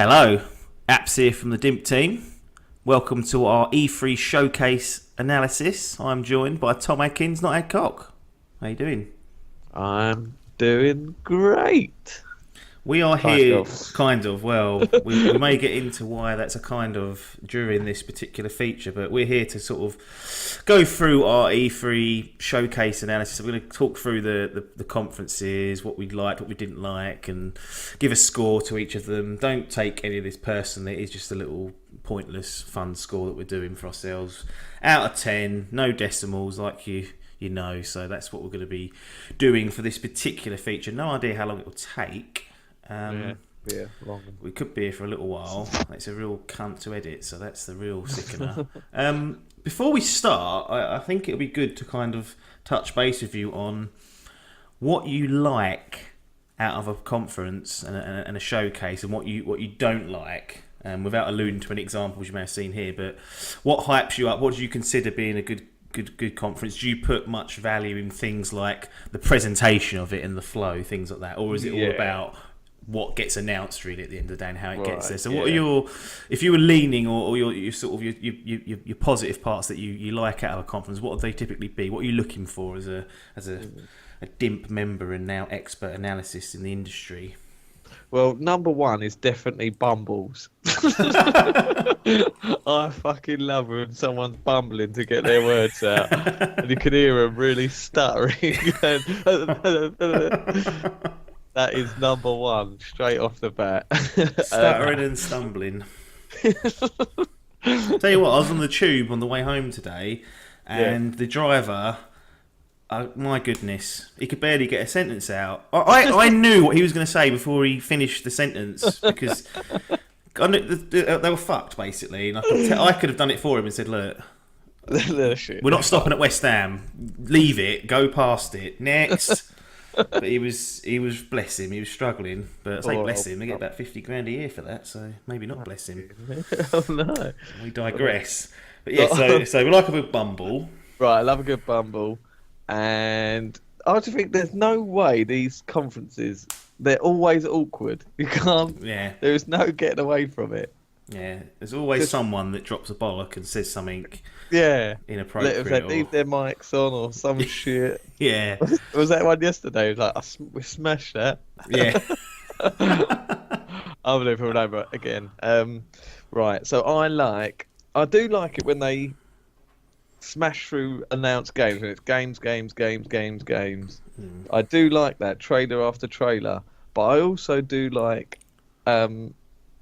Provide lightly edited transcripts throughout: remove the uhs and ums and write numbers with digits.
Hello, Apps here from the Dimp team. Welcome to our E3 showcase analysis. I'm joined by Tom Adkins, not Adcock. How you doing? I'm doing great. We are Kind here, of. we may get into why that's a kind of during this particular feature, but we're here to sort of go through our E3 showcase analysis. We're going to talk through the conferences, what we liked, what we didn't like, and give a score to each of them. Don't take any of this personally, it's just a little pointless, fun score that we're doing for ourselves. Out of 10, no decimals like you know, so that's what we're going to be doing for this particular feature. No idea how long it will take. Long. We could be here for a little while. It's a real cunt to edit, so that's the real sickener. Before we start, I think it'll be good to kind of touch base with you on what you like out of a conference and a showcase, and what you don't like. Without alluding to any examples you may have seen here, but what hypes you up? What do you consider being a good conference? Do you put much value in things like the presentation of it and the flow, things like that, or is it all about what gets announced really at the end of the day and how it gets there? So what are your, if you were leaning or your sort of your positive parts that you like out of a conference, what would they typically be? What are you looking for as a DIMP member and now expert analyst in the industry? Well, number one is definitely bumbles. I fucking love when someone's bumbling to get their words out, and you can hear them really stuttering. That is number one, straight off the bat. Stuttering and stumbling. Tell you what, I was on the tube on the way home today, and the driver, my goodness, he could barely get a sentence out. I knew what he was going to say before he finished the sentence, because I knew they were fucked, basically. And I could have done it for him and said, look, we're not stopping at West Ham. Leave it, go past it, next. But he was bless him, he was struggling. But I say bless him, they get about 50 grand a year for that, so maybe not bless him. Oh no. We digress. But yeah, so we like a good bumble. Right, I love a good bumble. And I just think there's no way these conferences, they're always awkward. You can't, there's no getting away from it. Yeah, there's always someone that drops a bollock and says something inappropriate. They leave their mics on or some shit. Yeah. Was that one yesterday? It was like, we smashed that. Yeah. I'm going to put it over again. Right, so I do like it when they smash through announced games, and it's games. I do like that, trailer after trailer, but I also do like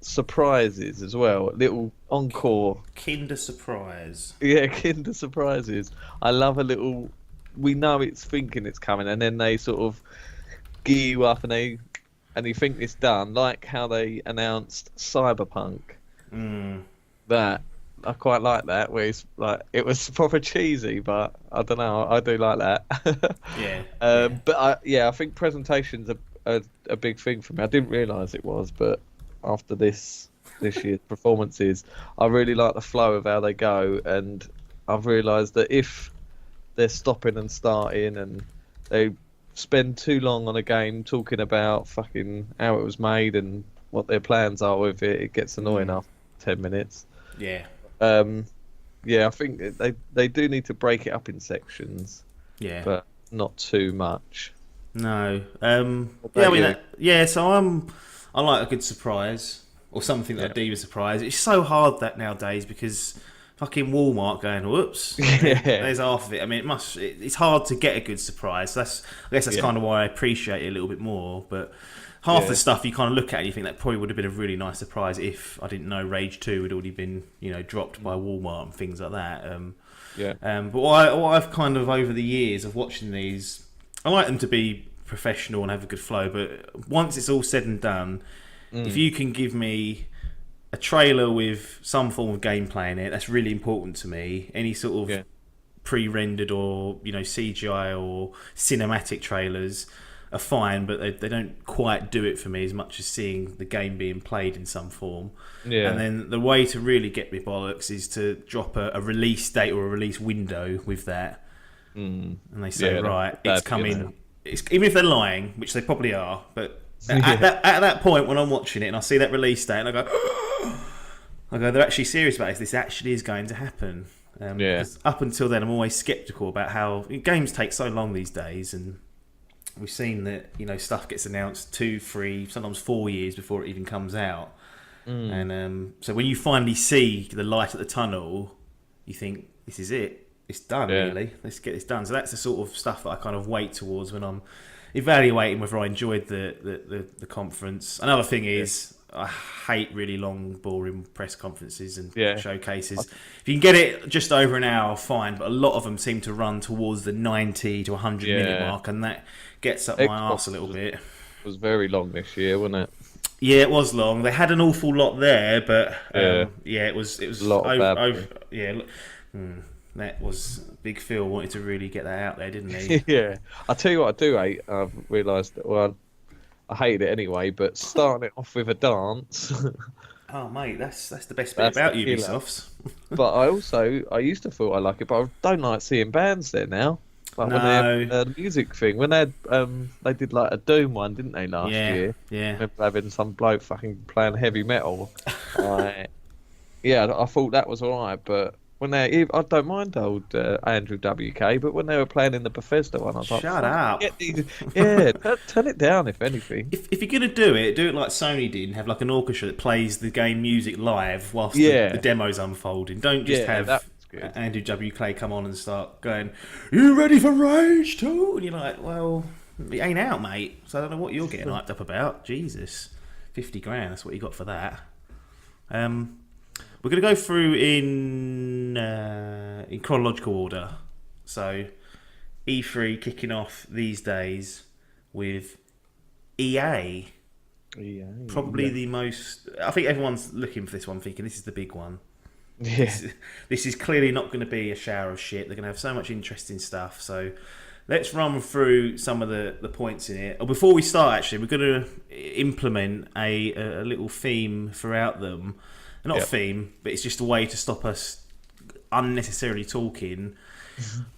surprises as well, little encore. Kinder surprise. Yeah, Kinder surprises. I love a little, we know it's thinking it's coming, and then they sort of gear you up and you think it's done, like how they announced Cyberpunk. That I quite like that, where it's like, it was proper cheesy, but I don't know, I do like that. But I think presentation's a big thing for me. I didn't realise it was, but after this year's performances, I really like the flow of how they go, and I've realised that if they're stopping and starting and they spend too long on a game talking about fucking how it was made and what their plans are with it, it gets annoying after 10 minutes. Yeah. I think they do need to break it up in sections. Yeah. But not too much. No. So I like a good surprise, or something that I deem a surprise. It's so hard that nowadays, because fucking Walmart going, whoops, there's half of it. I mean, it's hard to get a good surprise. I guess that's kind of why I appreciate it a little bit more. But half the stuff you kind of look at and you think that probably would have been a really nice surprise if I didn't know Rage 2 had already been, dropped by Walmart and things like that. But what I've kind of, over the years of watching these, I like them to be professional and have a good flow, but once it's all said and done, if you can give me a trailer with some form of gameplay in it, that's really important to me. Any sort of pre-rendered or CGI or cinematic trailers are fine, but they don't quite do it for me as much as seeing the game being played in some form. And then the way to really get me bollocks is to drop a release date or a release window with that, and they say, right, it's coming. Even if they're lying, which they probably are, but At that point when I'm watching it and I see that release date and I go, they're actually serious about this. This actually is going to happen. Because up until then, I'm always sceptical about how games take so long these days, and we've seen that stuff gets announced 2, 3, sometimes 4 years before it even comes out. And so when you finally see the light at the tunnel, you think this is it. It's done, really. Let's get this done. So that's the sort of stuff that I kind of wait towards when I'm evaluating whether I enjoyed the conference. Another thing is I hate really long, boring press conferences and showcases. If you can get it just over an hour, fine. But a lot of them seem to run towards the 90 to 100 minute mark, and that gets up my arse a little bit. It was very long this year, wasn't it? Yeah, it was long. They had an awful lot there, but it was a lot of that was Big Phil wanted to really get that out there, didn't he? Yeah. I'll tell you what I do hate. I've realised that, well, I hated it anyway, but starting it off with a dance. Oh, mate, that's the best bit about Ubisofts. But I used to thought I like it, but I don't like seeing bands there now. Like when they had the music thing, when they did like a Doom one, didn't they, last year? Yeah. I remember having some bloke fucking playing heavy metal. I thought that was alright, but when I don't mind old Andrew WK, but when they were playing in the Bethesda one, I was like, shut up. Turn it down if anything. If you're gonna do it like Sony did and have like an orchestra that plays the game music live whilst the demo's unfolding. Don't just have Andrew WK come on and start going, "You ready for Rage 2?" And you're like, well, it ain't out, mate. So I don't know what you're getting hyped up about. Jesus, 50 grand. That's what you got for that. We're going to go through in chronological order. So, E3 kicking off these days with EA. Probably the most... I think everyone's looking for this one, thinking this is the big one. Yeah. This is clearly not going to be a shower of shit. They're going to have so much interesting stuff. So, let's run through some of the points in it. Oh, before we start, actually, we're going to implement a little theme throughout them. Not a theme, but it's just a way to stop us unnecessarily talking.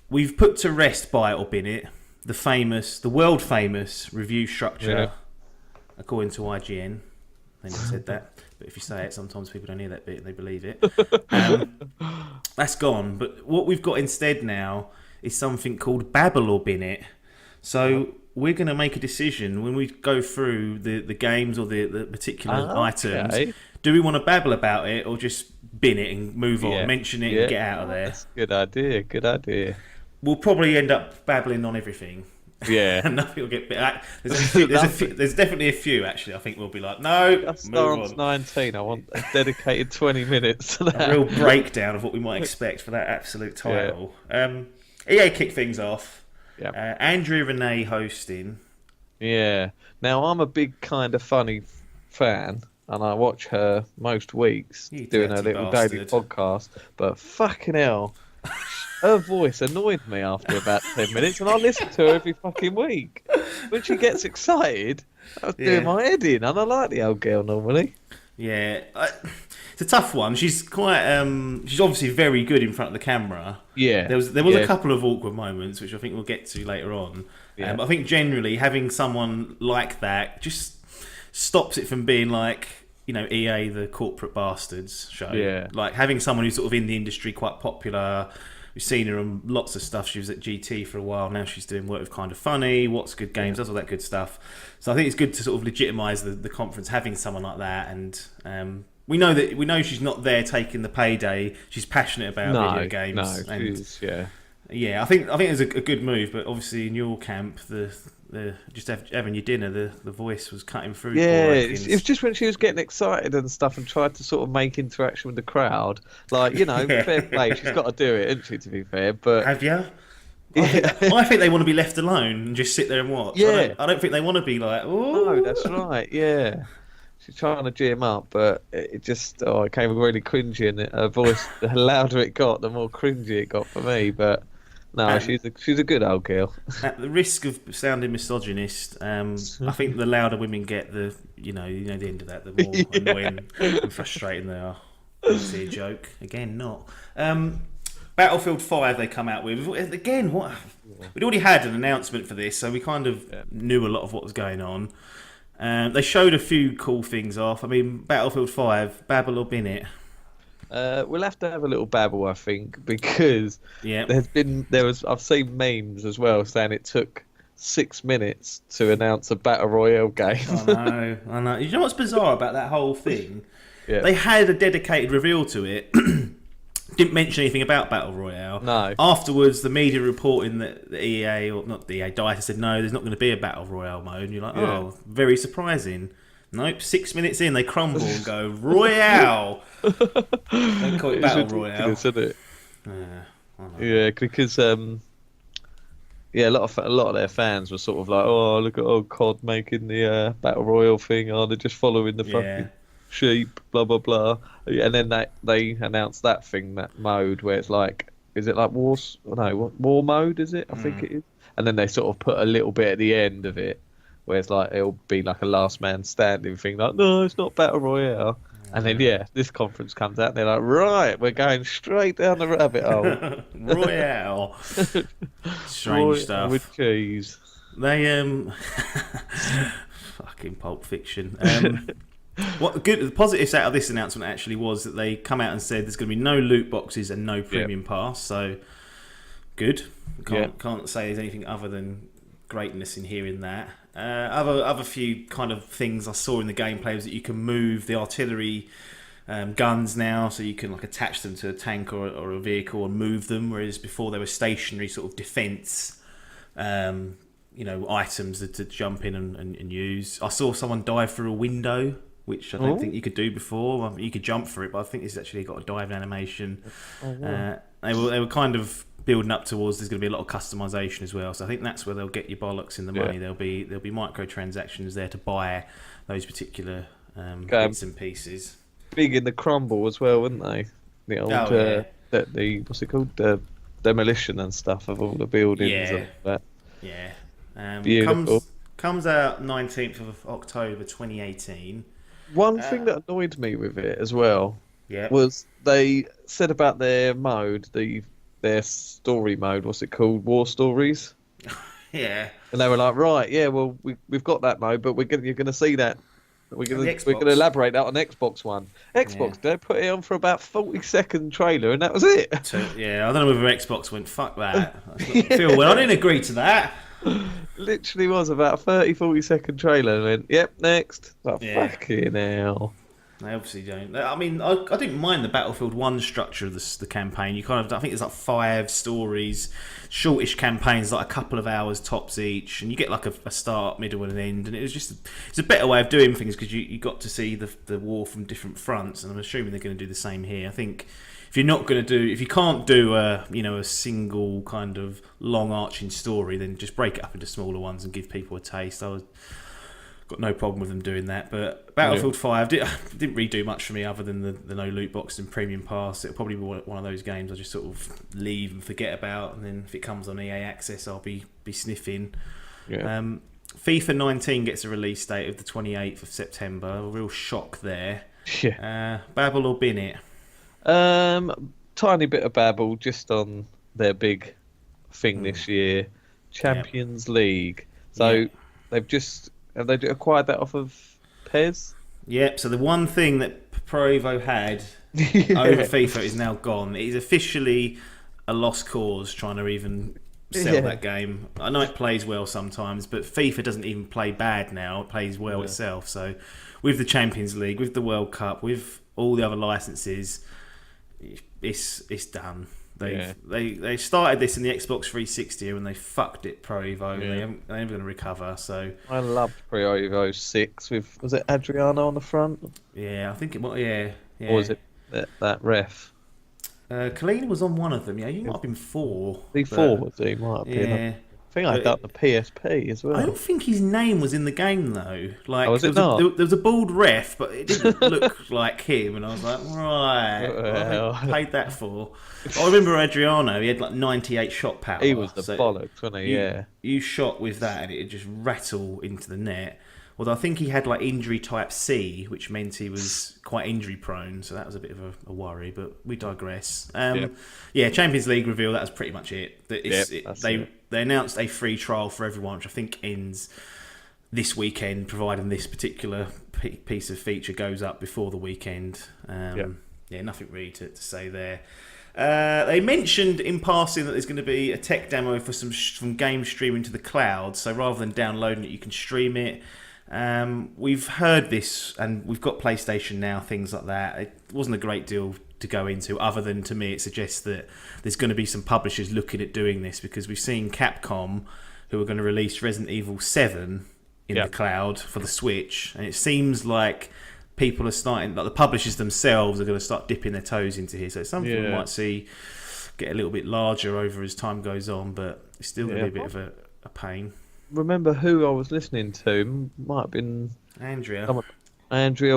We've put to rest, buy it or bin it, the world famous review structure, according to IGN. They never said that, but if you say it, sometimes people don't hear that bit and they believe it. That's gone. But what we've got instead now is something called Babble or Bin It. So we're going to make a decision when we go through the games or the particular items. Do we want to babble about it or just bin it and move on, mention it and get out of there? That's a good idea. We'll probably end up babbling on everything. Yeah. And nothing will get... There's definitely a few, actually. I think we'll be like, no, that's Stance 19. I want a dedicated 20 minutes to that. A real breakdown of what we might expect for that absolute title. EA kick things off. Andrea Renee hosting. Yeah. Now, I'm a big kind of funny fan. And I watch her most weeks doing her little daily podcast. But fucking hell, her voice annoyed me after about 10 minutes, and I listen to her every fucking week. When she gets excited, I was doing my head in, and I like the old girl normally. Yeah, it's a tough one. She's quite, she's obviously very good in front of the camera. Yeah, there was a couple of awkward moments, which I think we'll get to later on. But I think generally having someone like that just stops it from being like, EA, the corporate bastards show. Yeah. Like having someone who's sort of in the industry, quite popular. We've seen her on lots of stuff. She was at GT for a while. Now she's doing work with Kind of Funny, What's Good Games, does all that good stuff. So I think it's good to sort of legitimise the conference, having someone like that. And we know she's not there taking the payday. She's passionate about video games. I think it's a good move. But obviously in your camp, just having your dinner, the voice was cutting through. Yeah, it was just when she was getting excited and stuff and tried to sort of make interaction with the crowd. Like, fair play, she's got to do it, isn't she, to be fair? But have you? I think they want to be left alone and just sit there and watch. Yeah. I don't think they want to be like, oh. No, that's right, yeah. She's trying to gym up, but it just, it came really cringy, and her voice, the louder it got, the more cringy it got for me, but... No, she's a good old girl. At the risk of sounding misogynist, I think the louder women get, the the end of that, the more annoying and frustrating they are. Obviously a joke. Again, not. Battlefield 5 they come out with. Again, what? We'd already had an announcement for this, so we kind of knew a lot of what was going on. They showed a few cool things off. I mean, Battlefield 5, Babel or Bin it. We'll have to have a little babble, I think, because Yeah. I've seen memes as well saying it took 6 minutes to announce a battle royale game. I know. You know what's bizarre about that whole thing? Yeah. They had a dedicated reveal to it. Didn't mention anything about Battle Royale. No. Afterwards, the media reporting that the EA, or not the EA, DICE said no, there's not going to be a Battle Royale mode. And you're like, oh, very surprising. Nope, 6 minutes in, they crumble and go, Royale! Don't call it Battle Royale. Isn't it? Yeah, because a lot of their fans were sort of like, oh, look at old COD making the Battle Royale thing. Oh, they're just following the fucking sheep, blah blah blah. And then they announced that thing, that mode where it's like, is it like war mode? Is it? I think it is. And then they sort of put a little bit at the end of it where it's like it'll be like a last man standing thing. Like, no, it's not Battle Royale. And then this conference comes out and they're like, right, we're going straight down the rabbit hole. Royale. Strange stuff. With cheese. They fucking Pulp Fiction. The positives out of this announcement actually was that they come out and said there's going to be no loot boxes and no premium pass. So good. Can't say there's anything other than greatness in hearing that. Other few kind of things I saw in the gameplay was that you can move the artillery guns now, so you can like attach them to a tank or a vehicle and move them, whereas before they were stationary sort of defence items to jump in and use. I saw someone dive through a window, which I don't think you could do before. You could jump for it, but I think it's actually got a diving animation. They were kind of building up towards there's going to be a lot of customization as well, so I think that's where they'll get your bollocks in the money. There'll be microtransactions there to buy those particular bits and pieces. Big in the crumble as well, wouldn't they? The old the what's it called, the demolition and stuff of all the buildings and that. Beautiful. Comes out 19th of October 2018. One thing that annoyed me with it as well Yeah. was they said about their mode, their story mode, what's it called? War Stories? Yeah. And they were like, right, yeah, well, we've got that mode, but you're going to see that. We're going to elaborate that on Xbox One. Xbox, they put it on for about 40-second trailer, and that was it. Yeah, I don't know whether Xbox went, fuck that. Phil, well, I didn't agree to that. Literally was about a 30-40-second trailer, and went, yep, next. Like, fucking hell. They obviously don't. I mean, I didn't mind the Battlefield 1 structure of the campaign. You kind of, I think it's like 5 stories, shortish campaigns, like a couple of hours tops each, and you get like a start, middle, and an end. And it's a better way of doing things because you got to see the war from different fronts. And I'm assuming they're going to do the same here. I think if you can't do a single kind of long arching story, then just break it up into smaller ones and give people a taste. Got no problem with them doing that, but Battlefield 5 didn't really do much for me other than the no loot box and premium pass. It'll probably be one of those games I just sort of leave and forget about, and then if it comes on EA Access I'll be sniffing. FIFA 19 gets a release date of the 28th of September. A real shock there. Babel or bin it? Tiny bit of babble just on their big thing this year, Champions League. So have they acquired that off of PES? Yep, so the one thing that Pro Evo had over FIFA is now gone. It is officially a lost cause trying to even sell that game. I know it plays well sometimes, but FIFA doesn't even play bad now. It plays well itself. So with the Champions League, with the World Cup, with all the other licenses, it's done. They started this in the Xbox 360 and they fucked it, Pro Evo. They're never going to recover. So I loved Pro Evo 6 was it Adriano on the front? Yeah, I think it was. Yeah. Or was it that ref? Kalina was on one of them. Yeah, you might have been 4. B4 was he? Might have been. Yeah. I think I got the PSP as well. I don't think his name was in the game though. Like, was it not? There was a bald ref, but it didn't look like him. And I was like, right, what have they played that for? I remember Adriano. He had like 98 shot power. He was the bollocks, wasn't he? You shot with that, and it would just rattle into the net. Although I think he had like injury type C, which meant he was quite injury prone, so that was a bit of a worry. But we digress. Champions League reveal. That was pretty much it. They announced a free trial for everyone, which I think ends this weekend, providing this particular piece of feature goes up before the weekend. Yeah, nothing really to say there. They mentioned in passing that there's going to be a tech demo for some game streaming to the cloud. So rather than downloading it, you can stream it. We've heard this, and we've got PlayStation Now, things like that. It wasn't a great deal to go into, other than, to me, it suggests that there's going to be some publishers looking at doing this, because we've seen Capcom, who are going to release Resident Evil 7 in the cloud for the Switch, and it seems like people are starting, like the publishers themselves are going to start dipping their toes into here. So it's something we might see get a little bit larger over as time goes on, but it's still going to be a bit of a pain. Remember who I was listening to? Might have been Andrea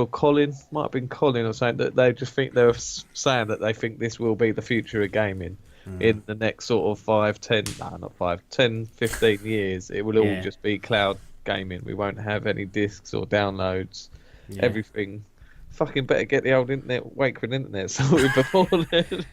or Colin. Might have been Colin, or saying that they just think they're saying that they think this will be the future of gaming in the next sort of 10, 15 years. It will all just be cloud gaming. We won't have any discs or downloads. Everything. Fucking better get the old internet, Wakefield internet sorted before then.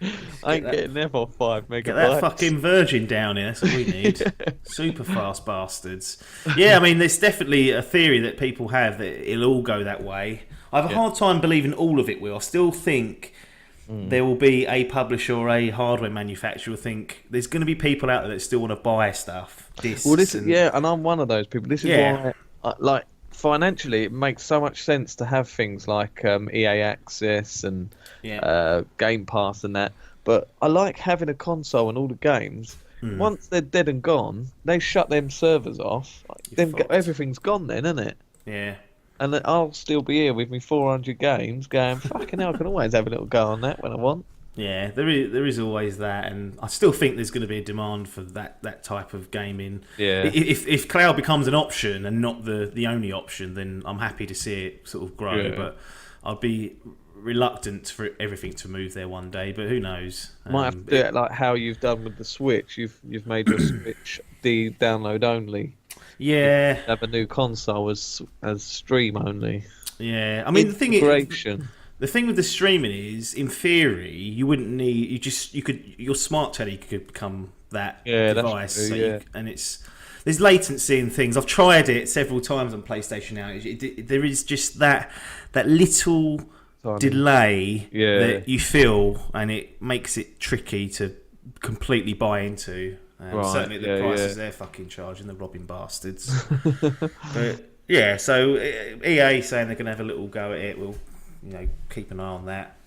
I ain't getting them off 5 megabytes. Get that fucking Virgin down here. That's what we need. Super fast bastards. Yeah, I mean, there's definitely a theory that people have that it'll all go that way. I have a hard time believing all of it will. I still think there will be a publisher or a hardware manufacturer who think there's going to be people out there that still want to buy stuff. And I'm one of those people. This is why, financially, it makes so much sense to have things like EA Access and Game Pass and that. But I like having a console and all the games. Once they're dead and gone, they shut them servers off. Then everything's gone then, isn't it? Yeah. And then I'll still be here with me 400 games going, fucking hell, I can always have a little go on that when I want. Yeah, there is always that, and I still think there's going to be a demand for that type of gaming. Yeah. If cloud becomes an option and not the only option, then I'm happy to see it sort of grow. Yeah. But I'd be reluctant for everything to move there one day. But who knows? Might have to do it like how you've done with the Switch. You've made your Switch the download only. Yeah. You have a new console as stream only. Yeah. I mean, the thing with the streaming is, in theory, you wouldn't need your smart telly could become that device. That's true, there's latency in things. I've tried it several times on PlayStation Now. There is just that little delay that you feel, and it makes it tricky to completely buy into. Certainly the prices they're fucking charging, the robbing bastards. But yeah, so EA saying they're going to have a little go at it. We'll keep an eye on that.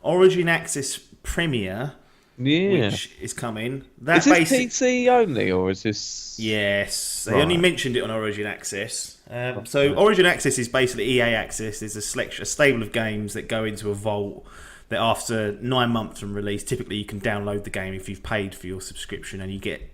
Origin Access Premier, which is coming. Is this PC only, or is this? Yes, they only mentioned it on Origin Access. Origin Access is basically EA Access. There's a stable of games that go into a vault that after 9 months from release, typically you can download the game if you've paid for your subscription, and you get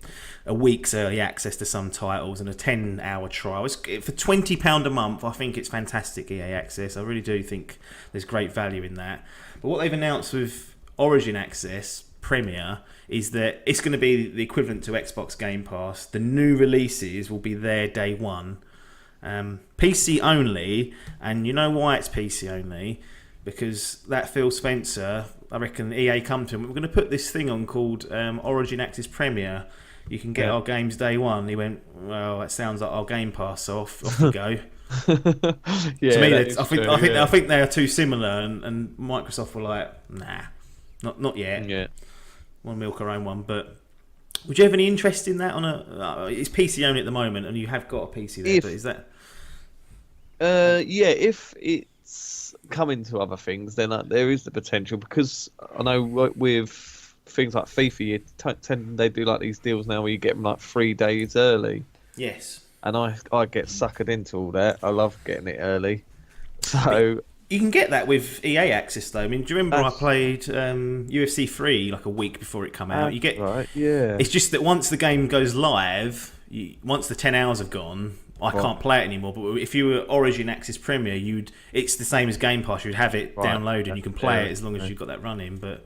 a week's early access to some titles and a 10-hour trial. For £20 a month, I think it's fantastic, EA Access. I really do think there's great value in that. But what they've announced with Origin Access Premier is that it's going to be the equivalent to Xbox Game Pass. The new releases will be there day one. PC only, and you know why it's PC only? Because that Phil Spencer, I reckon EA come to him, we're going to put this thing on called Origin Access Premier. You can get our games day one. He went, well, that sounds like our Game Pass, so off you go. To me, I think they are too similar, and Microsoft were like, nah, not yet. Yeah. We'll milk our own one. But would you have any interest in that? It's PC only at the moment, and you have got a PC there, but is that? If it's coming to other things, then there is the potential, because I know with things like FIFA, they do like these deals now where you get them like 3 days early. Yes. And I get suckered into all that. I love getting it early. So you can get that with EA Access though. I mean, do you remember I played UFC 3 like a week before it came out? You get It's just that once the game goes live, once the 10 hours have gone, I can't play it anymore. But if you were Origin Access Premier, it's the same as Game Pass. You'd have it downloaded and you can play it as long as you've got that running. But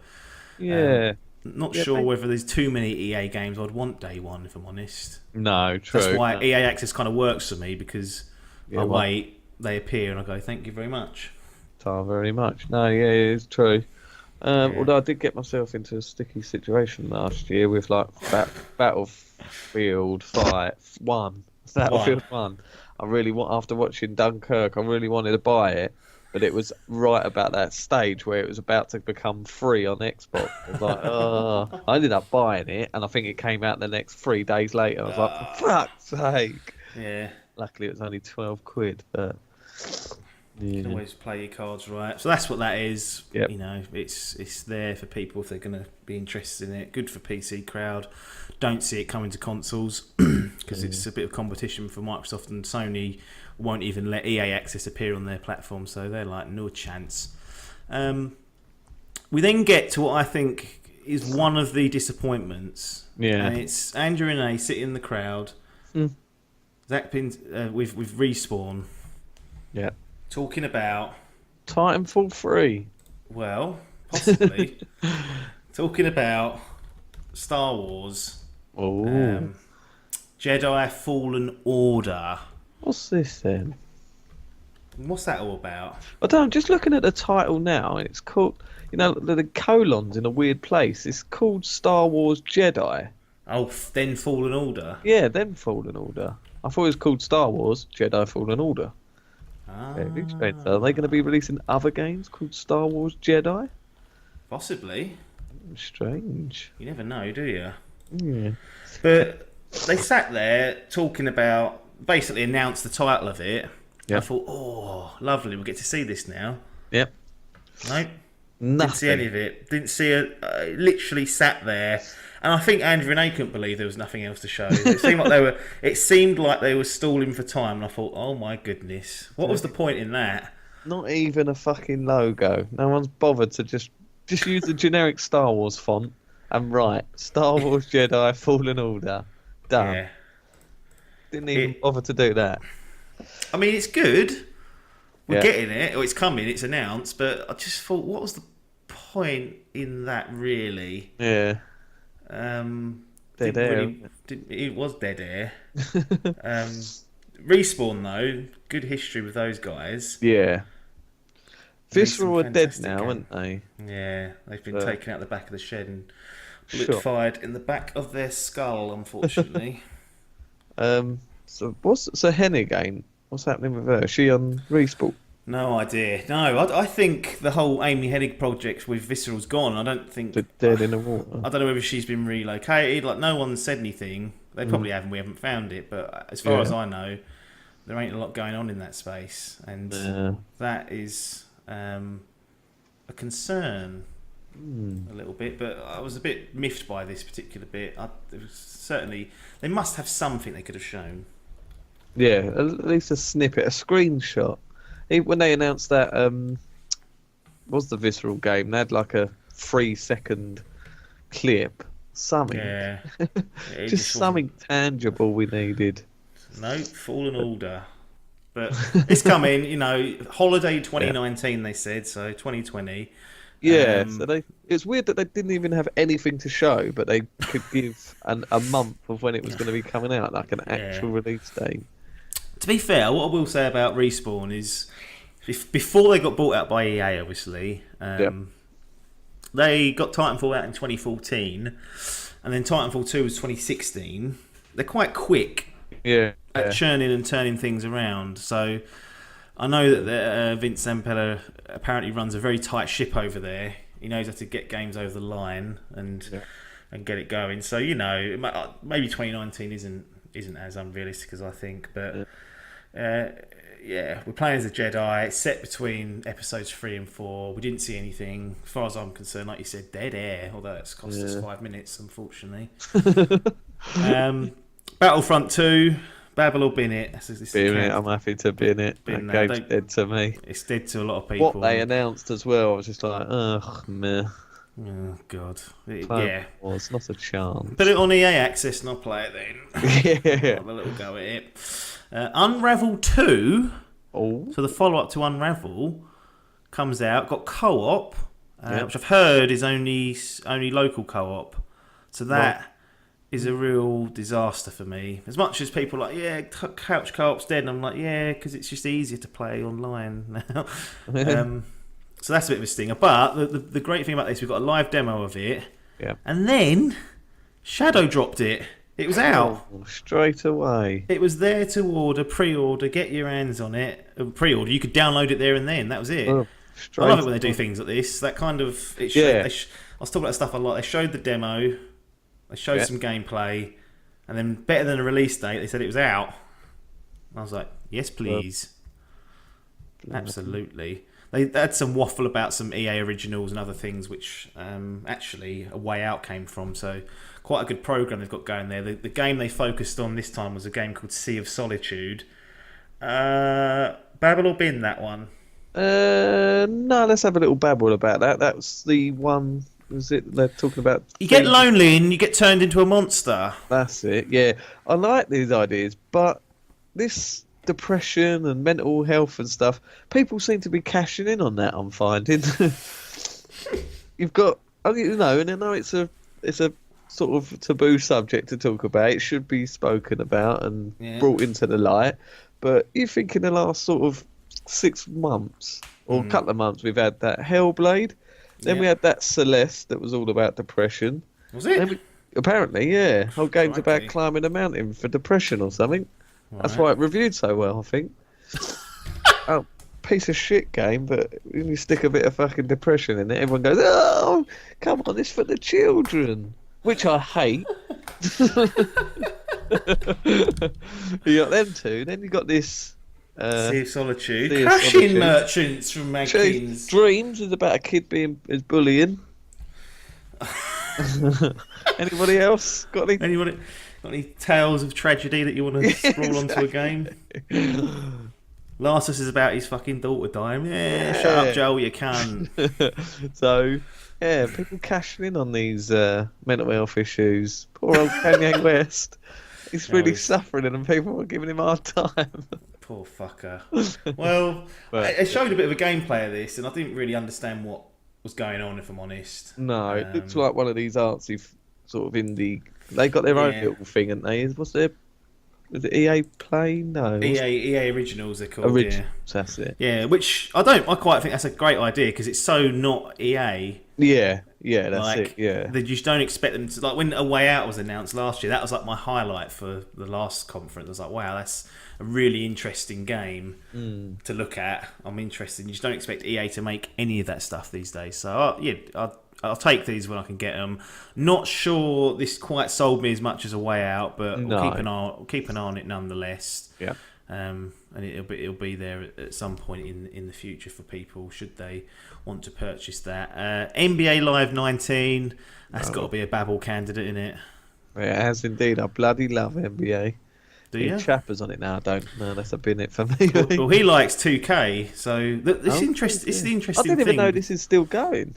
not sure whether there's too many EA games I'd want day one, if I'm honest. No, true. That's why EA Access kind of works for me, because I wait, they appear, and I go, thank you very much. Very much. No, it's true. Although I did get myself into a sticky situation last year with like Battlefield 1. Battlefield 1. I really want, after watching Dunkirk, I really wanted to buy it, but it was right about that stage where it was about to become free on Xbox. I was like, oh, I ended up buying it, and I think it came out the next 3 days later. I was like, for fuck's sake. Yeah. Luckily, it was only 12 quid, but You can always play your cards right. So that's what that is. Yep. You know, it's there for people if they're going to be interested in it. Good for PC crowd. Don't see it coming to consoles because it's a bit of competition for Microsoft, and Sony won't even let EA Access appear on their platform, so they're like, no chance. We then get to what I think is one of the disappointments. Yeah. And it's Andrew Renee sitting in the crowd. Zach Pins with Respawn. Yeah. Talking about Titanfall 3. Well, possibly. Talking about Star Wars. Oh. Jedi Fallen Order. What's this then? What's that all about? I don't know, just looking at the title now, and it's called, the colons in a weird place. It's called Star Wars Jedi. Oh, then Fallen Order. Yeah, then Fallen Order. I thought it was called Star Wars Jedi Fallen Order. Very strange. Are they going to be releasing other games called Star Wars Jedi? Possibly. Strange. You never know, do you? Yeah. But they sat there talking about, basically announced the title of it. Yep. I thought, oh, lovely, we'll get to see this now. Yep. Nope. Nothing. Didn't see any of it. Didn't see it. Literally sat there, and I think Andrew and A couldn't believe there was nothing else to show. It seemed like they were stalling for time, and I thought, oh my goodness, what was the point in that? Not even a fucking logo. No one's bothered to just use the generic Star Wars font and write Star Wars Jedi Fallen Order. Done. Yeah. Didn't even bother to do that. I mean, it's good. We're Yeah. getting it, or it's coming, it's announced, but I just thought, what was the point in that, really? Yeah. Dead air. It was dead air. Respawn, though, good history with those guys. Yeah. Visceral are dead fantastic now, game. aren't they? Yeah, they've been taken out the back of the shed and Sure. fired in the back of their skull, unfortunately. So Hen again? What's happening with her? Is she on Respawn? No idea. No, I think the whole Amy Hennig project with Visceral's gone. I don't think... Dead in the water. I don't know whether she's been relocated. Like, no one said anything. They probably haven't. We haven't found it. But as far as I know, there ain't a lot going on in that space. And that is a concern a little bit. But I was a bit miffed by this particular bit. There was certainly... They must have something they could have shown. Yeah, at least a snippet, a screenshot. When they announced that was the Visceral game, they had like a 3-second clip. Something. Yeah. Just something tangible we needed. No, Fallen Order. But it's coming, holiday 2019 they said, so 2020. Yeah, so it's weird that they didn't even have anything to show, but they could give a month of when it was going to be coming out, like an actual release date. To be fair, what I will say about Respawn is, before they got bought out by EA, obviously, they got Titanfall out in 2014, and then Titanfall 2 was 2016. They're quite quick at churning and turning things around. So I know that Vince Zampella apparently runs a very tight ship over there. He knows how to get games over the line and get it going. So, maybe 2019 isn't as unrealistic as I think, but we're playing as a Jedi. It's set between episodes 3 and 4. We didn't see anything, as far as I'm concerned. Like you said, dead air. Although that's cost us 5 minutes, unfortunately. Battlefront 2, Babel or bin it. Bin it. I'm happy to bin it. That game's dead to me. It's dead to a lot of people. What they announced as well, I was just like, ugh, meh. Oh God! It's not a chance. Put it on EA Access and I'll play it then. Have a little go at it. Unravel 2. So the follow-up to Unravel comes out. Got co-op, which I've heard is only local co-op. So that is a real disaster for me. As much as people are like, couch co-op's dead, and I'm like, because it's just easier to play online now. So that's a bit of a stinger. But the great thing about this, we've got a live demo of it. Yeah. And then Shadow dropped it It was out. Straight away. It was there to order, pre-order, get your hands on it. Pre-order, you could download it there and then. That was it. Oh, I love it when they do things like this. That kind of I was talking about stuff a lot. They showed the demo, they showed some gameplay, and then better than a release date, they said it was out. I was like, yes, please. Absolutely. They had some waffle about some EA originals and other things, which actually A Way Out came from. So quite a good program they've got going there. The game they focused on this time was a game called Sea of Solitude. Babble or bin, that one? No, let's have a little babble about that. That was the one. Was it they're talking about? You get lonely and you get turned into a monster. That's it. Yeah, I like these ideas, but this depression and mental health and stuff, people seem to be cashing in on that. I'm finding. You've got, and I know it's a sort of taboo subject to talk about. It should be spoken about and brought into the light. But you think in the last sort of 6 months or a couple of months, we've had that Hellblade. Then we had that Celeste that was all about depression. Was it? Apparently, yeah. Whole game's about climbing a mountain for depression or something. Right. That's why it reviewed so well, I think. Oh, piece of shit game, but when you stick a bit of fucking depression in it, everyone goes, oh, come on, it's for the children. Which I hate. You got them two, then you got this... Sea of Solitude. Crashing Merchants from Adkins. Dreams is about a kid being bullying. Anybody else got any? Got any tales of tragedy that you want to sprawl onto a game? Last of Us is about his fucking daughter dying. Yeah, shut up, Joel, you can. So, yeah, people cashing in on these mental health issues. Poor old Kanye West. He's really suffering and people are giving him a hard time. Poor fucker. Well, it showed a bit of a gameplay of this, and I didn't really understand what was going on, if I'm honest. No, it looks like one of these artsy sort of indie. They got their own little thing, haven't they? Was it EA Play? No. EA Originals, they're called. That's it. Yeah, which I quite think that's a great idea because it's so not EA. Yeah, that's it. Yeah, they just don't expect them to. Like when A Way Out was announced last year, that was like my highlight for the last conference. I was like, wow, that's a really interesting game to look at. I'm interested. You just don't expect EA to make any of that stuff these days. So I'll take these when I can get them. Not sure this quite sold me as much as A Way Out, but we'll keep an eye on it nonetheless. Yeah. And it'll be there at some point in the future for people should they want to purchase that. NBA Live 19, that's got to be a Babble candidate in it. It has indeed. I bloody love NBA. Do you? Chappers on it now. I don't. No, that's a bin it for me. Well, he likes 2K, so this is the interesting thing. I didn't even know this is still going.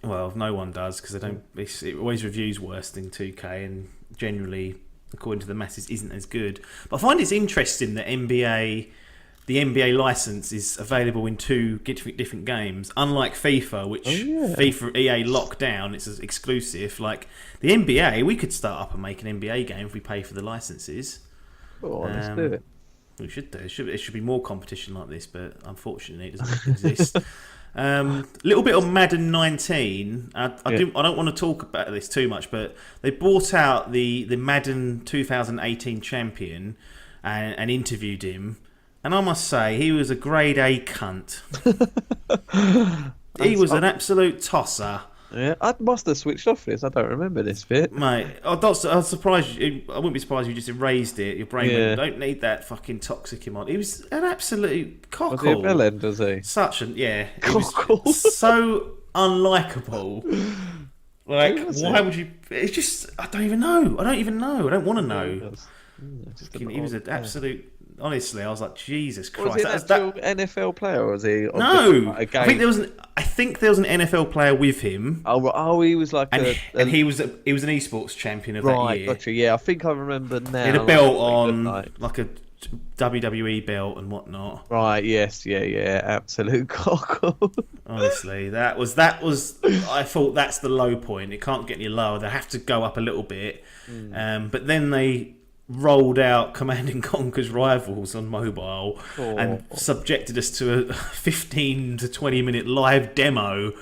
Well, no one does because they don't. It always reviews worse than 2K, and generally, according to the masses, isn't as good. But I find it's interesting that the NBA license is available in 2 different games, unlike FIFA, which FIFA EA locked down. It's exclusive. Like the NBA, we could start up and make an NBA game if we pay for the licenses. Oh, let's do it. We should do. It should be more competition like this, but unfortunately, it doesn't exist. Little bit on Madden 19. I don't want to talk about this too much, but they brought out the Madden 2018 champion and interviewed him, and I must say he was a grade A cunt. He was an absolute tosser. Yeah, I must have switched off this. I don't remember this bit. Mate, I was surprised. I wouldn't be surprised if you just erased it. Your brain went, don't need that fucking toxic him on. He was an absolute cockle. Was he a bellend, was he? Such an, yeah. Cockle. So unlikable. Like, why would you... It's just... I don't even know. I don't want to know. He was an absolute... Honestly, I was like, Jesus Christ. Was he an actual NFL player, or was he? No, I think there was an NFL player with him. Oh, he was like he was an esports champion of that year. Right, gotcha. Yeah, I think I remember now. He had a belt on, like a WWE belt and whatnot. Right. Yes. Yeah. Absolute cockle. Honestly, that was. I thought that's the low point. It can't get any lower. They have to go up a little bit. But then they rolled out Command and Conquer's Rivals on mobile and Oh. subjected us to a 15 to 20 minute live demo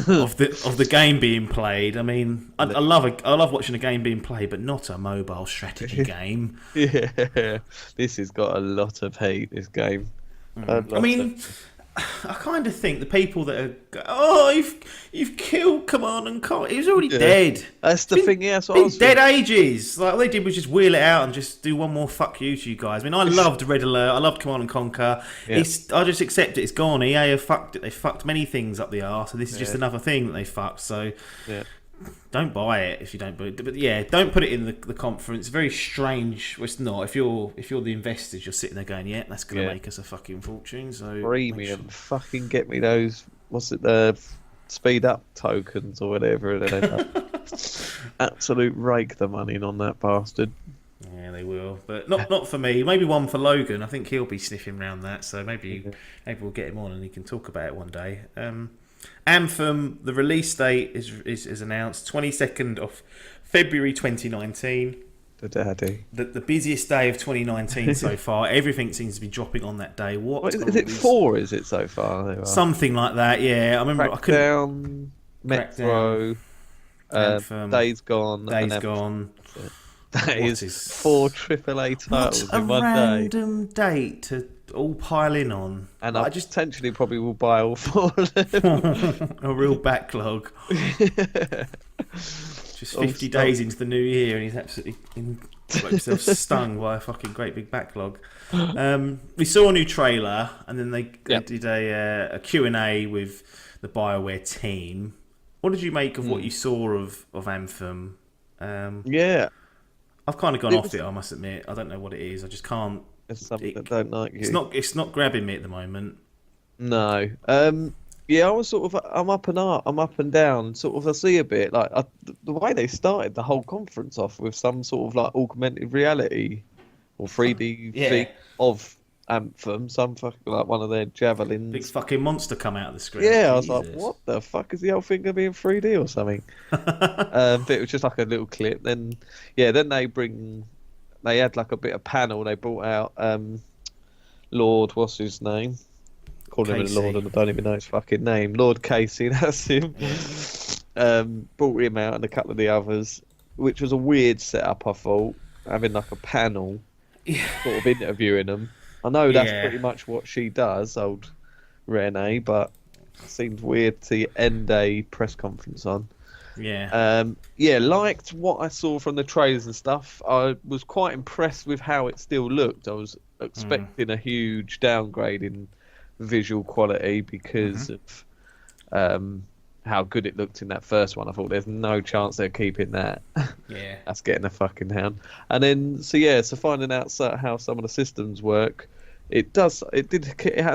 of the game being played. I mean, I love watching a game being played, but not a mobile strategy game. Yeah, this has got a lot of hate. This game. I mean, I kind of think the people that are, you've killed Command and Conquer. He was already dead. That's the thing. Yeah, so been dead ages. Like all they did was just wheel it out and just do one more fuck you to you guys. I mean, I loved Red Alert. I loved Command and Conquer. Yeah. I just accept it. It's gone. EA have fucked it. They fucked many things up the arse, and this is just another thing that they fucked. So. Yeah. Don't buy it if you don't. But yeah, don't put it in the conference. Very strange. Well, it's not. If you're the investors, you're sitting there going, "Yeah, that's gonna make us a fucking fortune." So premium, fucking get me those. What's it? The speed up tokens or whatever. Absolute rake the money on that bastard. Yeah, they will, but not for me. Maybe one for Logan. I think he'll be sniffing around that. So maybe we'll get him on and he can talk about it one day. Anthem, the release date is announced 22nd of February 2019. The daddy. The busiest day of 2019 so far. Everything seems to be dropping on that day. What is it? 4 is it so far? Something like that. Yeah, I remember. Crackdown, Metro, Anthem, Days Gone. Days Gone. That is 4 AAA titles what a in one random date to all pile in on. And I just potentially probably will buy all 4 of them. A real backlog. Just 50 days into the new year and he's absolutely got himself stung by a fucking great big backlog. We saw a new trailer and then they did a Q&A with the BioWare team. What did you make of what you saw of Anthem? I've kind of gone off it, I must admit. I don't know what it is. I just can't. It's something that don't like you. It's not grabbing me at the moment. No. Yeah, I was sort of. I'm up and down. Sort of. I see a bit like the way they started the whole conference off with some sort of like augmented reality or 3D thing of Anthem. Some fucking like one of their javelins. Big fucking monster come out of the screen. Yeah, I was like, what the fuck is the whole thing gonna be in 3D or something? But it was just like a little clip. Then they had like a bit of panel. They brought out Lord, what's his name? Call him a Lord and I don't even know his fucking name. Lord Casey, that's him. Brought him out and a couple of the others, which was a weird setup, I thought, having like a panel sort of interviewing them. I know that's pretty much what she does, old Renee, but it seemed weird to end a press conference on. Liked what I saw from the trailers and stuff. I was quite impressed with how it still looked. I was expecting a huge downgrade in visual quality because of how good it looked in that first one. I thought there's no chance they're keeping that. Yeah, that's getting a fucking hand. And then so finding out how some of the systems work, it has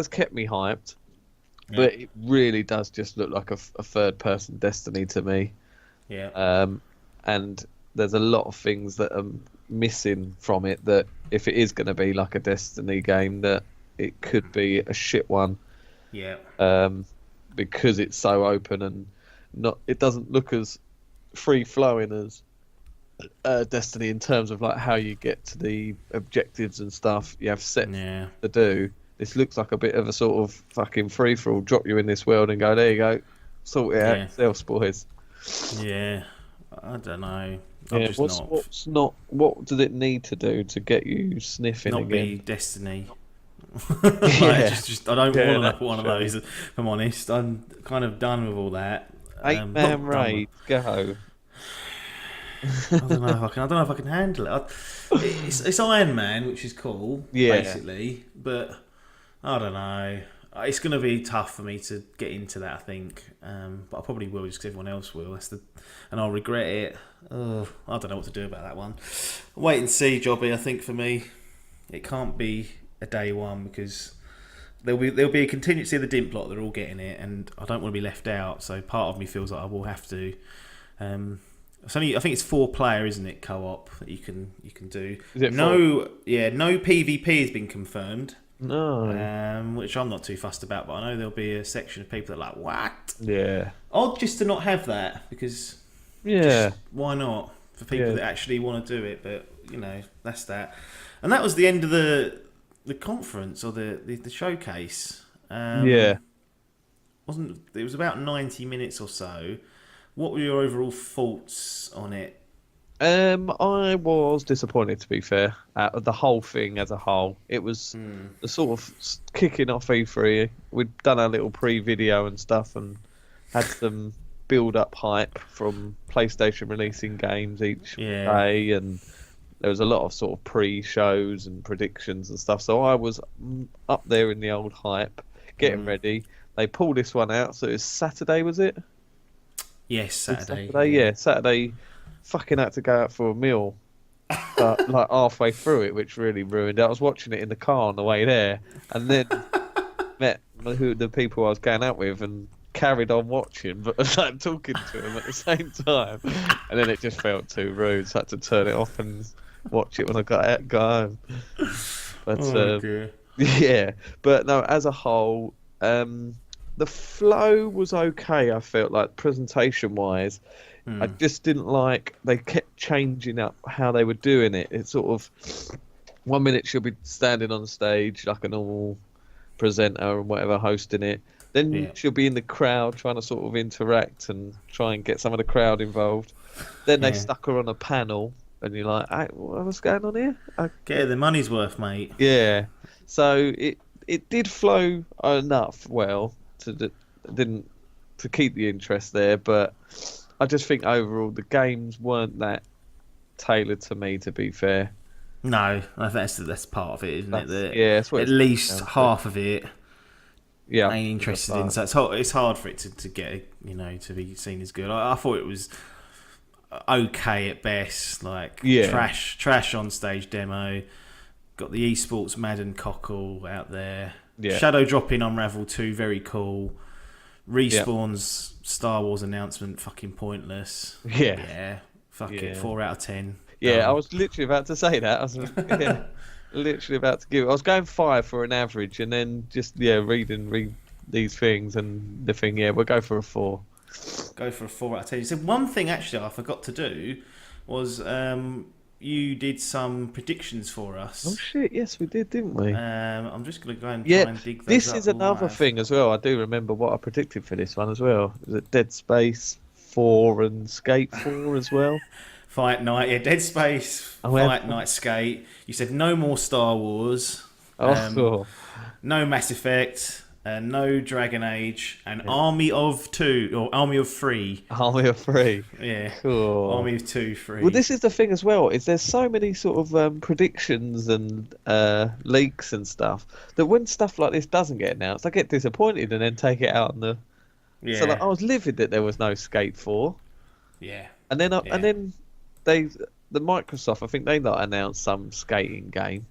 kept me hyped. Yeah. But it really does just look like a third-person Destiny to me. Yeah. And there's a lot of things that are missing from it that if it is going to be like a Destiny game, that it could be a shit one. Yeah. Because it's so open and it doesn't look as free-flowing as Destiny in terms of like how you get to the objectives and stuff you have set to do. This looks like a bit of a sort of fucking free-for-all. Drop you in this world and go, there you go, sort it out yourselves, boys. Yeah, I don't know. What does it need to do to get you sniffing not again? Be Destiny. I don't want one of those. If I'm honest, I'm kind of done with all that. 8-man raid, go. I don't know if I can handle it. It's Iron Man, which is cool, basically, but I don't know. It's going to be tough for me to get into that, I think. But I probably will, just because everyone else will. And I'll regret it. I don't know what to do about that one. Wait and see, Jobby. I think for me, it can't be a day one because there'll be a contingency of the Dimp lot. They're all getting it, and I don't want to be left out. So part of me feels like I will have to. I think it's 4-player, isn't it? Co-op that you can do. Is it no PvP has been confirmed. No. Which I'm not too fussed about, but I know there'll be a section of people that are like, what? Yeah. Odd just to not have that because why not? for people that actually want to do it. But that's that. And that was the end of the conference or the showcase. Wasn't it was about 90 minutes or so. What were your overall thoughts on it? I was disappointed, to be fair, at the whole thing as a whole. It was the sort of kicking off E3. We'd done our little pre-video and stuff and had some build-up hype from PlayStation releasing games each day, and there was a lot of sort of pre-shows and predictions and stuff. So I was up there in the old hype, getting ready. They pulled this one out, so it was Saturday, was it? Yes, Saturday. Saturday. Fucking had to go out for a meal, but like halfway through it, which really ruined it. I was watching it in the car on the way there, and then met the people I was going out with, and carried on watching, but like talking to them at the same time. And then it just felt too rude, so I had to turn it off and watch it when I got home. But yeah, but no, as a whole, the flow was okay. I felt like presentation-wise. I just didn't like they kept changing up how they were doing it. It's sort of 1 minute she'll be standing on stage like a normal presenter and whatever hosting it. Then she'll be in the crowd trying to sort of interact and try and get some of the crowd involved. Then they stuck her on a panel and you're like, hey, what's going on here? Get the money's worth, mate. Yeah. So it did flow enough to keep the interest there, but I just think overall the games weren't that tailored to me, to be fair. No, I think that's part of it, isn't it? That's what at least half of it ain't interested in. So it's hard for it to get, to be seen as good. I thought it was okay at best, like trash on stage demo. Got the esports Madden cockle out there. Yeah. Shadow dropping Unravel 2, very cool. Respawn's Star Wars announcement, fucking pointless. Yeah. Fuck it, 4 out of 10. Yeah, I was literally about to say that. I was literally about to give it. I was going 5 for an average, and then just read these things, and the thing, we'll go for a 4. Go for a 4 out of 10. You said one thing actually I forgot to do was you did some predictions for us. Oh shit! Yes, we did, didn't we? I'm just going to go and try and dig those this up is another thing as well. I do remember what I predicted for this one as well. Was it Dead Space 4 and Skate 4 as well? Fight Night, Dead Space, Fight Night, Skate. You said no more Star Wars. No Mass Effect. No Dragon Age, and Army of 2 or Army of 3. Army of 3. Yeah. Cool. Army of 2, 3. Well, this is the thing as well. Is there's so many sort of predictions and leaks and stuff that when stuff like this doesn't get announced, I get disappointed and then take it out on the. Yeah. So I was livid that there was no Skate 4. Yeah. And then the Microsoft, I think they announced some skating game.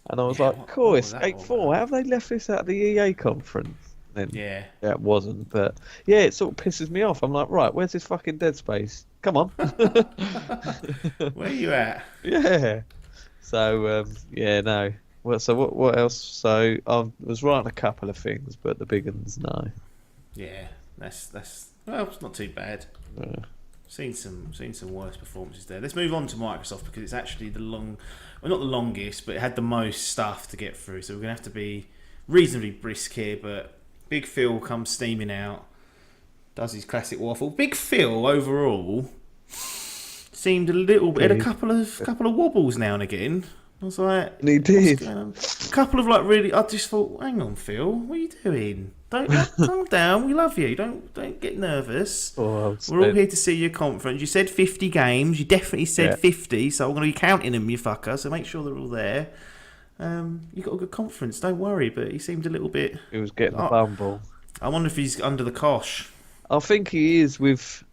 And I was like, cool, it's Skate 4. How have they left this at the EA conference? And it wasn't. But yeah, it sort of pisses me off. I'm like, right, where's this fucking Dead Space? Come on. Where are you at? Yeah. So, no. Well, so what else? So I was writing a couple of things, but the big ones, no. Yeah, that's it's not too bad. Yeah. Seen some worse performances there. Let's move on to Microsoft because it's actually not the longest, but it had the most stuff to get through. So we're gonna have to be reasonably brisk here. But Big Phil comes steaming out, does his classic waffle. Big Phil overall seemed a little bit, had a couple of wobbles now and again. I was like, and he did a couple of really. I just thought, hang on, Phil, what are you doing? Don't calm down. We love you. Don't get nervous. We're all here to see your conference. You said 50 games. You definitely said 50. So I'm going to be counting them, you fucker. So make sure they're all there. You got a good conference. Don't worry. But he seemed a little bit. He was getting a bumble. I wonder if he's under the cosh. I think he is with.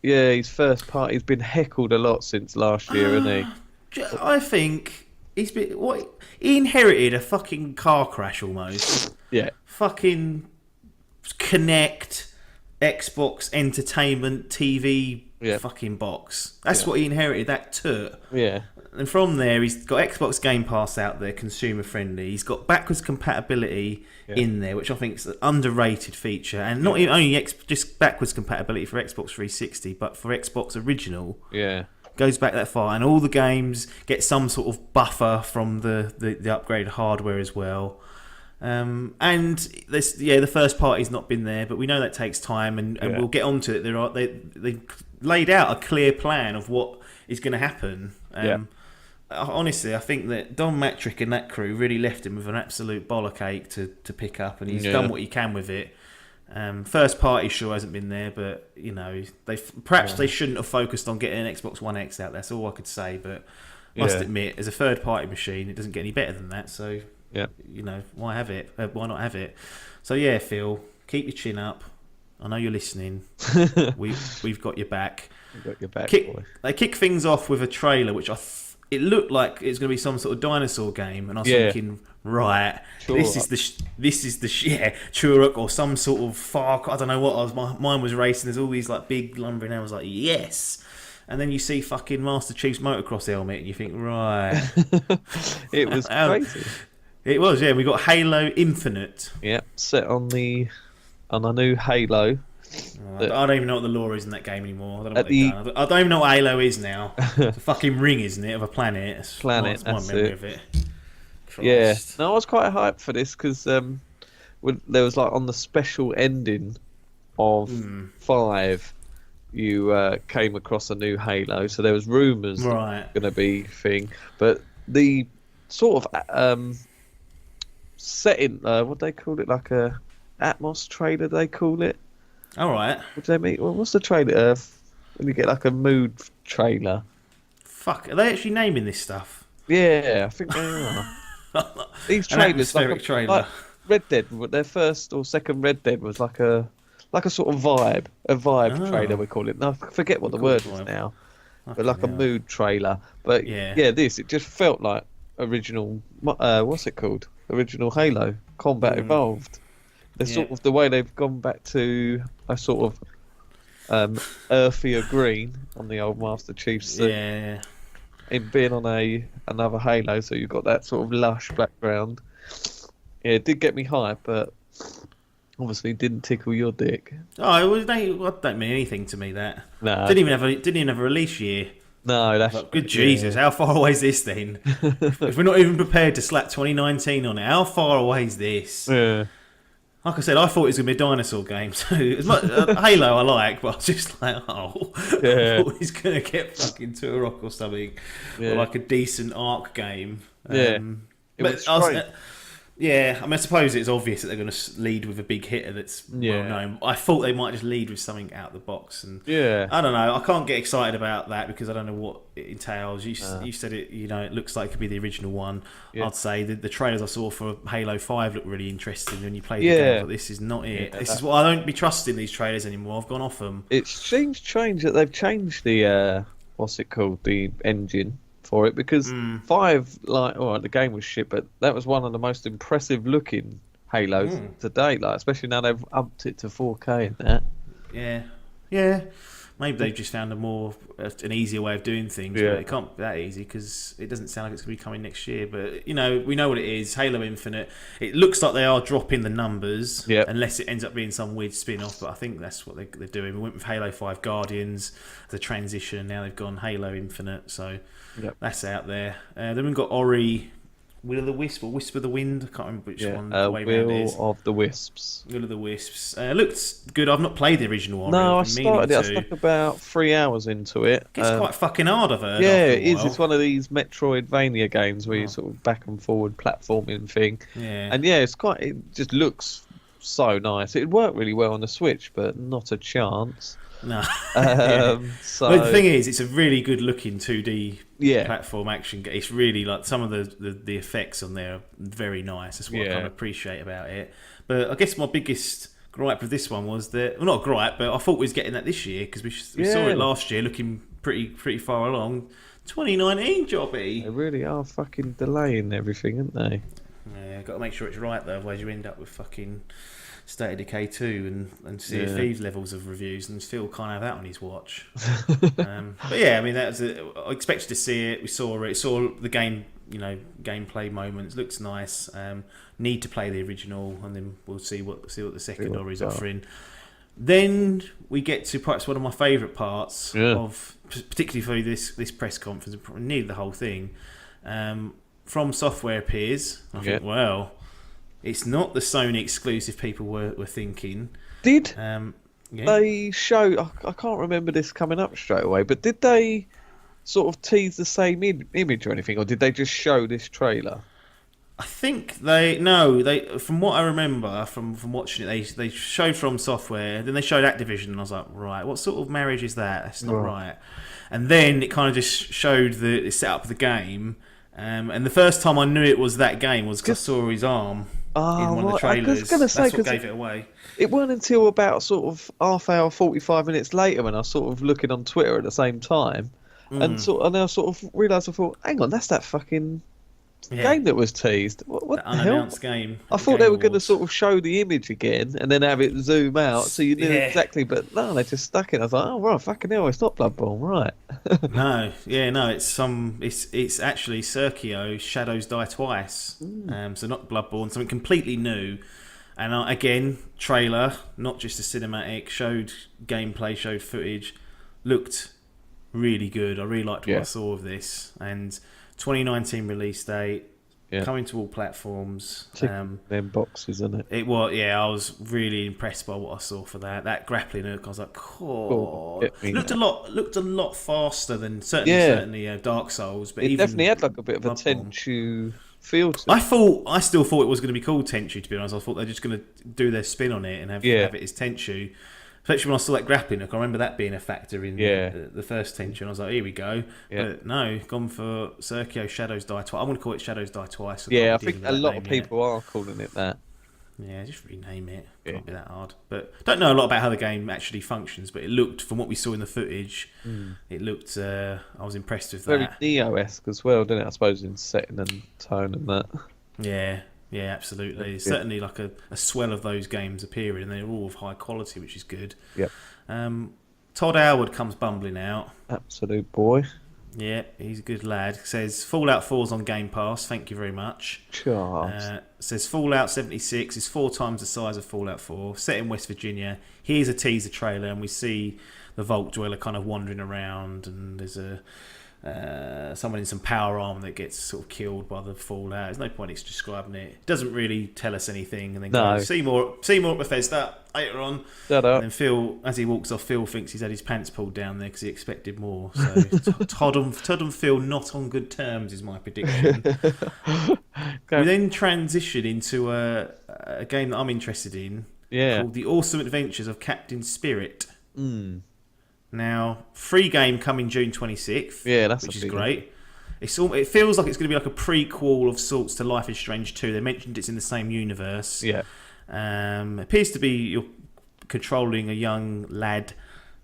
Yeah, his first part. He's been heckled a lot since last year, hasn't he? I think. He inherited a fucking car crash almost. Yeah. Fucking Connect, Xbox Entertainment, TV fucking box. That's what he inherited, that took. Yeah. And from there, he's got Xbox Game Pass out there, consumer friendly. He's got backwards compatibility in there, which I think is an underrated feature. And not only just backwards compatibility for Xbox 360, but for Xbox Original. Yeah. goes back that far, and all the games get some sort of buffer from the upgraded hardware as well. And this, the first party's not been there, but we know that takes time, and we'll get onto it. They laid out a clear plan of what is going to happen. Honestly, I think that Don Matrick and that crew really left him with an absolute bollock to pick up, and he's done what he can with it. First party sure hasn't been there, but they shouldn't have focused on getting an Xbox One X out. That's all I could say. But must admit, as a third party machine, it doesn't get any better than that. So why have it? Why not have it? So Phil, keep your chin up. I know you're listening. We've got your back. We've got your back, boy. They kick things off with a trailer, which it looked like it's going to be some sort of dinosaur game, and I was thinking, right, this is the Turok or some sort of Far. I don't know what. My mind was racing. There's all these like big lumbering. I was like, yes. And then you see fucking Master Chief's motocross helmet, and you think, right. It was crazy. It was, We got Halo Infinite. Yep, set on a new Halo. I don't even know what the lore is in that game anymore. I don't even know what Halo is now. It's a fucking ring, isn't it, of a planet? That's my memory of it. Christ. Yeah. No, I was quite hyped for this because there was like on the special ending of 5, you came across a new Halo. So there was rumours going to be thing, but the sort of setting, what they call it, like a Atmos trailer, they call it. All right. What do they mean? Well, what's the trailer? When you get like a mood trailer. Fuck, are they actually naming this stuff? Yeah, I think they are. These trailers, like Red Dead, their first or second Red Dead was like a sort of vibe, trailer we call it. No, I forget what the word is now, but like a mood trailer. But it just felt like original. What's it called? Original Halo Combat Evolved. They're sort of the way they've gone back to a sort of earthier green on the old Master Chief suit. Yeah. In being on another Halo, so you've got that sort of lush background. Yeah, it did get me hyped, but obviously didn't tickle your dick. Oh, it don't mean anything to me. That didn't even have a release year. No, that's like, good Jesus. How far away is this then? If we're not even prepared to slap 2019 on it, how far away is this? Yeah. Like I said, I thought it was going to be a dinosaur game. So as much Halo I like, but I was just like, I thought he's going to get fucking Turok or something, or like a decent Ark game. I suppose it's obvious that they're going to lead with a big hitter that's well known. I thought they might just lead with something out of the box, and I don't know. I can't get excited about that because I don't know what it entails. You said it. It looks like it could be the original one. Yeah. I'd say the trailers I saw for Halo 5 looked really interesting when you played the game. But this is not it. This is what I don't be trusting these trailers anymore. I've gone off them. It seems strange that they've changed the what's it called, the engine for it, because 5, the game was shit, but that was one of the most impressive looking Halos to date, especially now they've upped it to 4K and that. Yeah. Maybe they've just found an easier way of doing things, but it can't be that easy because it doesn't sound like it's going to be coming next year. But we know what it is. Halo Infinite. It looks like they are dropping the numbers, unless it ends up being some weird spin-off. But I think that's what they're doing. We went with Halo 5 Guardians, the transition. Now they've gone Halo Infinite, so that's out there. Then we've got Ori, Will of the Wisp or Wisp of the Wind. I can't remember which one the way around it is. Will of the Wisps. Will of the Wisps. Looks good. I've not played the original Ori. No, I started it. I stuck about 3 hours into it. It's quite fucking hard, I've heard. Yeah, it is. It's one of these Metroidvania games where you sort of back and forward platforming thing. Yeah. And it just looks so nice. It'd work really well on the Switch, but not a chance. No. But the thing is, it's a really good looking 2D platform action game. It's really like some of the effects on there are very nice. That's what I kind of appreciate about it. But I guess my biggest gripe with this one was that, well, not a gripe, but I thought we was getting that this year because we saw it last year looking pretty far along. 2019, Jobby. They really are fucking delaying everything, aren't they? Yeah, got to make sure it's right though, otherwise you end up with fucking State of Decay 2 and Sea of Thieves levels of reviews, and Phil can't have that on his watch. But yeah, I mean, I expected to see it. We saw it. Saw the game, gameplay moments. Looks nice. Need to play the original, and then we'll see what the second Ori's offering. Then we get to perhaps one of my favourite parts Yeah. of, particularly for this press conference, nearly the whole thing. From Software appears. I think, well, it's not the Sony exclusive people were thinking. Did Yeah. they show? I can't remember this coming up straight away, but did they sort of tease the same image or anything, or did they just show this trailer? I think from what I remember from watching it, they showed From Software, then they showed Activision, and I was like, right, what sort of marriage is that? That's not right. And then it kind of just showed the setup of the game, and the first time I knew it was that game was because I saw his arm in one of the trailers. I was gonna say, that's what gave it away. It wasn't until about sort of half hour, 45 minutes later when I was sort of looking on Twitter at the same time, and I sort of realised, I thought, hang on, that's that fucking game that was teased. What the unannounced hell? game. I thought they were going to sort of show the image again and then have it zoom out so you knew exactly, but no, they just stuck it. I was like, oh right, fucking hell, it's not Bloodborne, right? It's actually Sergio Shadows Die Twice. So not Bloodborne, something completely new. And again, trailer, not just a cinematic, showed gameplay, showed footage, looked really good. I really liked what I saw of this, and 2019 release date, coming to all platforms. Them boxes, isn't it? It was, I was really impressed by what I saw for that. That grappling hook, I was like, looked a lot faster than certainly Dark Souls, but it even definitely had like a bit of a Tenchu feel to it. I still thought it was going to be called Tenchu, to be honest. I thought they're just going to do their spin on it and have it as Tenchu. Especially when I saw that grappling hook, I remember that being a factor in the first Tenchu, and I was like, here we go. But no, gone for Sergio Shadows Die Twice. I'm going to call it Shadows Die Twice. I think a lot of people are calling it that. Yeah, just rename it. Can't be that hard. But don't know a lot about how the game actually functions, but it looked, from what we saw in the footage, it looked, I was impressed with that. Very Neo-esque as well, didn't it? I suppose in setting and tone and that. Yeah, absolutely. There's certainly like a swell of those games appearing, and they're all of high quality, which is good. Yep. Todd Howard comes bumbling out. Absolute boy. Yeah, he's a good lad. Says Fallout 4's on Game Pass. Thank you very much. Says Fallout 76 is 4 times the size of Fallout 4, set in West Virginia. Here's a teaser trailer, and we see the Vault Dweller kind of wandering around, and there's someone in some power armor that gets sort of killed by the fallout. There's no point in describing it. It doesn't really tell us anything. And then goes, see more at Bethesda later on. Shut up. And then Phil, as he walks off, Phil thinks he's had his pants pulled down there because he expected more. So Todd and Phil not on good terms is my prediction. We then transition into a game that I'm interested in called The Awesome Adventures of Captain Spirit. Now, free game coming June 26th, which is great. It feels like it's going to be like a prequel of sorts to Life is Strange 2. They mentioned it's in the same universe. Yeah. Appears to be you're controlling a young lad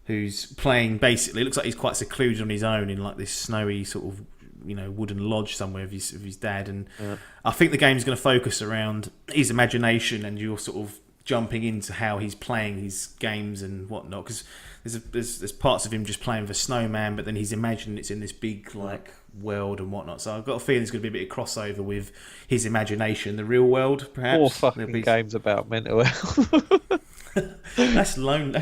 who's playing, basically, it looks like he's quite secluded on his own in like this snowy sort of, wooden lodge somewhere of his dad. And I think the game's going to focus around his imagination, and you're sort of jumping into how he's playing his games and whatnot, because there's parts of him just playing with a snowman, but then he's imagining it's in this big like world and whatnot. So I've got a feeling there's going to be a bit of crossover with his imagination, the real world, perhaps. More fucking games about mental health. That's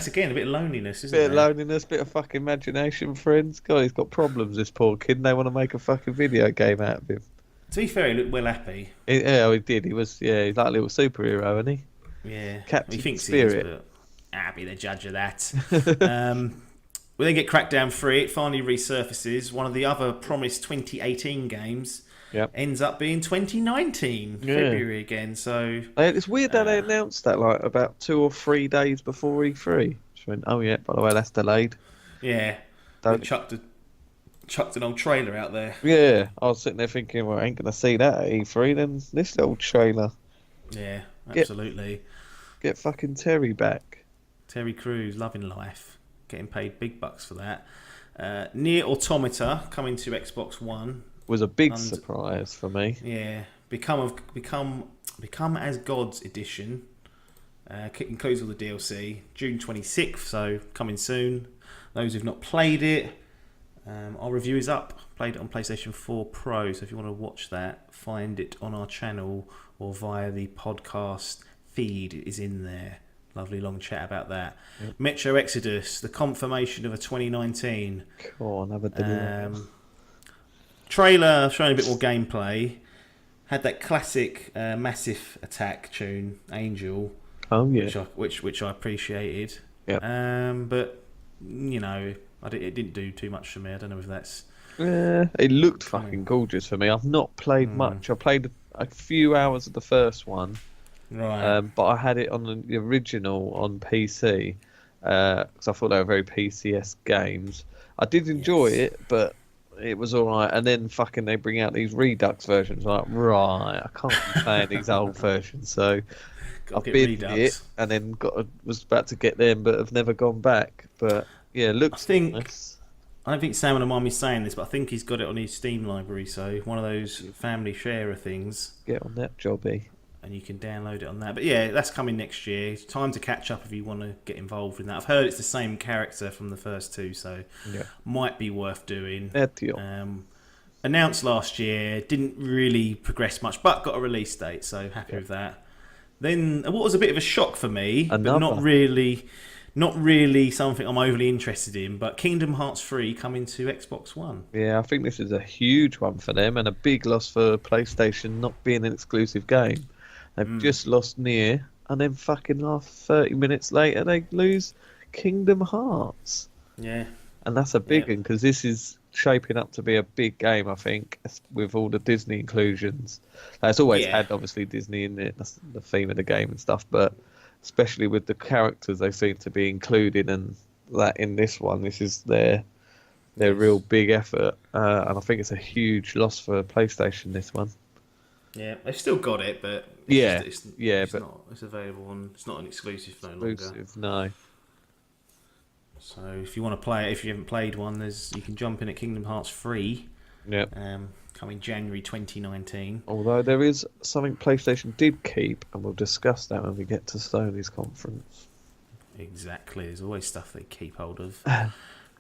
again a bit of loneliness, isn't it? Bit of loneliness, bit of fucking imagination, friends. God, he's got problems, this poor kid, and they want to make a fucking video game out of him. To be fair, he looked well happy. He did. He was, he's like a little superhero, isn't he? Yeah, Captain he thinks Spirit. He is, but I'll be the judge of that. We then get Crackdown 3. It finally resurfaces. One of the other promised 2018 games ends up being 2019 February again. So it's weird that they announced that like about 2 or 3 days before E3. Just went, oh yeah, by the way, that's delayed. Yeah, they chucked an old trailer out there. Yeah, I was sitting there thinking, well, I ain't gonna see that at E3. Then this little trailer. Yeah, absolutely. Get fucking Terry back. Terry Crews, loving life, getting paid big bucks for that. Nier Automata coming to Xbox One was a big surprise for me. Yeah, become as Gods edition. Includes all the DLC. June 26th, so coming soon. Those who've not played it, our review is up. Played it on PlayStation 4 Pro, so if you want to watch that, find it on our channel or via the podcast feed. It is in there. lovely long chat about that. Metro Exodus, the confirmation of a 2019. Come on, have a delirious. Trailer showing a bit more gameplay. Had that classic Massive Attack tune, Angel. Oh yeah. Which I appreciated. Yeah. But you know, it didn't do too much for me. I don't know if that's. Yeah, it looked fucking gorgeous for me. I've not played much. I played a few hours of the first one, Right. but I had it on the original on PC because I thought they were very PC-esque games. I did enjoy it, but it was all right. And then fucking they bring out these Redux versions. Like, right, I can't be playing these old versions, so I've been it and then was about to get them, but have never gone back. But yeah, it looks nice. I don't think Sam will mind me saying this, but I think he's got it on his Steam library, so one of those family sharer things. Get on that, jobby. And you can download it on that. But yeah, that's coming next year. It's time to catch up if you want to get involved in that. I've heard it's the same character from the first two, so might be worth doing. Announced last year, didn't really progress much, but got a release date, so happy with that. Then what was a bit of a shock for me, but not really something I'm overly interested in, but Kingdom Hearts 3 coming to Xbox One. Yeah, I think this is a huge one for them and a big loss for PlayStation not being an exclusive game. They've just lost Nier, and then fucking 30 minutes later they lose Kingdom Hearts. Yeah. And that's a big one, because this is shaping up to be a big game, I think, with all the Disney inclusions. It's always had, obviously, Disney in it. That's the theme of the game and stuff, but especially with the characters they seem to be including, and that in this one, this is their real big effort, and I think it's a huge loss for PlayStation, this one. Yeah, they've still got it, but it's available on. It's not an exclusive no longer. No. So if you want to play it, if you haven't played one, you can jump in at Kingdom Hearts 3. Yeah. Coming January 2019. Although there is something PlayStation did keep, and we'll discuss that when we get to Sony's conference. Exactly. There's always stuff they keep hold of,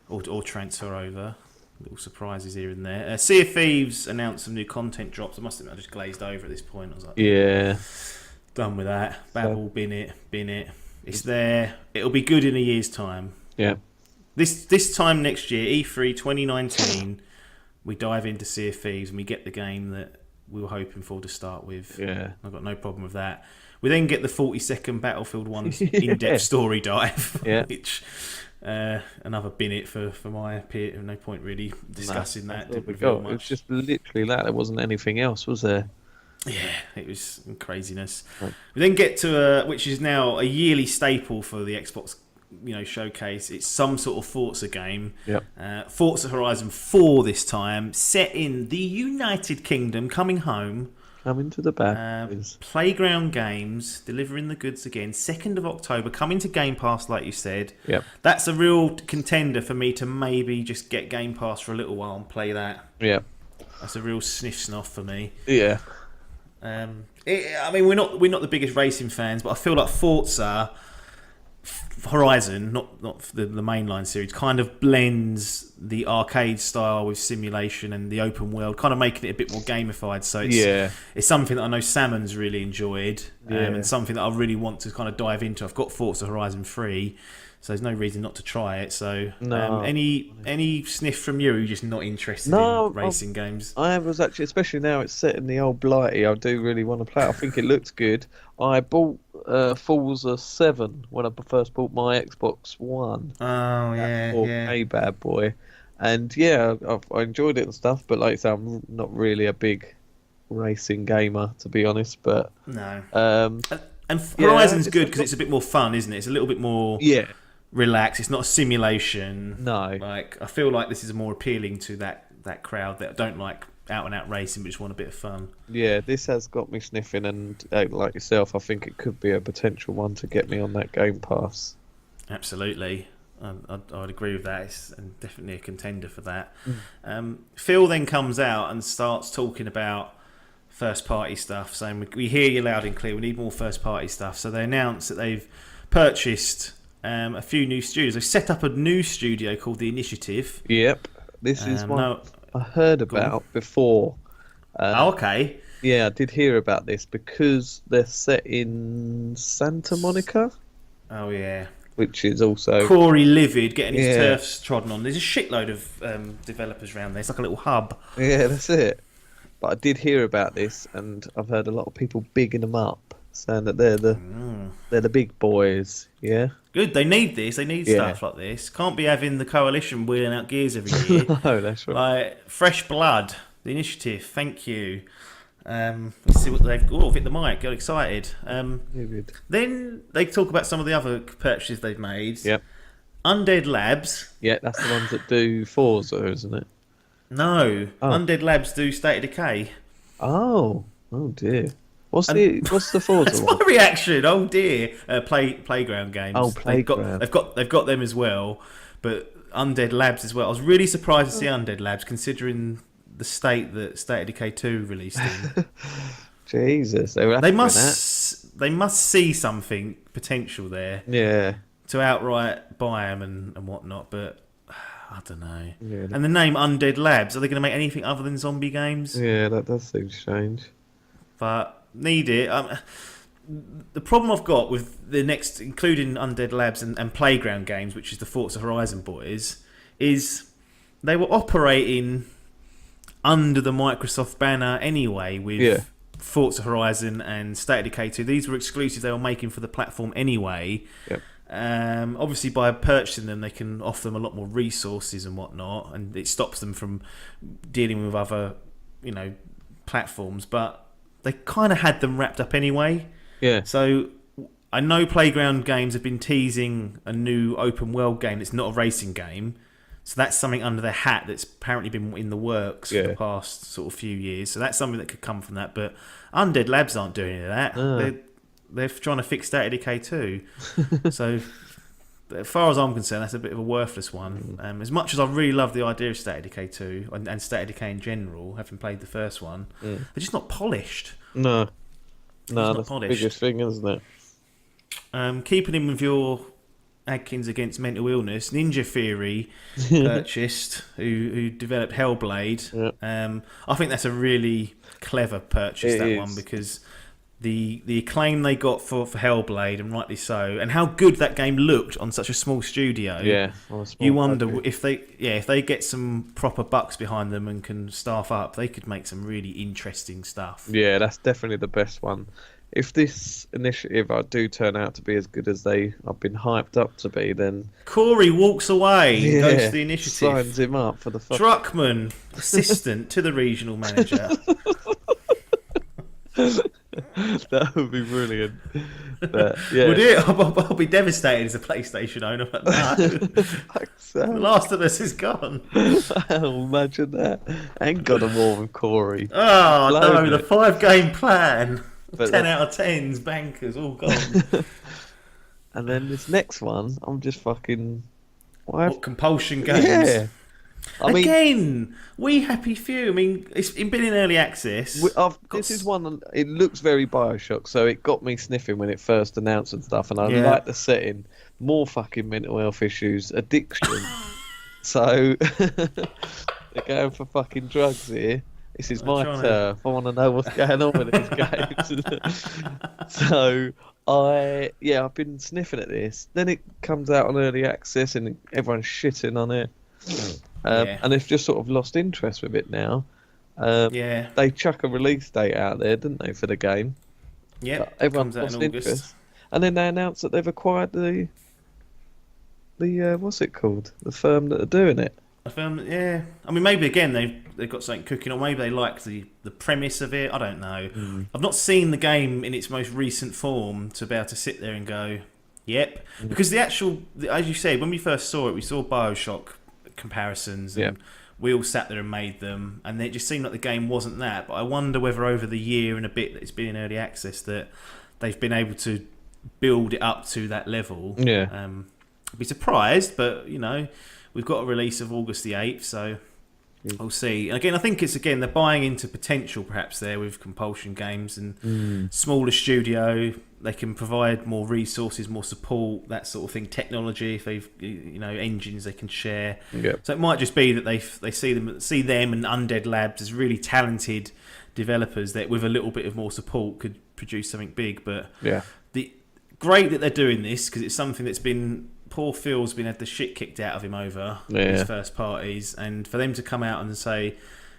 or transfer over. Little surprises here and there. Sea of Thieves announced some new content drops. I must admit, I just glazed over at this point. I was like, done with that. Babel, bin it. It's there. It'll be good in a year's time. Yeah. This time next year, E3 2019, we dive into Sea of Thieves and we get the game that we were hoping for to start with. Yeah. I've got no problem with that. We then get the 40-second Battlefield 1 in-depth story dive, which another bin it for my peer. No point really discussing that. Didn't reveal much. It was just literally that. There wasn't anything else, was there? Yeah, it was craziness. Right. We then get to which is now a yearly staple for the Xbox showcase. It's some sort of Forza game. Forza Horizon 4 this time, set in the United Kingdom, coming to the bad Playground Games, delivering the goods again. 2nd of October, coming to Game Pass, like you said. That's a real contender for me to maybe just get Game Pass for a little while and play that. That's a real sniff for me. I mean, we're not the biggest racing fans, but I feel like Forza Horizon, not the mainline series, kind of blends the arcade style with simulation and the open world, kind of making it a bit more gamified. So it's something that I know Salmon's really enjoyed, and something that I really want to kind of dive into. I've got Forza Horizon 3, so there's no reason not to try it. So any sniff from you? Are you just not interested in racing games? I was actually, especially now it's set in the old Blighty, I do really want to play it. I think it looks good. I bought Forza 7 when I first bought my Xbox One. A bad boy. And I enjoyed it and stuff, but like I say, I'm not really a big racing gamer, to be honest. But no. And Horizon's good because it's a bit more fun, isn't it? It's a little bit more relaxed. It's not a simulation. No. Like, I feel like this is more appealing to that crowd that don't like out and out racing but just want a bit of fun. Yeah, this has got me sniffing, and like yourself, I think it could be a potential one to get me on that Game Pass. Absolutely. I'd agree with that. It's definitely a contender for that. Phil then comes out and starts talking about first party stuff, saying we hear you loud and clear, we need more first party stuff. So they announced that they've purchased a few new studios. They've set up a new studio called The Initiative. Yep, this is one I heard about before. Okay. Yeah, I did hear about this because they're set in Santa Monica. Oh yeah. which is also Corey livid, getting his yeah, turfs trodden on. There's a shitload of developers around there. It's like a little hub. yeah, that's it. But I did hear about this, and I've heard a lot of people bigging them up, saying that they're the big boys. Yeah, Good. They need this. They need yeah. stuff like this. Can't be having the coalition wheeling out gears every year. No, that's right. Like fresh blood. The initiative. Thank you. Let's see what they've. Oh, hit the mic. Got excited. Then they talk about some of the other purchases they've made. Yep. Undead Labs. Yeah, that's the ones that do Forza, isn't it? No, Oh. Undead Labs do State of Decay. Oh dear. What's the Forza That's one? my reaction. Oh dear. Playground games. Oh, Playground. They've got them as well, but Undead Labs as well. I was really surprised to see Undead Labs, considering the state that State of Decay 2 released in. Jesus, They must see something potential there. Yeah. To outright buy them and whatnot, but I don't know. Yeah. And the name Undead Labs, are they going to make anything other than zombie games? Yeah, that does seem strange. But need it. The problem I've got with the next, including Undead Labs and Playground games, which is the Forza Horizon boys, is they were operating under the Microsoft banner anyway with Forza Horizon and State of Decay 2. These were exclusives they were making for the platform anyway. Yep. Obviously, by purchasing them, they can offer them a lot more resources and whatnot, and it stops them from dealing with other, platforms. But they kind of had them wrapped up anyway. Yeah. So I know Playground Games have been teasing a new open world game that's not a racing game. So that's something under their hat that's apparently been in the works for the past sort of few years. So that's something that could come from that. But Undead Labs aren't doing any of that. They're trying to fix State of Decay 2. So as far as I'm concerned, that's a bit of a worthless one. As much as I really love the idea of State of Decay 2 and State of Decay in general, having played the first one, they're just not polished. No, that's polished. the biggest thing, isn't it? Keeping in with your Adkins against mental illness, Ninja Theory purchased, who developed Hellblade. I think that's a really clever purchase, one, because the acclaim they got for Hellblade, and rightly so, and how good that game looked on such a small studio. You wonder if they get some proper bucks behind them and can staff up, they could make some really interesting stuff. Yeah, that's definitely the best one. If this initiative do turn out to be as good as I've been hyped up to be, then Corey walks away, goes to the initiative, signs him up for the Truckman, assistant to the regional manager. That would be brilliant. But, yeah. Would it? I'll be devastated as a PlayStation owner. But no. The Last of Us is gone. I'll imagine that. Ain't got a war with Corey. Oh no, the 5-game plan. But 10 out of 10s, bankers, all gone. And then this next one, I'm just fucking... What, Compulsion Games? Yeah. Again, We Happy Few. I mean, it's been in early access. This is one, it looks very Bioshock, so it got me sniffing when it first announced and stuff, and I like the setting. More fucking mental health issues, addiction. So, they're going for fucking drugs here. This is my turf. I want to know what's going on with these games. So, I've been sniffing at this. Then it comes out on early access and everyone's shitting on it. And they've just sort of lost interest with it now. They chuck a release date out there, didn't they, for the game? Yeah, everyone's lost interest. And then they announced that they've acquired the what's it called? The firm that are doing it. I mean, maybe again they've got something cooking, or maybe they like the premise of it. I don't know. I've not seen the game in its most recent form to be able to sit there and go, "Yep," because the actual, as you said, when we first saw it, we saw Bioshock comparisons, and we all sat there and made them, and it just seemed like the game wasn't that. But I wonder whether over the year and a bit that it's been in early access that they've been able to build it up to that level. I'd be surprised, but we've got a release of August the 8th, so we'll see. And again, I think they're buying into potential perhaps there with Compulsion Games and smaller studio. They can provide more resources, more support, that sort of thing, technology, if they've engines they can share. So it might just be that they see them and Undead Labs as really talented developers that with a little bit of more support could produce something big. But great that they're doing this because it's something that's been. Poor Phil's been had the shit kicked out of him over his first parties, and for them to come out and say,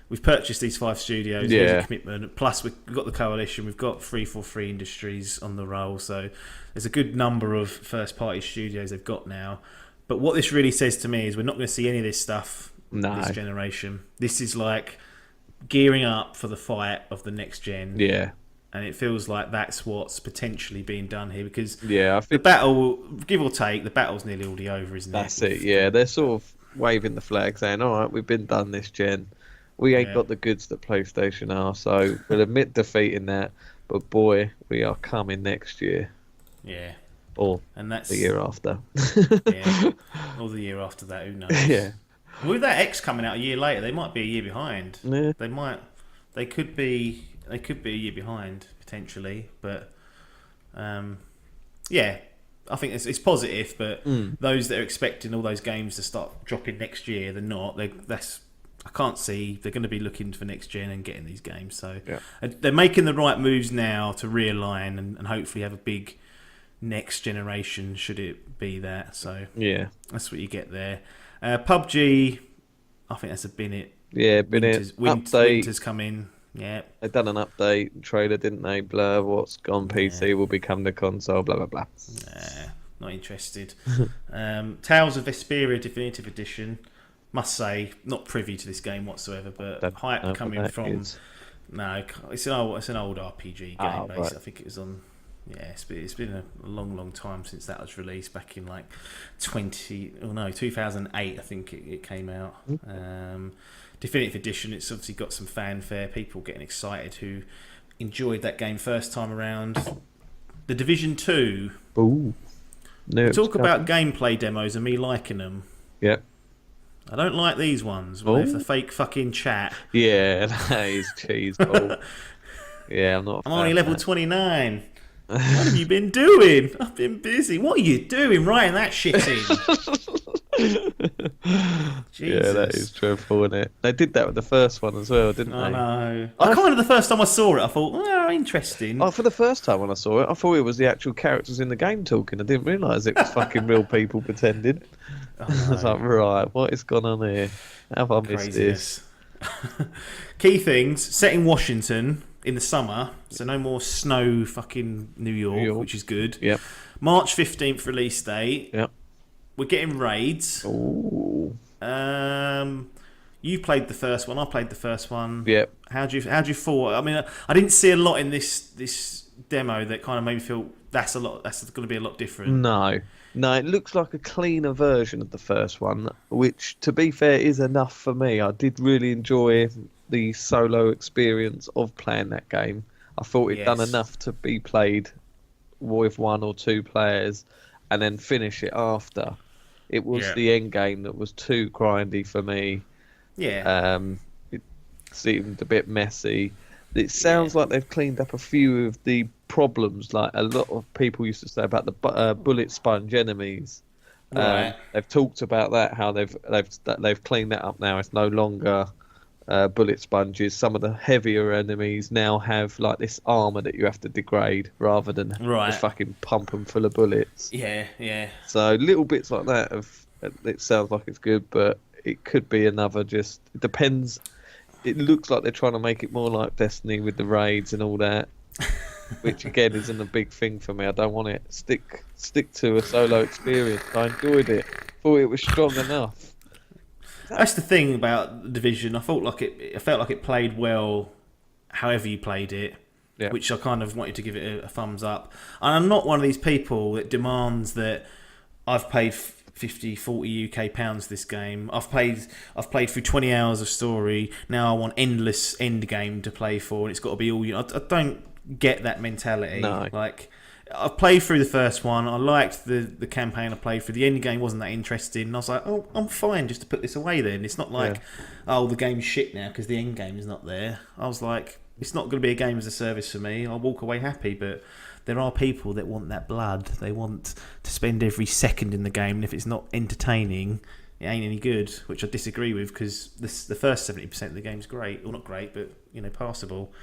we've purchased these 5 studios, here's a commitment, plus we've got the coalition, we've got 343 Industries on the roll, so there's a good number of first party studios they've got now. But what this really says to me is we're not going to see any of this stuff this generation. This is like gearing up for the fight of the next gen. Yeah. And it feels like that's what's potentially being done here because I think the battle, give or take, the battle's nearly already over, isn't it? That's it, yeah. They're sort of waving the flag saying, all right, we've been done this gen. We ain't got the goods that PlayStation are, so we'll admit defeat in that. But boy, we are coming next year. Yeah. Or and that's the year after. Or the year after that, who knows? Yeah. With that X coming out a year later, they might be a year behind. Yeah. They could be a year behind potentially, but I think it's positive. But those that are expecting all those games to start dropping next year, they're not. I can't see they're going to be looking for next gen and getting these games. So they're making the right moves now to realign and hopefully have a big next generation. Should it be that? So that's what you get there. PUBG, I think that's a bin it. Yeah, bin it. Winter's come in. Yeah, they've done an update trailer, didn't they? Blur, what's on PC will become the console. Blah blah blah. Nah, not interested. Tales of Vesperia Definitive Edition. Must say, not privy to this game whatsoever, but hype coming from. No, it's an old RPG game. Right. I think it was on. Yeah, it's been a long time since that was released. Back in like 2008, I think it came out. Definitive Edition. It's obviously got some fanfare. People getting excited who enjoyed that game first time around. The Division 2. Ooh. No, talk about gameplay demos and me liking them. Yep. I don't like these ones with the fake fucking chat. Yeah, that is cheese ball. Yeah, I'm only level 29. What have you been doing? I've been busy. What are you doing writing that shit in? Jesus. Yeah, that is dreadful, isn't it? They did that with the first one as well, didn't they? I know. I kind of the first time I saw it, I thought, oh, interesting. Oh, for the first time when I saw it, I thought it was the actual characters in the game talking. I didn't realise it was fucking real people pretending. I was like, right, what is going on here? Have I missed this? Key things, set in Washington in the summer, so no more snow fucking New York, which is good. Yep. March 15th release date. Yep. We're getting raids. Ooh. You played the first one. I played the first one. Yep. How'd you thought? I mean, I didn't see a lot in this demo that kind of made me feel that's going to be a lot different. No, it looks like a cleaner version of the first one, which, to be fair, is enough for me. I did really enjoy the solo experience of playing that game. I thought it done enough to be played with 1 or 2 players and then finish it after. It was the end game that was too grindy for me. Yeah. It seemed a bit messy. It sounds like they've cleaned up a few of the problems, like a lot of people used to say about the bullet sponge enemies. Right. They've talked about that, how they've cleaned that up now. It's no longer bullet sponges. Some of the heavier enemies now have like this armor that you have to degrade rather than just fucking pump them full of bullets. Yeah. So little bits like that it sounds like it's good, but it could be another. It depends. It looks like they're trying to make it more like Destiny with the raids and all that, which again isn't a big thing for me. I don't want it. Stick to a solo experience. I enjoyed it. Thought it was strong enough. That's the thing about the Division. I felt like it played well, however you played it, which I kind of wanted to give it a thumbs up. And I'm not one of these people that demands that I've paid 50, 40 UK pounds this game. I've played through 20 hours of story. Now I want endless end game to play for, and it's got to be all. I don't get that mentality. No. Like, I've played through the first one. I liked the campaign I played through. The end game wasn't that interesting. And I was like, oh, I'm fine just to put this away then. It's not like, the game's shit now because the end game is not there. I was like, it's not going to be a game as a service for me. I'll walk away happy, but there are people that want that blood. They want to spend every second in the game, and if it's not entertaining, it ain't any good, which I disagree with because the first 70% of the game's great. Well, not great, but, passable.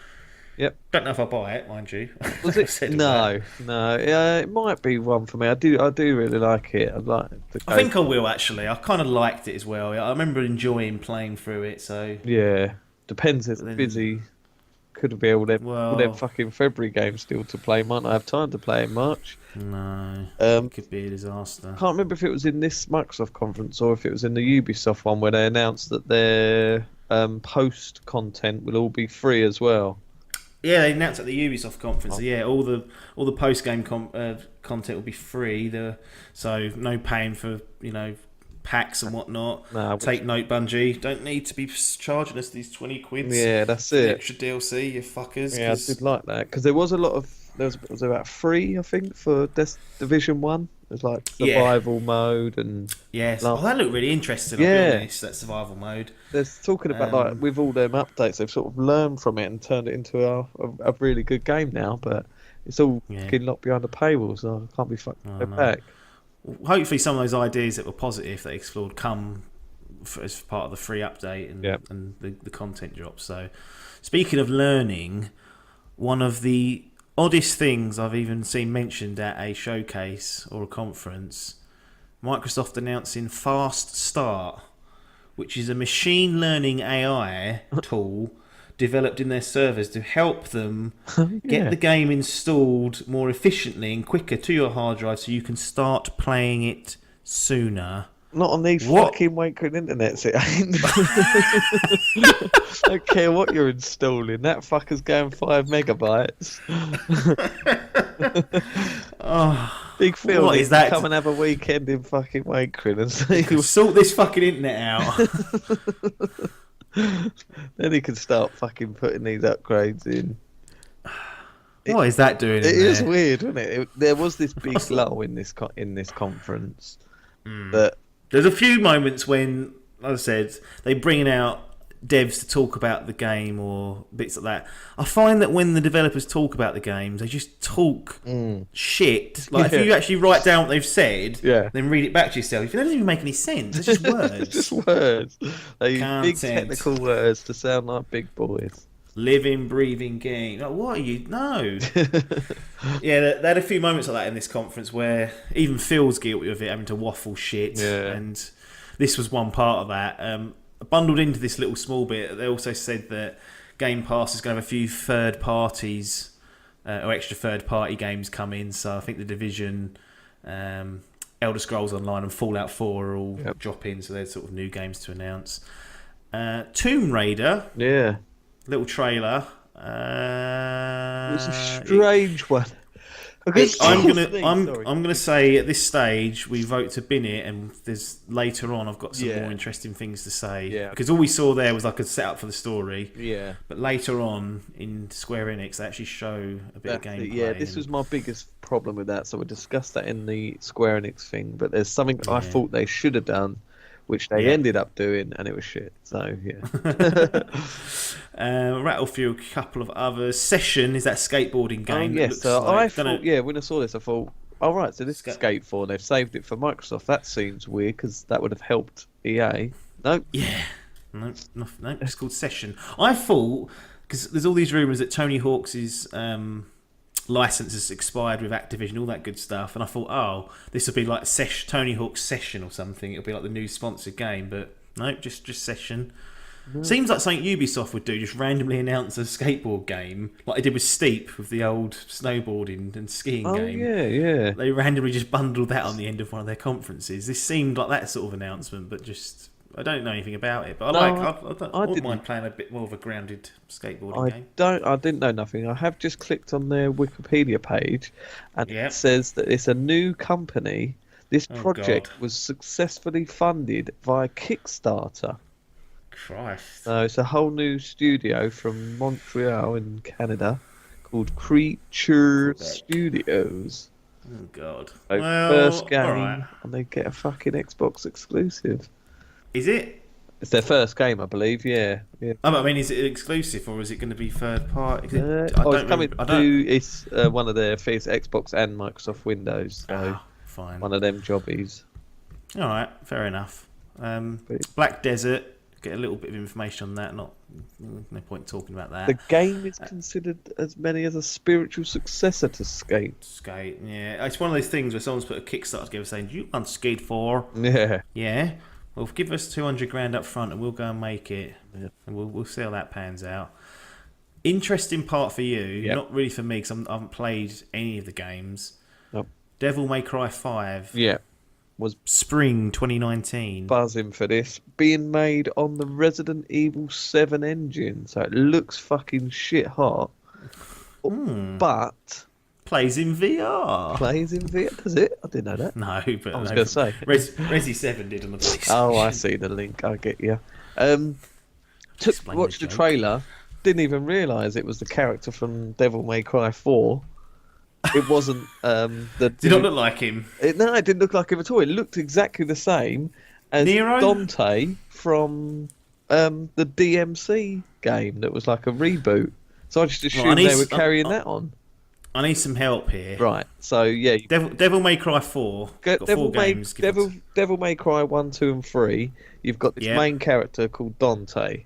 Yep. Don't know if I buy it, mind you. Was I've it? said all No, that. no. It might be one for me. I do really like it. I'd like to I go. think I will actually. I kind of liked it as well. I remember enjoying playing through it. So, Yeah, depends. It's but then, busy. Could be all them well, fucking February games still to play. Might not have time to play in March. no, it Um, could be a disaster. can't remember if it was in this Microsoft conference or if it was in the Ubisoft one where they announced that their post content will all be free as well. Yeah, they announced at the Ubisoft conference. Oh, Yeah, all the post game content will be free. So no paying for packs and whatnot. nah, Take note, Bungie. Don't need to be charging us these 20 quids yeah, that's for the it. extra DLC, you fuckers. Yeah, I did like that because there was a lot of was about three, I think, for Division One. There's like Yeah, survival mode and yes. Oh, like, that looked really interesting. I'll be yeah. honest. That survival mode. There's talking about like Um, with all them updates, they've sort of learned from it and turned it into a really good game now. But it's all yeah. fucking locked behind a paywall, so I can't be fucking Oh, go no. back. Hopefully, some of those ideas that were positive that they explored come as part of the free update Yeah. and the content drop. So, speaking of learning, one of the oddest things I've even seen mentioned at a showcase or a conference, Microsoft announcing Fast Start, which is a machine learning AI tool developed in their servers to help them get Yeah. the game installed more efficiently and quicker to your hard drive so you can start playing it sooner. Not on these What? fucking wankering internets, it ain't. I don't care what you're installing. That fucker's going 5 megabytes. Oh, Big Phil what needs is to that? come and have a weekend in fucking wankering and see. Sort this fucking internet out. Then he can start fucking putting these upgrades in. What is that doing It in is there? weird, wasn't it? There was this big lull in this conference that There's a few moments when, like I said, they bring out devs to talk about the game or bits like that. I find that when the developers talk about the games, they just talk shit. Like Yeah. if you actually write down what they've said, Yeah. then read it back to yourself. It doesn't even make any sense. It's just words. just words. They use big Content. technical words to sound like big boys. Living, breathing game. Like, what are you? No. Yeah, they had a few moments like that in this conference where even Phil's guilty of it, having to waffle shit. Yeah. And this was one part of that. Bundled into this little small bit, they also said that Game Pass is going to have a few third parties or extra third party games come in. So I think The Division, Elder Scrolls Online, and Fallout 4 are all drop in. So they're sort of new games to announce. Tomb Raider. Yeah. Little trailer. It was a strange one. I'm gonna say at this stage we vote to bin it, and there's later on I've got some more interesting things to say. Yeah. Because all we saw there was like a setup for the story. Yeah. But later on in Square Enix, they actually show a bit of gameplay. Yeah, this was my biggest problem with that. So we discussed that in the Square Enix thing, but there's something I thought they should have done, which they ended up doing, and it was shit. So yeah. Rattle through a couple of others. Session is that skateboarding game. Oh, yes. So I thought, when I saw this, I thought, all right, so this is Skate 4, and they've saved it for Microsoft. That seems weird because that would have helped EA. No. Yeah. No, it's called Session. I thought, because there's all these rumours that Tony Hawk's license has expired with Activision, all that good stuff, and I thought, oh, this will be like Tony Hawk's Session or something. It'll be like the new sponsored game, but no, just Session. No. Seems like something Ubisoft would do, just randomly announce a skateboard game, like they did with Steep, with the old snowboarding and skiing game. Oh, yeah. They randomly just bundled that on the end of one of their conferences. This seemed like that sort of announcement, but just... I don't know anything about it, but I wouldn't mind playing a bit more of a grounded skateboarding game. I didn't know nothing. I have just clicked on their Wikipedia page, and it says that it's a new company. This project was successfully funded via Kickstarter. Christ. So it's a whole new studio from Montreal in Canada called Creature Studios. Oh God. So first game, and they get a fucking Xbox exclusive. Is it? It's their first game, I believe. Yeah. I mean, is it exclusive or is it going to be third party? It's one of their first Xbox and Microsoft Windows. So fine. One of them jobbies. All right, fair enough. Black Desert get a little bit of information on that. No point talking about that. The game is considered as many as a spiritual successor to Skate. Skate, yeah. It's one of those things where someone's put a Kickstarter together saying, "Do you want Skate 4?" Yeah. Yeah. Well, give us 200 grand up front and we'll go and make it. Yeah. And we'll see how that pans out. Interesting part for you, not really for me because I haven't played any of the games. Nope. Devil May Cry 5. Yeah. Was Spring 2019. buzzing for this. Being made on the Resident Evil 7 engine. So it looks fucking shit hot. But plays in VR. Plays in VR, does it? I didn't know that. No, but I was going to say. Resi 7 did on the PlayStation. Oh, I see the link. I get you. Watched the joke. trailer. Didn't even realise it was the character from Devil May Cry 4. It wasn't the. Did not look like him. No, it didn't look like him at all. It looked exactly the same as Nero? Dante from the DMC game that was like a reboot. So I just assumed they were carrying that on. I need some help here. Right. So yeah, Devil May Cry 4. Got Devil 4 games. Devil May Cry 1, 2, and 3. You've got this main character called Dante.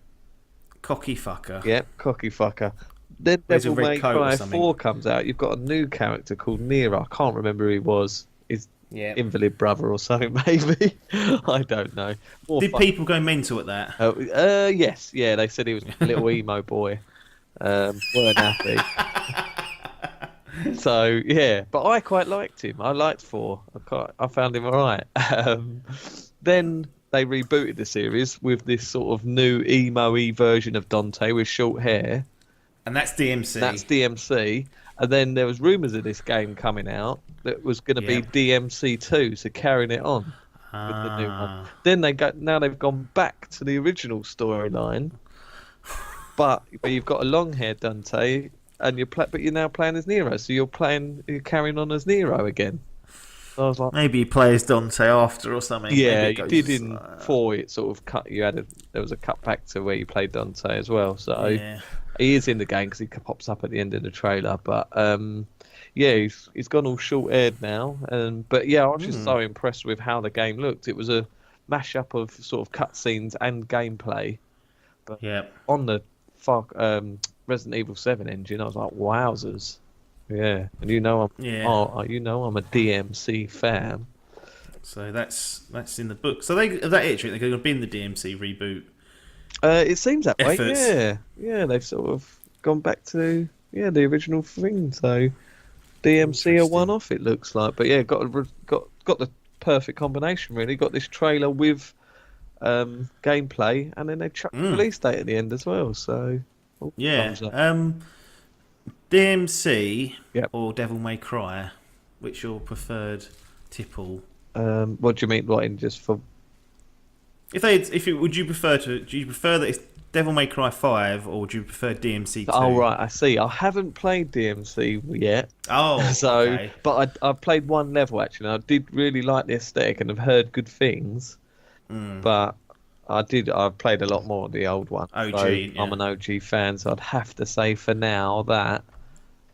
Cocky fucker. Yep, cocky fucker. Then Devil May Cry 4 comes out. You've got a new character called Nero. I can't remember who he was. His invalid brother or something, maybe. I don't know. Did people go mental at that? Yes. Yeah, they said he was a little emo boy. Weren't happy. So, yeah. But I quite liked him. I liked 4. I found him alright. Then they rebooted the series with this sort of new emo-y version of Dante with short hair. And that's DMC. That's DMC. And then there was rumours of this game coming out that was going to be DMC 2, so carrying it on with the new one. Then now they've gone back to the original storyline, but you've got a long-haired Dante, and you're now playing as Nero, so you're carrying on as Nero again. So I was like, maybe he plays Dante after or something. Yeah, you did in 4. It sort of cut. There was a cut back to where you played Dante as well. So. Yeah. He is in the game because he pops up at the end of the trailer, but he's gone all short-haired now. But yeah, I was just so impressed with how the game looked. It was a mashup of sort of cutscenes and gameplay. But on the Resident Evil 7 engine, I was like, wowzers! Yeah, and I'm a DMC fan. So that's in the book. So they're going to be in the DMC reboot. It seems that way. Yeah, they've sort of gone back to the original thing. So DMC a one-off, it looks like. But yeah, got the perfect combination. Really, got this trailer with gameplay, and then they chucked the release date at the end as well. So DMC or Devil May Cry, which your preferred tipple? What do you mean? What in just for? Do you prefer that it's Devil May Cry 5 or do you prefer DMC 2? Oh right, I see. I haven't played DMC yet. Oh, so okay. But I played one level actually. And I did really like the aesthetic and have heard good things. But I played a lot more of the old one. OG. So I'm an OG fan, so I'd have to say for now that.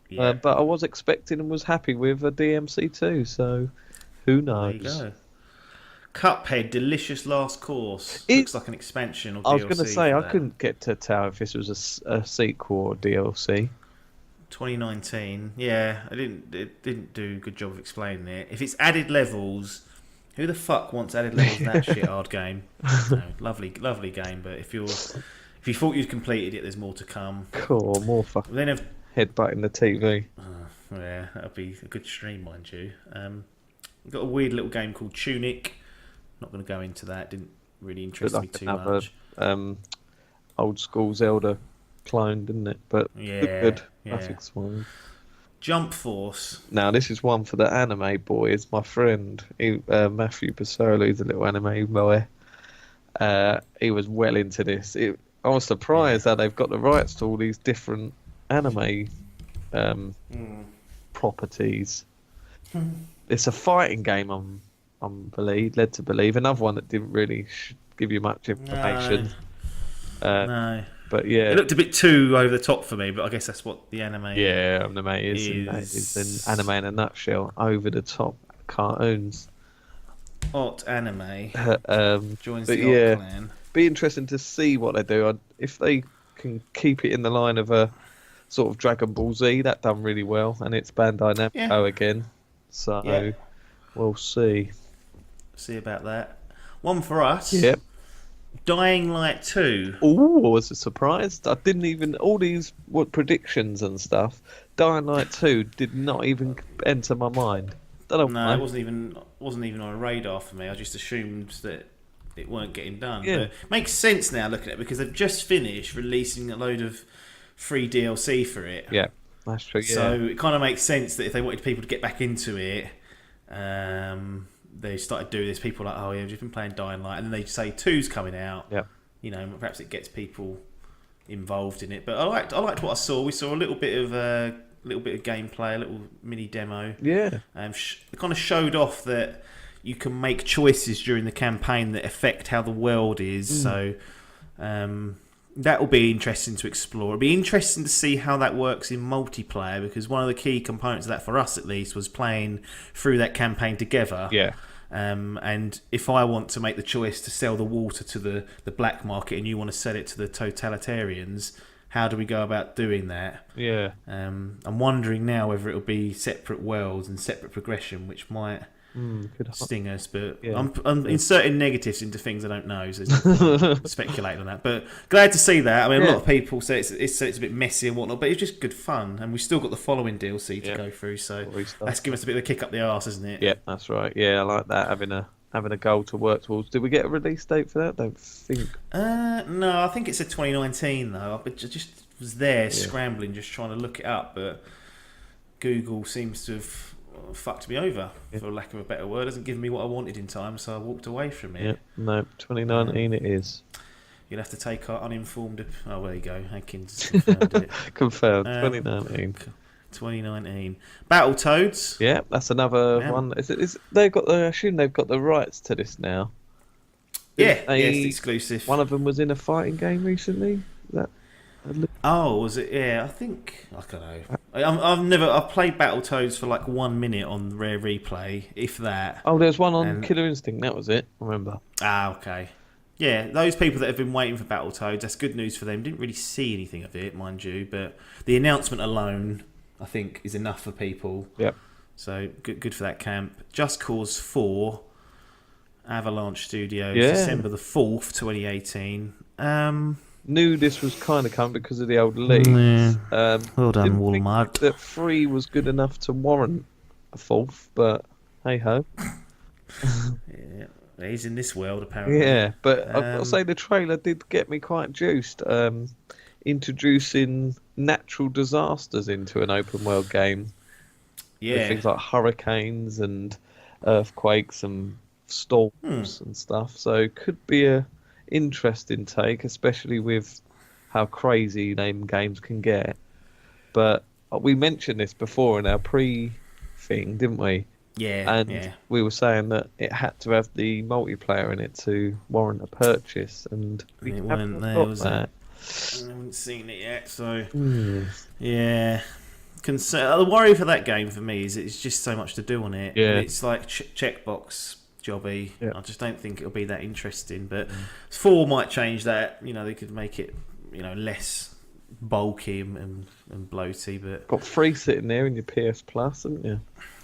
Yeah. But I was expecting and was happy with a DMC 2. So who knows? There you go. Cuphead, Delicious Last Course. Looks like an expansion or DLC. I was going to say, I couldn't get to tell if this was a sequel or DLC. 2019. Yeah, it didn't do a good job of explaining it. If it's added levels, who the fuck wants added levels in that shit hard game? No, lovely game, but if you thought you'd completed it, there's more to come. Cool, more fucking headbutting the TV. Yeah, that'd be a good stream, mind you. We've got a weird little game called Tunic. Not going to go into that. Didn't really interest me too much. Old school Zelda clone, didn't it? But good. Graphics wise. Jump Force. Now this is one for the anime boys. My friend, Matthew Pasolo, he's a little anime boy. He was well into this. I was surprised that they've got the rights to all these different anime properties. It's a fighting game. I'm led to believe. Another one that didn't really give you much information. No. But yeah, it looked a bit too over the top for me. But I guess that's what the anime. Yeah, anime is an anime in a nutshell. Over the top cartoons. Hot anime. Joins the Hot clan. be interesting to see what they do. If they can keep it in the line of a sort of Dragon Ball Z, that done really well, and it's Bandai Namco again. So we'll see. See about that. One for us. Yep. Dying Light 2. Oh, I was surprised. I didn't even all these predictions and stuff. Dying Light 2 did not even enter my mind. Don't know why. It wasn't even on a radar for me. I just assumed that it weren't getting done. Yeah. But it makes sense now looking at it because they've just finished releasing a load of free DLC for it. Yeah, that's true. Yeah. So it kind of makes sense that if they wanted people to get back into it, they started doing this. People are like, oh yeah, we've just been playing Dying Light, and then they say 2's coming out. Yeah. You know, perhaps it gets people involved in it. But I liked what I saw. We saw a little bit of gameplay, a little mini demo. Yeah. It kind of showed off that you can make choices during the campaign that affect how the world is. So that will be interesting to explore. It'll be interesting to see how that works in multiplayer, because one of the key components of that, for us at least, was playing through that campaign together. Yeah. And if I want to make the choice to sell the water to the black market and you want to sell it to the totalitarians, how do we go about doing that? Yeah. I'm wondering now whether it'll be separate worlds and separate progression, which might sting us. But I'm inserting negatives into things I don't know, so there's no point speculating on that. But glad to see that. I mean, a lot of people say it's a bit messy and whatnot, but it's just good fun. And we've still got the following DLC to go through, so that's given us a bit of a kick up the arse, isn't it? Yeah, that's right. Yeah, I like that, having a goal to work towards. Did we get a release date for that? I don't think. No, I think it said 2019 though. I just was there scrambling, just trying to look it up, but Google seems to have fucked me over, for lack of a better word. Hasn't given me what I wanted in time, so I walked away from it. No, 2019 it is. You'll have to take our uninformed. Oh, there you go. Adkins confirmed it. Confirmed. 2019. 2019. Battletoads. Yeah, that's another one. They've got I assume they've got the rights to this now. It's exclusive. One of them was in a fighting game recently. Was it? Yeah, I don't know. I've played Battletoads for like 1 minute on Rare Replay, if that. Oh, there's one on Killer Instinct. That was it. I remember. Okay. Yeah, those people that have been waiting for Battletoads, that's good news for them. Didn't really see anything of it, mind you, but the announcement alone, I think, is enough for people. Yep. So good for that camp. Just Cause 4, Avalanche Studios, Yeah. December the 4th, 2018. Knew this was kind of coming because of the old leaks. Well done, Didn't Walmart. think that 3 was good enough to warrant a 4th, but hey ho. Yeah, he's in this world apparently. Yeah, but I've got to say the trailer did get me quite juiced. Introducing natural disasters into an open world game. Yeah. With things like hurricanes and earthquakes and storms and stuff. So it could be a interesting take, especially with how crazy name games can get. But we mentioned this before in our pre-thing, didn't we? Yeah. And we were saying that it had to have the multiplayer in it to warrant a purchase, and we it haven't wasn't there, got was that. I haven't seen it yet, so yeah. The worry for that game for me is it's just so much to do on it. Yeah. It's like checkbox jobby. Yeah. I just don't think it'll be that interesting. But 4 might change that. You know, they could make it less bulky and bloaty. But Got 3 sitting there in your PS Plus, haven't you?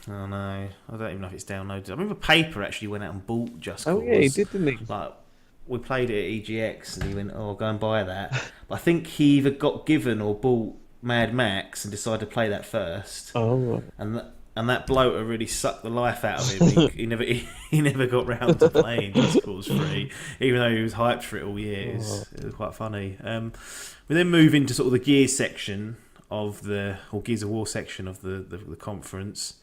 I don't know. I don't even know if it's downloaded. I remember Paper actually went out and bought Just Cause. Oh yeah, he did, didn't he? Like, we played it at EGX and he went, "Oh, go and buy that." But I think he either got given or bought Mad Max and decided to play that first. Oh right. And that bloater really sucked the life out of him. he never got round to playing Just Cause 3, even though he was hyped for it all year. It was quite funny. We then move into sort of the Gears section or Gears of War section of the conference.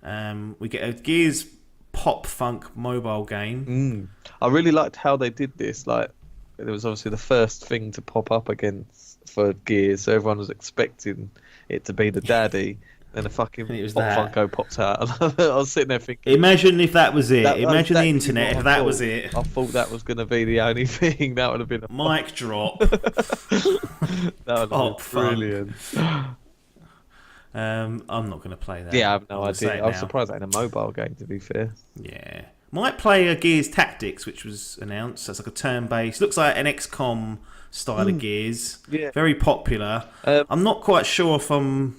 We get a Gears pop funk mobile game. I really liked how they did this. Like, it was obviously the first thing to pop up against for Gears, so everyone was expecting it to be the daddy. Then a fucking Pop Funko pops out. I was sitting there thinking, imagine if that was it. Imagine the internet if that was it. I thought that was going to be the only thing. That would have been a mic drop. That would have been brilliant. I'm not going to play that. Yeah, I have no idea. I was now. surprised that in a mobile game, to be fair. Yeah. Might play a Gears Tactics, which was announced. That's like a turn-based. Looks like an XCOM style of Gears. Yeah. Very popular. I'm not quite sure if I'm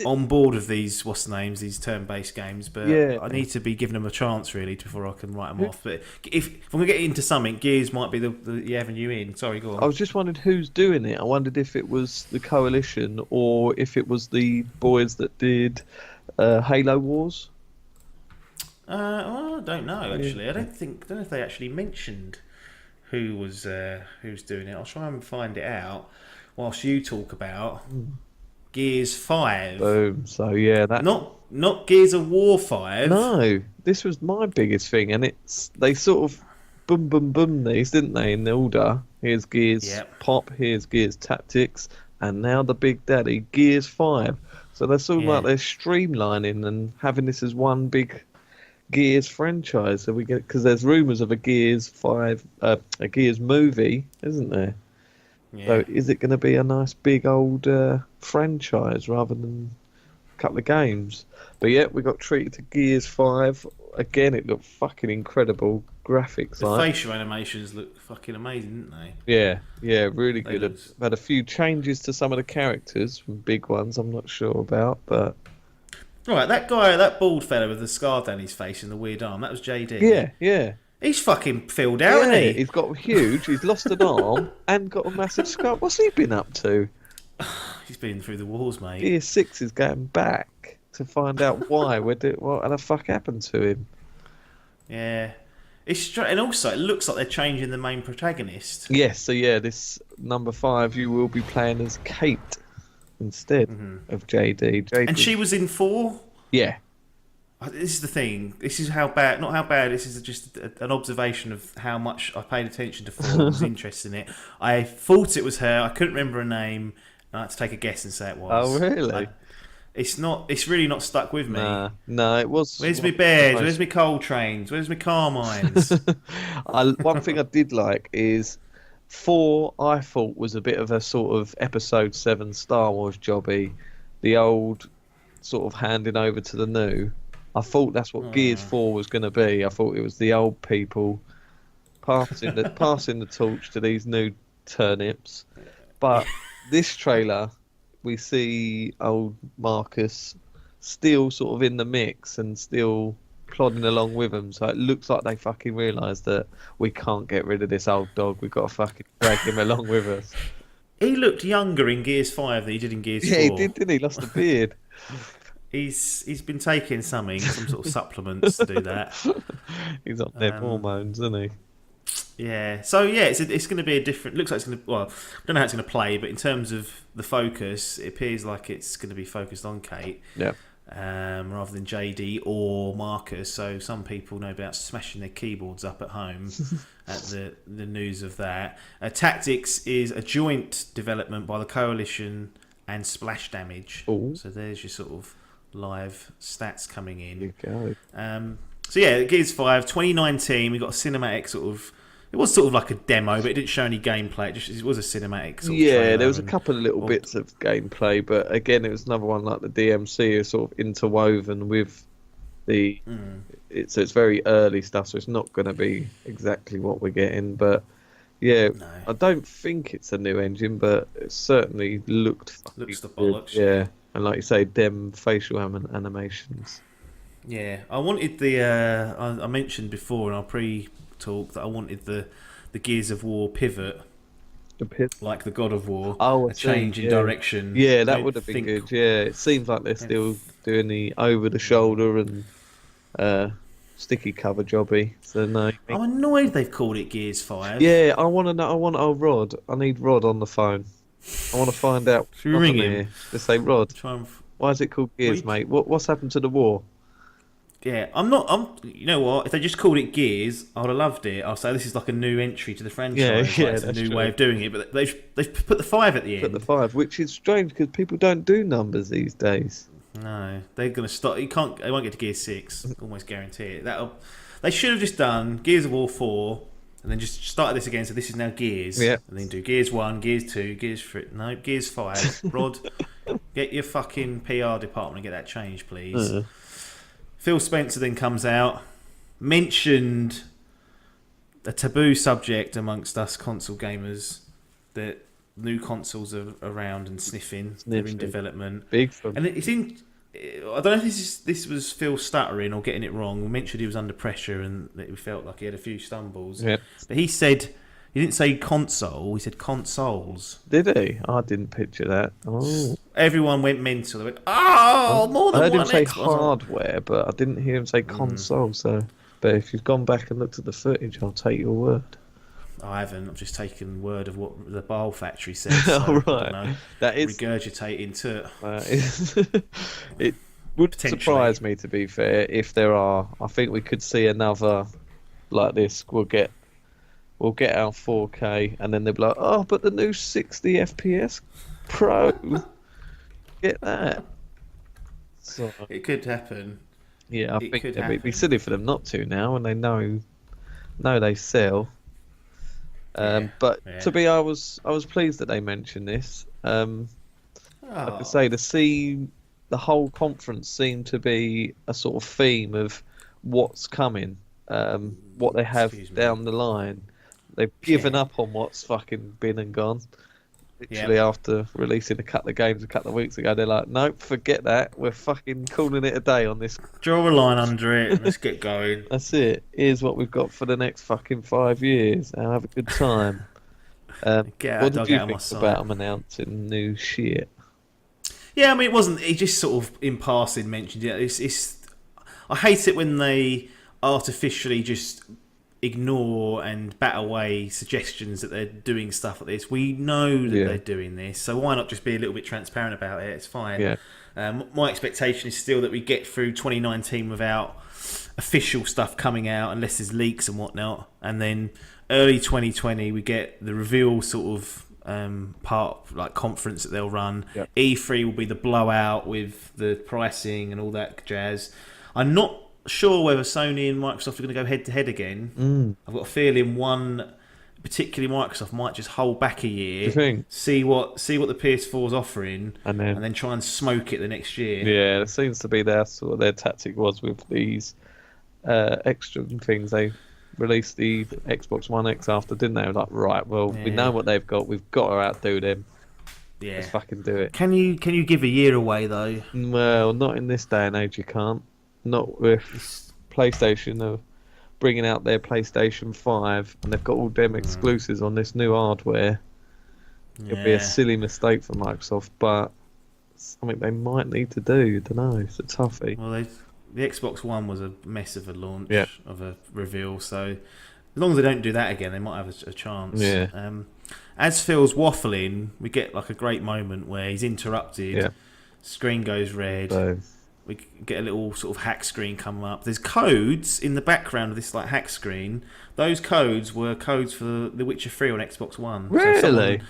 on board with these turn-based games, but I need to be giving them a chance really before I can write them off. But if I'm gonna get into something, Gears might be the avenue in. Sorry, go on. I was just wondering who's doing it. I wondered if it was the Coalition or if it was the boys that did Halo Wars. I don't know actually. I don't know if they actually mentioned who's doing it. I'll try and find it out whilst you talk about Gears 5. Boom. So yeah, that not Gears of War 5. No, this was my biggest thing, and they sort of boom boom boom these, didn't they, in the order? Here's Gears Pop, here's Gears Tactics, and now the big daddy Gears 5. So they're sort of like they're streamlining and having this as one big Gears franchise. So we get, because there's rumours of a Gears 5, a Gears movie, isn't there? Yeah. So is it going to be a nice big old franchise rather than a couple of games? But yeah, we got treated to Gears 5 again. It looked fucking incredible graphics. The facial animations look fucking amazing, didn't they? Yeah, really good. I've had a few changes to some of the characters, from big ones I'm not sure about, but. Right, that guy, that bald fella with the scar down his face and the weird arm, that was JD. Yeah. He's fucking filled out, isn't he? He's got huge, he's lost an arm and got a massive scar. What's he been up to? He's been through the wars, mate. Gear 6 is going back to find out why. What the fuck happened to him? Yeah. And also, it looks like they're changing the main protagonist. Yes, so yeah, this number 5, you will be playing as Kate instead of JD. And she was in 4? Yeah. This is the thing. This is how bad. Not how bad. This is just an observation of how much I paid attention to 4 and was interested in it. I thought it was her. I couldn't remember her name. And I had to take a guess and say it was. Oh, really? It's not. It's really not stuck with me. No, it was. Where's me bears? Where's me coal trains? Where's me Carmines? One thing I did like is 4. I thought was a bit of a sort of Episode 7 Star Wars jobby. The old sort of handing over to the new. I thought that's what Gears 4 was going to be. I thought it was the old people passing the torch to these new turnips. But this trailer, we see old Marcus still sort of in the mix and still plodding along with them. So it looks like they fucking realised that we can't get rid of this old dog. We've got to fucking drag him along with us. He looked younger in Gears 5 than he did in Gears 4. Yeah, he did, didn't he? Lost a beard. He's been taking some sort of supplements to do that. He's on their hormones, isn't he? Yeah. So yeah, it's going to be a different. Looks like it's going to. Well, I don't know how it's going to play, but in terms of the focus, it appears like it's going to be focused on Kate. Yeah. Rather than JD or Marcus. So some people know about smashing their keyboards up at home at the news of that. Tactics is a joint development by the Coalition and Splash Damage. Ooh. So there's your sort of live stats coming in. You go. So yeah, Gears 5, 2019. We got a cinematic sort of. It was sort of like a demo, but it didn't show any gameplay. It was a cinematic sort of trailer. There was a couple of little bits of gameplay, but again, it was another one like the DMC is sort of interwoven with the. So it's very early stuff, so it's not going to be exactly what we're getting. But yeah, no. I don't think it's a new engine, but it certainly looks the bollocks. Yeah, and like you say, them facial animations. Yeah, I wanted the. I mentioned before in our pre-talk that I wanted the Gears of War pivot, like the God of War. Oh, a change in direction. Yeah, that would have been good. Yeah, it seems like they're still doing the over the shoulder and sticky cover jobby. So no, I'm annoyed they've called it Gears 5. Yeah, I want to know. I want Rod. I need Rod on the phone. I want to find out. Should we ring him? To say, Rod, why is it called Gears, mate? What's happened to the war? Yeah, you know what? If they just called it Gears, I would have loved it. I'll say this is like a new entry to the franchise. Yeah, it's a new way of doing it. But they've put the 5 at the end. Put the 5, which is strange because people don't do numbers these days. No, they're going to stop. They won't get to Gears 6. Almost guarantee it. They should have just done Gears of War 4 and then just started this again. So this is now Gears. Yeah. And then do Gears 1, Gears 2, Gears 3. No, Gears 5. Rod, get your fucking PR department and get that changed, please. Phil Spencer then comes out mentioned a taboo subject amongst us console gamers, that new consoles are around and sniffing. They're in development. Big fun. And it's in. I don't know if this was Phil stuttering or getting it wrong. We mentioned he was under pressure and that he felt like he had a few stumbles. Yeah. But he said, he didn't say console, he said consoles. Did he? I didn't picture that. Oh. Everyone went mental. They went, oh, more than I heard one him say Xbox. hardware, but I didn't hear him say console. So, but if you've gone back and looked at the footage, I'll take your word. I haven't. I've just taken word of what the Bile Factory said. So, Right. I don't know, that is regurgitating to it. Would Potentially. surprise me, to be fair, if there are. I think we could see another like this. We'll get our 4K, and then they'll be like, oh, but the new 60 FPS Pro, get that. So it could happen. yeah, I It think could it'd be happen. silly for them not to now, and they know they sell. But yeah. to be, I was pleased that they mentioned this. Like I say, to see the whole conference seemed to be a sort of theme of what's coming, what they have Excuse me. down the line. They've given up on what's fucking been and gone. Literally, after releasing a couple of games a couple of weeks ago, they're like, nope, forget that. We're fucking calling it a day on this. Draw a line under it. Let's get going. That's it. Here's what we've got for the next fucking 5 years. Now have a good time. Get What did you out of my think sight. about them announcing new shit? Yeah, I mean, it wasn't. He just sort of in passing mentioned it. It's. I hate it when they artificially just ignore and bat away suggestions that they're doing stuff like this. We know that they're doing this, so why not just be a little bit transparent about it? It's fine. Yeah. My expectation is still that we get through 2019 without official stuff coming out, unless there's leaks and whatnot, and then early 2020 we get the reveal sort of part, like conference that they'll run. Yep. E3 will be the blowout with the pricing and all that jazz. I'm not sure whether Sony and Microsoft are going to go head to head again. I've got a feeling one, particularly Microsoft, might just hold back a year, Do you think? see what the PS4 is offering, And then try and smoke it the next year. yeah, it seems to be their tactic was with these extra things. They released the Xbox One X after, didn't they? Like, right, well, we know what they've got. We've got to outdo them. Yeah. Let's fucking do it. Can you give a year away though? Well, not in this day and age. You can't. Not with PlayStation. They're bringing out their PlayStation 5, and they've got all them exclusives on this new hardware. It'd be a silly mistake for Microsoft, but something they might need to do. Don't know. It's a toughie. Well, the Xbox One was a mess of a launch, Yeah. of a reveal. So as long as they don't do that again, they might have a chance. Yeah. As Phil's waffling, we get like a great moment where he's interrupted. Yeah. Screen goes red. So We get a little sort of hack screen come up. There's codes in the background of this like hack screen. Those codes were codes for The Witcher 3 on Xbox One. Really? So someone,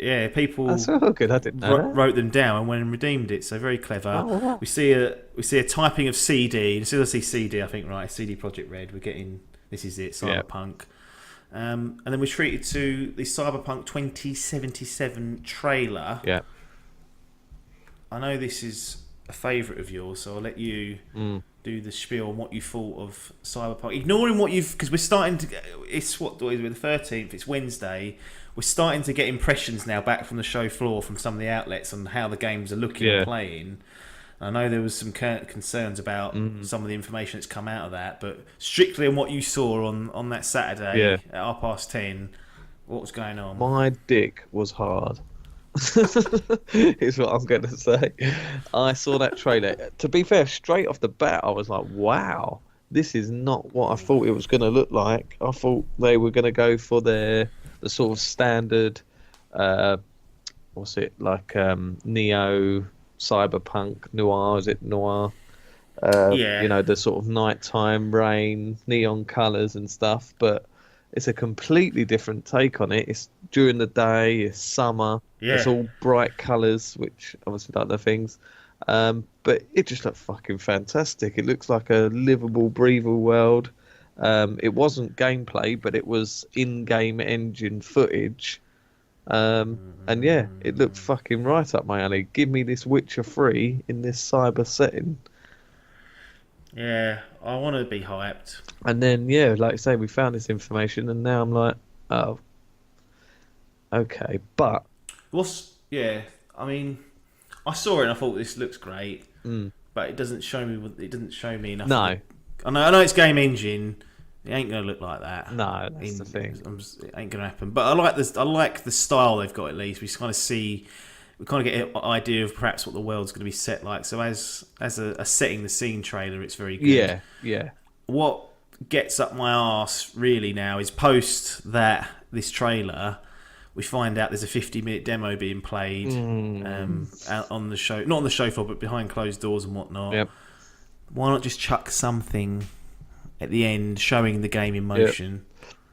yeah, people that's all good. I didn't know that. wrote them down and went and redeemed it. So very clever. Oh, wow. We see a typing of CD. As soon as I see CD, I think right, CD Projekt Red. We're getting this is it, Cyberpunk. And then we're treated to the Cyberpunk 2077 trailer. Yeah. I know this is a favourite of yours, so I'll let you do the spiel on what you thought of Cyberpunk. Ignoring what you've... Because we're starting to... It's what is it, the 13th, it's Wednesday. We're starting to get impressions now back from the show floor from some of the outlets on how the games are looking and playing. I know there was some concerns about some of the information that's come out of that, but strictly on what you saw on that Saturday at 10:30, what was going on? My dick was hard. Is what I'm going to say. I saw that trailer. To be fair, straight off the bat, I was like, wow, this is not what I thought it was going to look like. I thought they were going to go for the sort of standard, what's it, like neo cyberpunk noir, is it noir? You know, the sort of nighttime rain, neon colours and stuff, but it's a completely different take on it. It's during the day, it's summer, it's all bright colours, which obviously like the things. But it just looked fucking fantastic. It looks like a livable, breathable world. It wasn't gameplay, but it was in-game engine footage. And yeah, it looked fucking right up my alley. Give me this Witcher 3 in this cyber setting. Yeah, I want to be hyped. And then, yeah, like I say, we found this information, and now I'm like, oh, okay. But, Yeah, I mean, I saw it and I thought this looks great, mm, but it doesn't show me. It doesn't show me enough. no, I know it's game engine. It ain't gonna look like that. no, that's the thing. It ain't gonna happen. But I like this. I like the style they've got. At least we kind of see. We kind of get an idea of perhaps what the world's going to be set like. So as a setting the scene trailer, it's very good. Yeah, yeah. What gets up my arse really now is post this trailer, we find out there's a 50-minute demo being played out on the show, not on the show floor, but behind closed doors and whatnot. Yep. Why not just chuck something at the end showing the game in motion?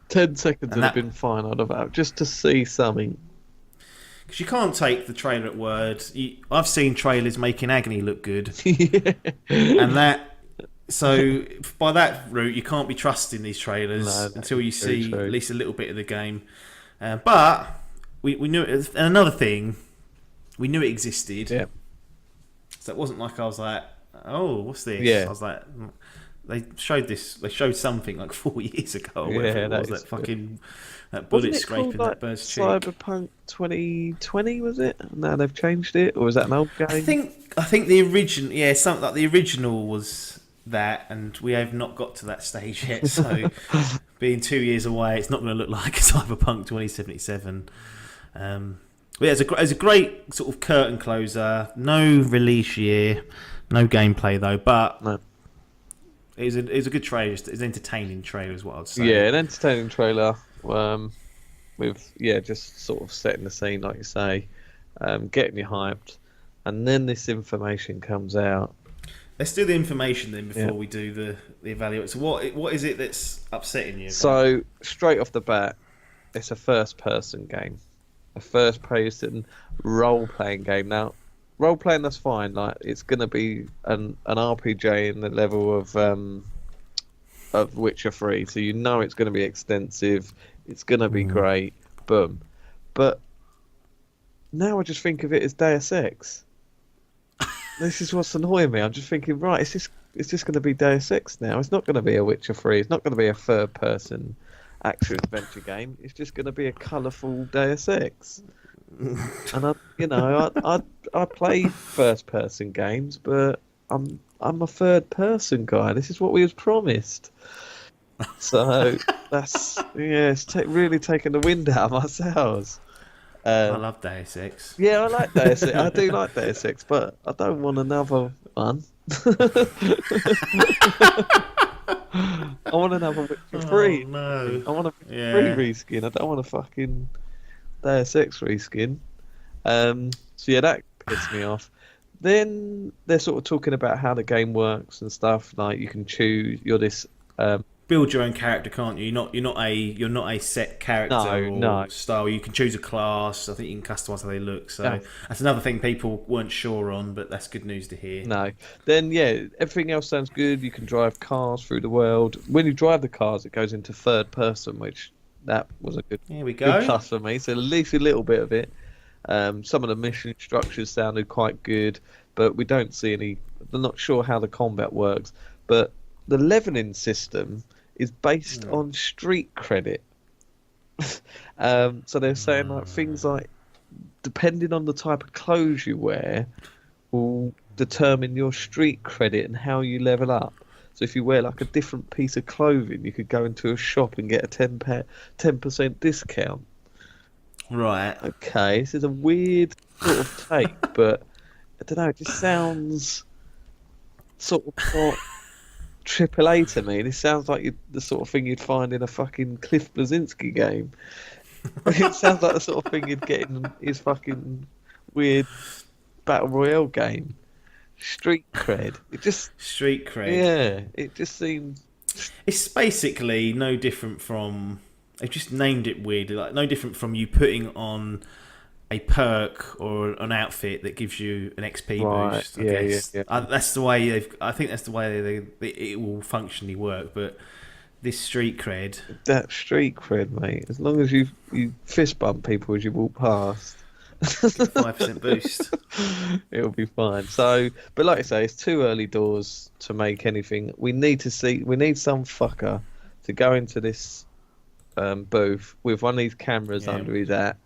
10 seconds would have been fine, I'd have just to see something. Because you can't take the trailer at word. I've seen trailers making Agony look good. Yeah. And that... So, by that route, you can't be trusting these trailers until you see at least a little bit of the game. But we knew it. And another thing, we knew it existed. Yeah. So it wasn't like I was like, oh, what's this? Yeah. I was like, they showed this. They showed something like 4 years ago. Yeah, that fucking that bullet scraping that bird's cheek. Cyberpunk 2020 was it? Now they've changed it, or was that an old game? I think the original. Yeah, something like the original was that, and we have not got to that stage yet. So, being 2 years away, it's not going to look like Cyberpunk 2077. But yeah, it's a great sort of curtain closer. No release year, no gameplay though, but no. It was a good trailer. It's an entertaining trailer, is what I'd say. Yeah, an entertaining trailer. With just sort of setting the scene, like you say, getting you hyped, and then this information comes out. Let's do the information then before we do the evaluate. So what is it that's upsetting you? So straight off the bat, it's a first-person game, a first-person role-playing game. Now, role-playing, that's fine. Like, it's going to be an RPG in the level of Witcher 3, so you know it's going to be extensive. It's going to be great. Boom. But now I just think of it as Deus Ex. This is what's annoying me. I'm just thinking, right, it's just going to be Deus Ex now. It's not going to be a Witcher 3. It's not going to be a third-person action-adventure game. It's just going to be a colourful Deus Ex. And I play first-person games, but I'm a third-person guy. This is what we was promised. So that's it's really taken the wind out of my sails. I love Deus Ex. Yeah, I like Deus Ex. I do like Deus Ex, but I don't want another one. I want another Witcher 3. Oh, no. I want a Witcher 3 reskin. I don't want a fucking Deus Ex reskin. So yeah, that pissed me off. Then they're sort of talking about how the game works and stuff. Like, you can choose. You're this. Build your own character, can't you? You're not a set character or style. You can choose a class. I think you can customize how they look. So that's another thing people weren't sure on, but that's good news to hear. No. Then everything else sounds good. You can drive cars through the world. When you drive the cars, it goes into third person, which that was a good, good plus for me. So at least a little bit of it. Some of the mission structures sounded quite good, but we don't see any. I'm not sure how the combat works, but the leveling system is based on street credit. So they're saying like things like, depending on the type of clothes you wear, will determine your street credit and how you level up. So if you wear like a different piece of clothing, you could go into a shop and get a 10% discount. Right. Okay, this is a weird sort of take, but I don't know, it just sounds sort of not AAA to me. This sounds like the sort of thing you'd find in a fucking Cliff Bleszinski game. It sounds like the sort of thing you'd get in his fucking weird Battle Royale game. Street cred. Street cred. Yeah, it just seems... It's basically no different from... They've just named it weirdly. Like, no different from you putting on a perk or an outfit that gives you an XP boost. I guess. Yeah. That's the way I think that's the way it will functionally work. But this street cred, that street cred, mate. As long as you fist bump people as you walk past, 5% boost. It'll be fine. So, but like I say, it's too early doors to make anything. We need some fucker to go into this booth with one of these cameras under his hat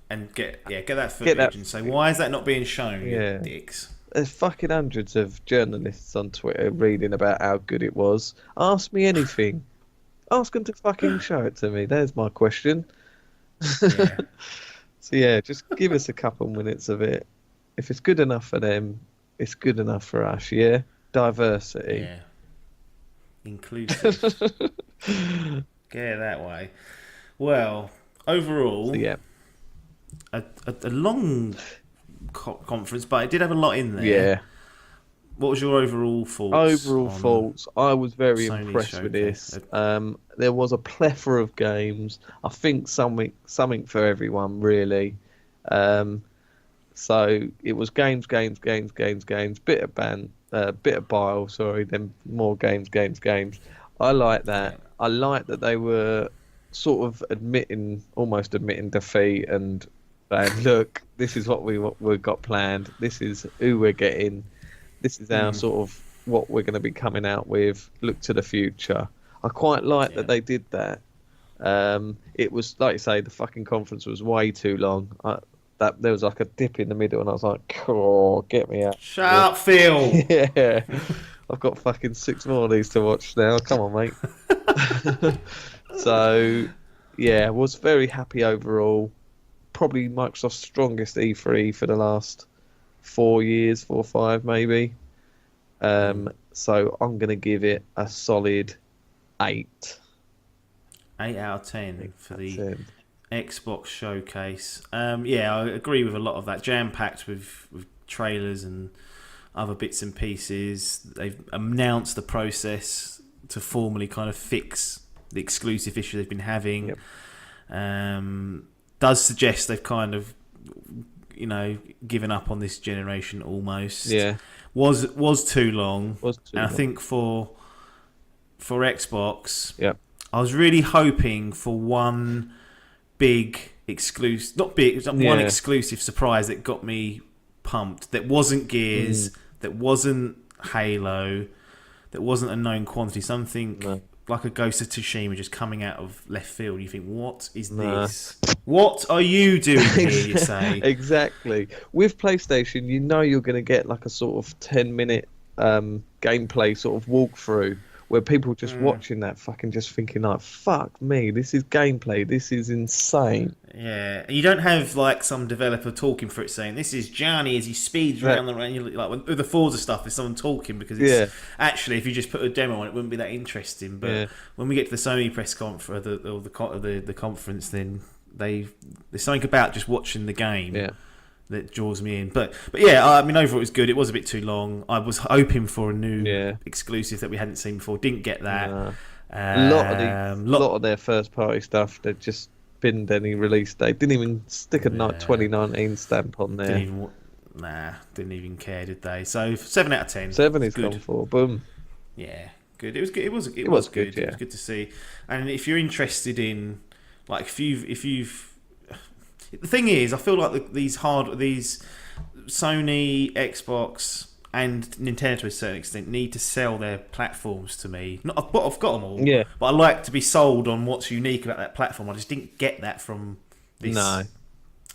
and get that footage and say, why is that not being shown? You dicks. There's fucking hundreds of journalists on Twitter reading about how good it was. Ask me anything. Ask them to fucking show it to me. There's my question. Yeah. So yeah, just give us a couple minutes of it. If it's good enough for them, it's good enough for us. Yeah, diversity. Yeah. Inclusive. Get it that way. Well, overall, So, yeah, a long conference, but it did have a lot in there. yeah. What was your overall thoughts? I was very Sony's impressed with showcase? this. There was a plethora of games. I think something for everyone, really. So it was games, bit of bile, sorry, then more games. I like that. Yeah. I like that they were sort of almost admitting defeat and saying, look, this is what we've got planned. This is who we're getting. This is our sort of what we're going to be coming out with. Look to the future. I quite like that they did that. It was, like you say, the fucking conference was way too long. There was like a dip in the middle, and I was like, "Oh, get me out!" Shut up, Phil. Yeah, I've got fucking 6 more of these to watch now. Come on, mate. So, yeah, was very happy overall. Probably Microsoft's strongest E3 for the last 4 years, 4 or 5 maybe. So I'm going to give it a solid 8. 8 out of 10 for the Xbox showcase. Yeah, I agree with a lot of that. Jam-packed with trailers and other bits and pieces. They've announced the process to formally kind of fix the exclusive issue they've been having. Yep. Does suggest they've kind of, given up on this generation almost. Yeah. Was too long. I think for Xbox, yeah, I was really hoping for one big exclusive, one exclusive surprise that got me pumped. That wasn't Gears, that wasn't Halo, that wasn't a known quantity. Something like a Ghost of Tsushima just coming out of left field. You think, what is this? What are you doing here, you say? Exactly. With PlayStation, you're going to get like a sort of 10-minute gameplay sort of walkthrough where people just watching that fucking just thinking like, fuck me, this is gameplay, this is insane. Yeah, you don't have like some developer talking for it saying, this is Johnny as he speeds around the rain. Like with the Forza stuff, there's someone talking because it's actually, if you just put a demo on it, wouldn't be that interesting. But when we get to the Sony press conference, or the conference, then there's something about just watching the game that draws me in. But yeah, I mean, overall it was good. It was a bit too long. I was hoping for a new exclusive that we hadn't seen before. Didn't get that. A lot of their first party stuff, they've just binned any release date. Didn't even stick a 2019 stamp on there. Didn't even care, did they? So 7 out of 10. 7 is gone for. Boom. Yeah, good. It was good. It was good. Yeah. It was good to see. And if you're interested in, like, if you've the thing is, I feel like these Sony, Xbox, and Nintendo to a certain extent need to sell their platforms to me. I've got them all, but I like to be sold on what's unique about that platform. I just didn't get that from this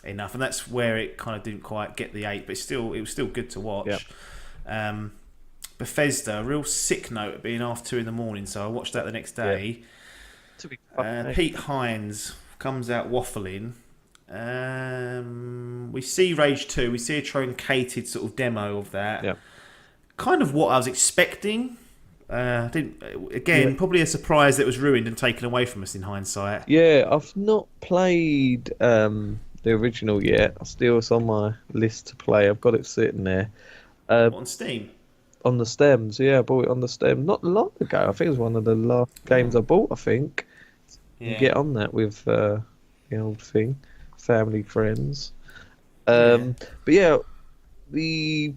enough, and that's where it kind of didn't quite get the 8. But it was still good to watch. Yep. Bethesda, a real sick note at being half 2 in the morning, so I watched that the next day. Pete Hines comes out waffling. We see Rage 2. We see a truncated sort of demo of that. Yeah. Kind of what I was expecting. Probably a surprise that was ruined and taken away from us in hindsight. Yeah, I've not played the original yet. It's on my list to play. I've got it sitting there. On Steam? On the stems, yeah. I bought it on the stem not long ago. I think it was one of the last games I bought, I think. Yeah. Get on that with the old thing. Family, friends. But yeah, the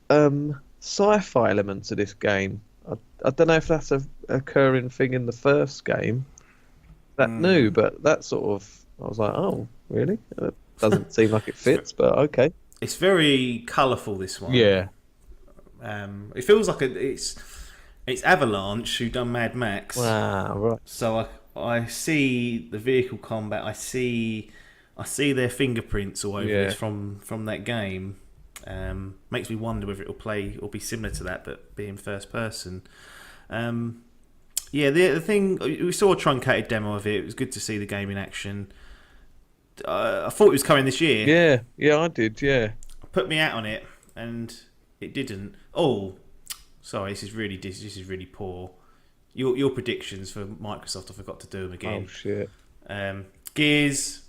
sci-fi elements of this game, I don't know if that's a occurring thing in the first game that new, but that sort of, I was like, oh really, Doesn't seem like it fits, but okay. It's very colourful, this one. Yeah. It feels like it's Avalanche who done Mad Max. Wow. Right. So I see the vehicle combat. I see their fingerprints all over this from that game. Makes me wonder whether it'll play or be similar to that, but be in first person. The thing, we saw a truncated demo of it. It was good to see the game in action. I thought it was coming this year. Yeah, I did. Yeah. I put me out on it, and it didn't. Oh, sorry, this is really poor. Your predictions for Microsoft, I forgot to do them again. Oh shit. Gears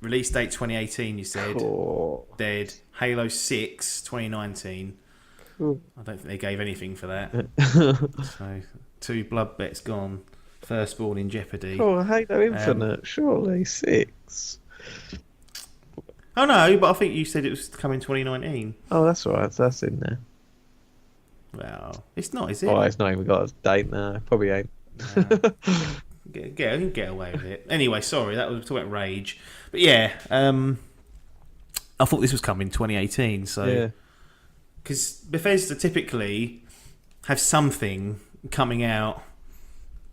release date 2018. You said Oh. dead. Halo 6 2019. Cool. I don't think they gave anything for that. So 2 blood bets gone. Firstborn in jeopardy. Oh, Halo Infinite, surely 6. Oh no, but I think you said it was coming 2019. Oh, that's all right. That's in there. Well, it's not, is it? Oh, it's not even got a date now. Probably ain't. Get away with it. Anyway, sorry, that was talking about Rage. But yeah, I thought this was coming 2018. So, because Bethesda typically have something coming out,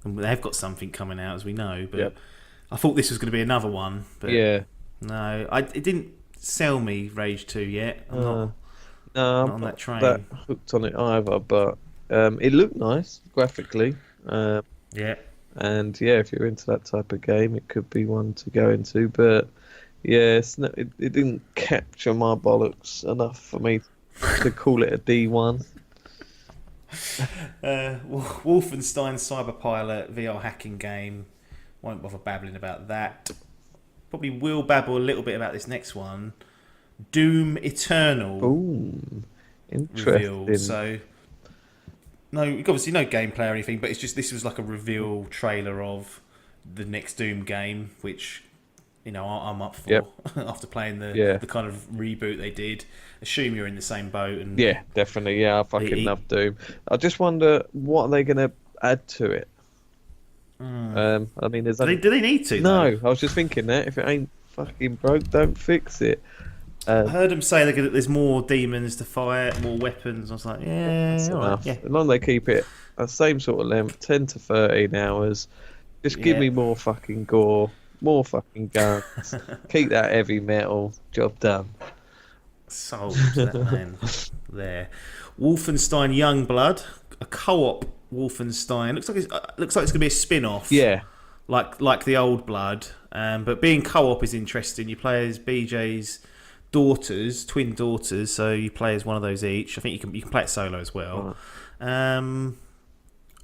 and they've got something coming out, as we know. But I thought this was going to be another one. But no, it didn't sell me Rage 2 yet. I'm not on that train. That hooked on it either, but it looked nice graphically. And if you're into that type of game, it could be one to go into. But it didn't capture my bollocks enough for me to call it a D1. Wolfenstein Cyberpilot VR hacking game. Won't bother babbling about that. Probably will babble a little bit about this next one. Doom Eternal. Ooh, interesting. Revealed. So no, obviously no gameplay or anything, but it's just this was like a reveal trailer of the next Doom game, which I'm up for after playing the kind of reboot they did. Assume you're in the same boat. And definitely. I fucking love Doom. I just wonder what are they going to add to it. I mean, do they need to? No, I was just thinking that if it ain't fucking broke, don't fix it. I heard them say there's more demons to fight, more weapons. I was like, that's enough. As long as they keep it the same sort of length, 10 to 13 hours. Just give me more fucking gore, more fucking guns. Keep that heavy metal. Job done. Sold that man there. Wolfenstein Youngblood, a co-op Wolfenstein. Looks like it's going to be a spin-off. Yeah. Like the old Blood. But being co-op is interesting. You play as BJ's twin daughters, so you play as one of those each. I think you can play it solo as well. Right.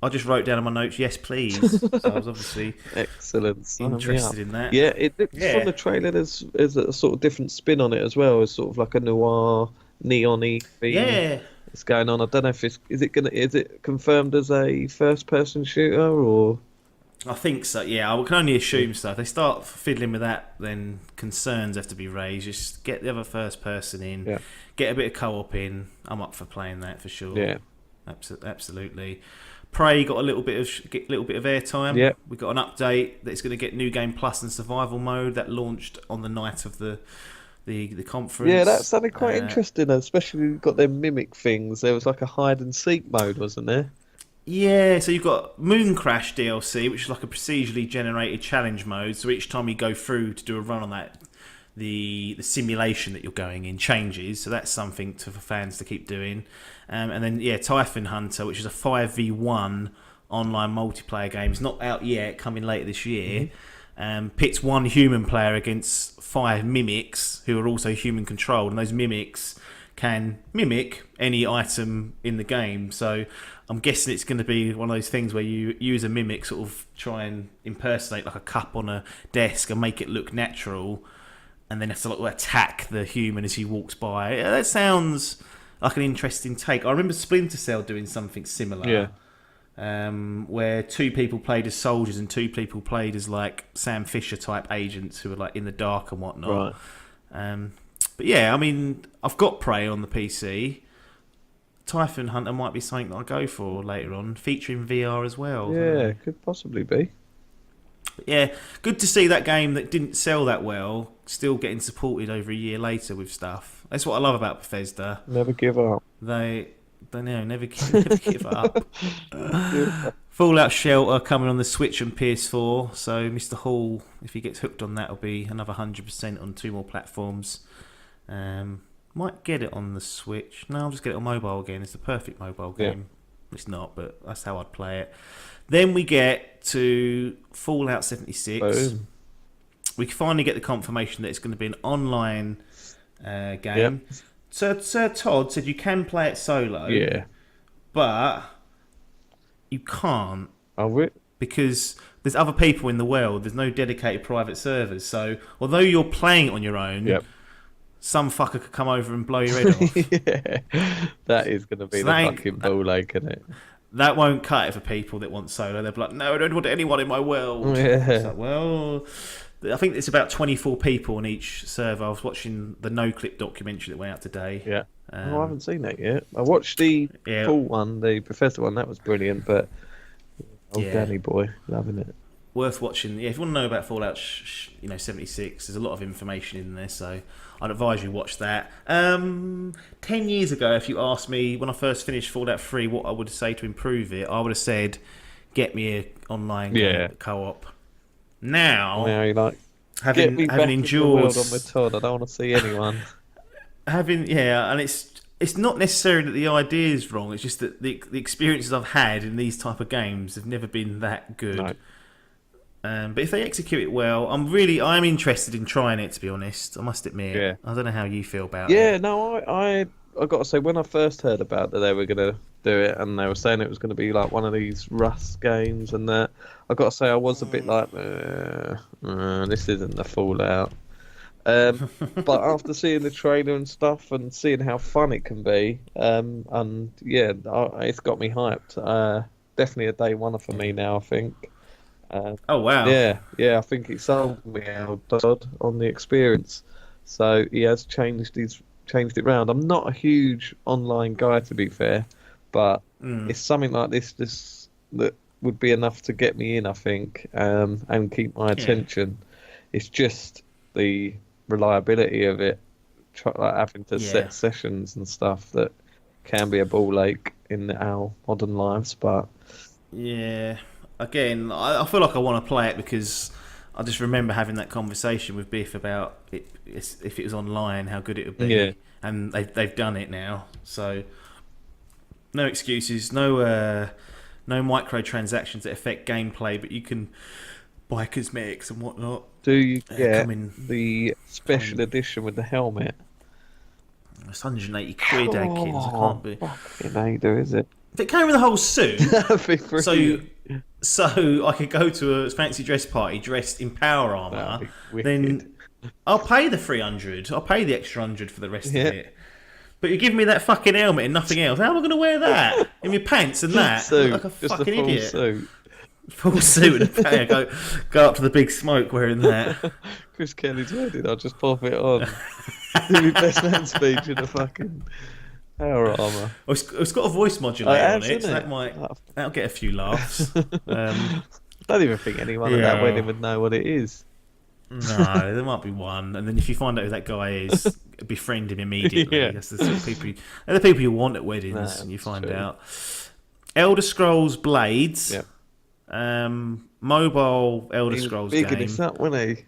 I just wrote down in my notes, yes please. So I was obviously excellent interested in that. Yeah, it looks from the trailer there's a sort of different spin on it as well. It's sort of like a noir neon-y theme. Yeah. It's going on. I don't know if is it confirmed as a first person shooter or I think so, yeah. I can only assume so. If they start fiddling with that, then concerns have to be raised. Just get the other first person in, get a bit of co-op in. I'm up for playing that for sure. Yeah, absolutely. Prey got a little bit of airtime. Yeah, we got an update that's going to get New Game Plus and Survival Mode that launched on the night of the conference. Yeah, that sounded quite interesting. Especially got their mimic things. There was like a hide and seek mode, wasn't there? Yeah, so you've got Moon Crash DLC, which is like a procedurally generated challenge mode. So each time you go through to do a run on that, the simulation that you're going in changes. So that's something for fans to keep doing. And then Typhon Hunter, which is a 5v1 online multiplayer game. It's not out yet, coming later this year. Pits one human player against 5 mimics who are also human controlled, and those mimics can mimic any item in the game. So I'm guessing it's going to be one of those things where you use a mimic, sort of try and impersonate like a cup on a desk and make it look natural, and then have to attack the human as he walks by. That sounds like an interesting take. I remember Splinter Cell doing something similar. Where 2 people played as soldiers and 2 people played as like Sam Fisher type agents who were like in the dark and whatnot. Right. But yeah, I mean, I've got Prey on the PC. Typhon Hunter might be something that I'll go for later on, featuring VR as well. Yeah, could possibly be. Yeah, good to see that game that didn't sell that well still getting supported over a year later with stuff. That's what I love about Bethesda. Never give up. They never never give up. Never give up. Fallout Shelter coming on the Switch and PS4. So Mr. Hall, if he gets hooked on that, will be another 100% on 2 more platforms. Might get it on the Switch. No, I'll just get it on mobile again. It's the perfect mobile game. Yeah. It's not, but that's how I'd play it. Then we get to Fallout 76. Boom. We finally get the confirmation that it's going to be an online game. Yep. Sir Todd said you can play it solo. Yeah. But you can't. Oh, it? Because there's other people in the world. There's no dedicated private servers. So although you're playing it on your own, some fucker could come over and blow your head off. Yeah. That is going to be the fucking ball ache, isn't it? That won't cut it for people that want solo. They'll be like, no, I don't want anyone in my world. Yeah. It's like, well, I think it's about 24 people on each server. I was watching the No Clip documentary that went out today. Yeah. I haven't seen that yet. I watched the full one, the Professor one. That was brilliant, but Danny boy, loving it. Worth watching. Yeah, if you want to know about Fallout 76, there's a lot of information in there, so I'd advise you watch that. 10 years ago, if you asked me when I first finished Fallout 3 what I would say to improve it, I would have said, get me an online co-op. Now you're like, having endured on with Todd, I don't want to see anyone. And it's not necessarily that the idea is wrong. It's just that the experiences I've had in these type of games have never been that good. No. But if they execute it well, I'm interested in trying it. To be honest, I must admit. Yeah. I don't know how you feel about it. Yeah, no, I got to say, when I first heard about that they were going to do it, and they were saying it was going to be like one of these Rust games, and that, I got to say I was a bit like, this isn't the Fallout. But after seeing the trailer and stuff and seeing how fun it can be, it's got me hyped. Definitely a day one for me now, I think. Oh wow! Yeah, I think it sold me out Dodd on the experience. So he has changed it round. I'm not a huge online guy, to be fair, but it's something like this that would be enough to get me in, I think, and keep my attention. It's just the reliability of it, like having to set sessions and stuff that can be a ball ache in our modern lives. But again, I feel like I want to play it because I just remember having that conversation with Biff about it, if it was online, how good it would be. And they've done it now, so no excuses, no microtransactions that affect gameplay, but you can buy cosmetics and whatnot. Do you get the special edition with the helmet? It's 180 quid, Adkins. I can't be. Fucking ain't, is it? If it came with a whole suit, that'd be brilliant. So I could go to a fancy dress party dressed in power armour, then I'll pay the 300. I'll pay the extra 100 for the rest of it. But you give me that fucking helmet and nothing else. How am I going to wear that? In my pants and that? Suit, like a just fucking a full idiot. Suit. Full suit and a pair. Go up to the big smoke wearing that. Chris Kelly's wedding, I'll just pop it on. Do my best man speech in a fucking power armour. Well, it's got a voice modulator on it, so it? that'll get a few laughs. I don't even think anyone at that wedding would know what it is. No, there might be one, and then if you find out who that guy is, befriend him immediately. That's the sort of people they're the people you want at weddings, and you find out. Elder Scrolls Blades, mobile Elder Scrolls game. Bigging it up, wasn't he?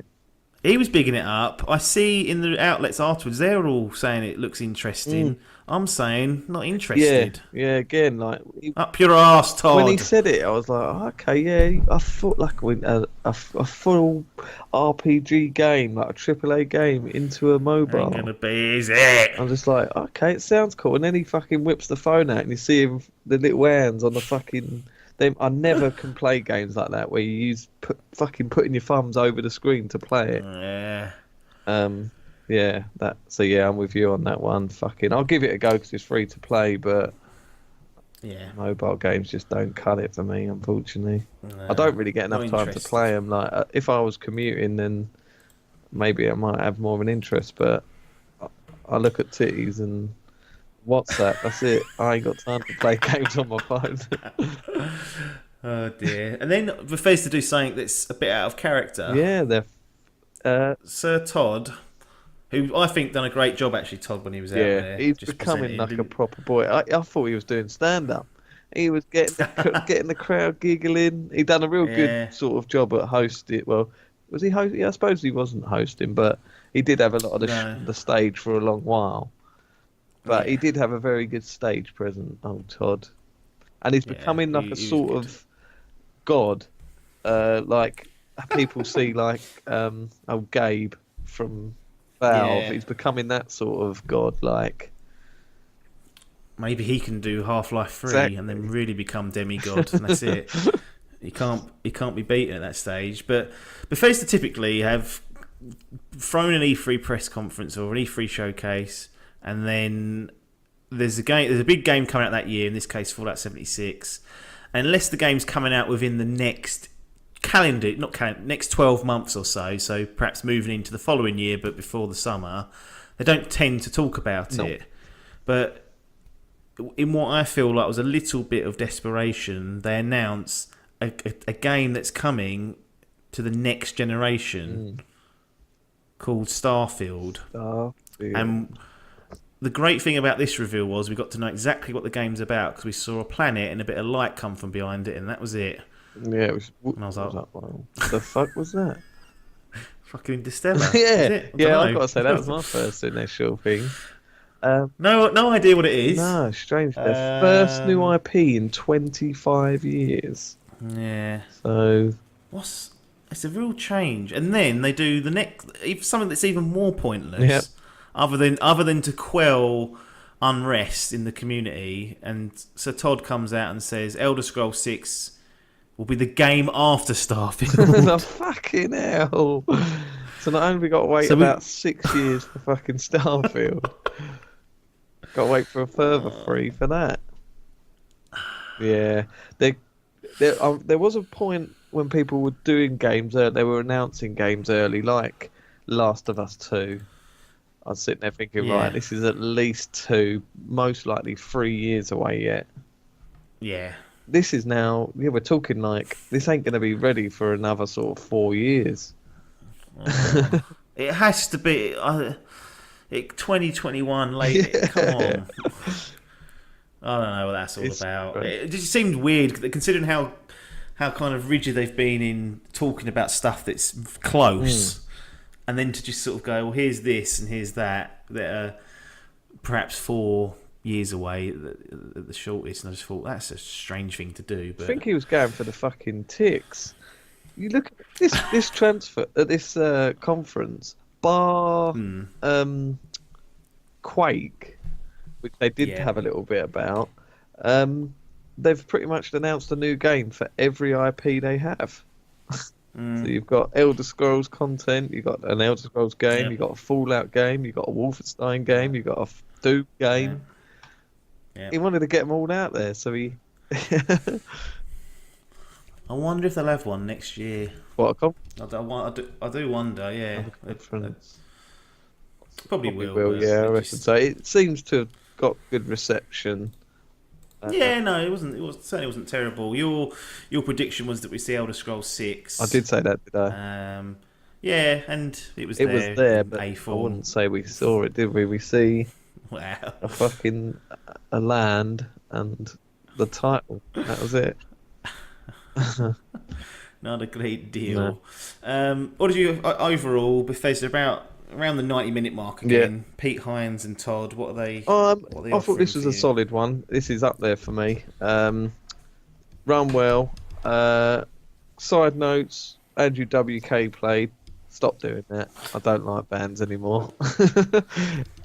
He was bigging it up. I see in the outlets afterwards, they're all saying it looks interesting. I'm saying not interested. Yeah. Again, like up your arse, Todd. When he said it, I was like, okay, yeah. I thought like a full RPG game, like a AAA game, into a mobile. Ain't gonna be easy. I'm just like, okay, it sounds cool. And then he fucking whips the phone out, and you see him, the little hands on the fucking. I never can play games like that where you use fucking putting your thumbs over the screen to play it. I'm with you on that one. Fucking, I'll give it a go because it's free to play, but mobile games just don't cut it for me, unfortunately. No, I don't really get enough time to play them. Like, if I was commuting, then maybe I might have more of an interest. But I look at titties and WhatsApp. That's it. I ain't got time to play games on my phone. Oh dear. And then Bethesda do something that's a bit out of character. Yeah, they're. Sir Todd, who I think done a great job actually, Todd, when he was out Yeah, there he's just becoming presenting. like a Didn't... proper boy. I thought he was doing stand up. He was getting the crowd giggling. He done a real good Yeah. sort of job at hosting. Well, was he hosting? Yeah, I suppose he wasn't hosting, but he did have a lot of No. the stage for a long while. But he Yeah. did have a very good stage presence, old Todd. And he's Yeah. becoming like a He was sort good. of god. Like people see like old Gabe from Valve. Yeah. He's becoming that sort of god. Like Maybe he can do Half-Life 3 exactly. and then really become demigod, and that's it. He can't be beaten at that stage. But Bethesda typically have thrown an E3 press conference or an E3 showcase, and then there's a big game coming out that year. In this case, Fallout 76. Unless the game's coming out within the next next 12 months or so. So perhaps moving into the following year, but before the summer, they don't tend to talk about it. But in what I feel like was a little bit of desperation, they announce a game that's coming to the next generation called Starfield. And the great thing about this reveal was we got to know exactly what the game's about because we saw a planet and a bit of light come from behind it, and that was it. Yeah, it was. And I was like, what the fuck was that? fucking Interstellar. Yeah, yeah, I've got to say that was my first initial thing. No idea what it is. No, strange. Their first new IP in 25 years. Yeah. So it's a real change. And then they do the next something that's even more pointless. Yep. Other than to quell unrest in the community, and Sir Todd comes out and says Elder Scrolls 6 will be the game after Starfield. the fucking hell. So not only we got to wait about 6 years for fucking Starfield. Got to wait for a further 3 for that. Yeah, there was a point when people were doing games. They were announcing games early, like Last of Us 2. I was sitting there thinking, right, this is at least 2, most likely 3 years away yet. Yeah. This is now. Yeah, we're talking like this ain't going to be ready for another sort of 4 years. It has to be. 2021 late. Yeah. Come on. I don't know what that's all about. Great. It just seemed weird considering how kind of rigid they've been in talking about stuff that's close, and then to just sort of go, well, here's this and here's that are perhaps 4 years away at the shortest. And I just thought that's a strange thing to do. But I think he was going for the fucking ticks. You look at this transfer at this conference. Bar Quake, which they did have a little bit about, they've pretty much announced a new game for every IP they have. So you've got Elder Scrolls content, you've got an Elder Scrolls game, you've got a Fallout game, you've got a Wolfenstein game, you've got a Doom game. Yeah. He wanted to get them all out there, so he... I wonder if they'll have one next year. What, a I do wonder, yeah. Probably will. Yeah, I reckon so. It seems to have got good reception. Yeah, no, it certainly wasn't terrible. Your prediction was that we see Elder Scrolls 6. I did say that, did I? Yeah, and it was there, but I wouldn't say we saw it, did we? We see a fucking a land and the title. That was it. Not a great deal. No. What did you overall? Bethesda around the 90-minute mark again. Yeah. Pete Hines and Todd. What are they? I thought this was a solid one. This is up there for me. Run well. Side notes. Andrew WK played. Stop doing that. I don't like bands anymore.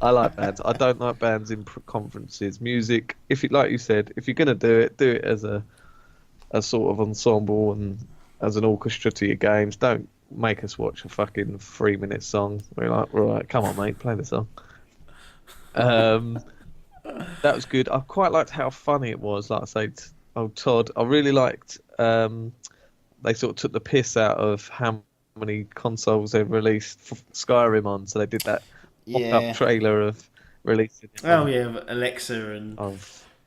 I like bands. I don't like bands in conferences. Music. Like you said, if you're gonna do it as a sort of ensemble and as an orchestra to your games. Don't make us watch a fucking 3-minute song. We're like, come on, mate, play the song. That was good. I quite liked how funny it was. Like I say, Todd. I really liked. They sort of took the piss out of how many consoles they've released Skyrim on. So they did that pop-up trailer of releasing. Oh yeah, Alexa and.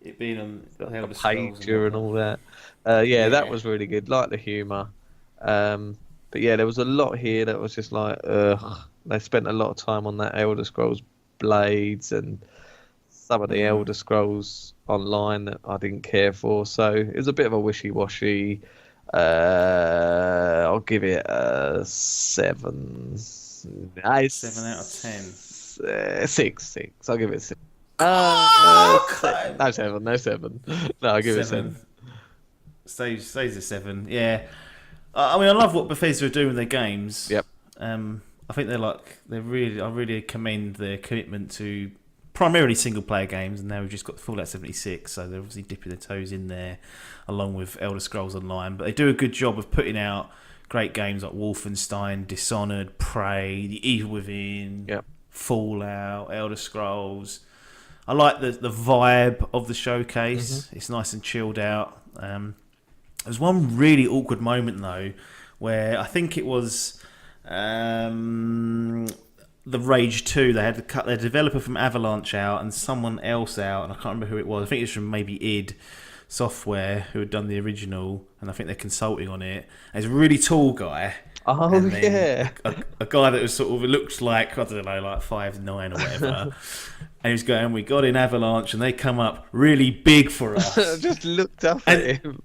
it being on the a Elder Scrolls pager and all that. That was really good. Like the humour. But yeah, there was a lot here that was just like, ugh. They spent a lot of time on that Elder Scrolls Blades and some of the Elder Scrolls Online that I didn't care for. So it was a bit of a wishy-washy. I'll give it a 7. Nice. 7 out of 10. 6. I'll give it a 6. Okay. No 7. No, I'll give it a 7. Stays a 7. Yeah. I mean, I love what Bethesda are doing with their games. Yep. I think I really commend their commitment to primarily single player games, and now we've just got Fallout 76, so they're obviously dipping their toes in there along with Elder Scrolls Online. But they do a good job of putting out great games like Wolfenstein, Dishonored, Prey, The Evil Within, Fallout, Elder Scrolls. I like the vibe of the showcase. It's nice and chilled out. There's one really awkward moment though, where I think it was the Rage 2. They had to cut their developer from Avalanche out and someone else out, and I can't remember who it was. I think it was from maybe id Software, who had done the original, and I think they're consulting on it. And he's a really tall guy. Oh, yeah. A guy that was sort of, it looked like, I don't know, like 5'9" or whatever. And he was going, we got in Avalanche, and they come up really big for us. I just looked up at him.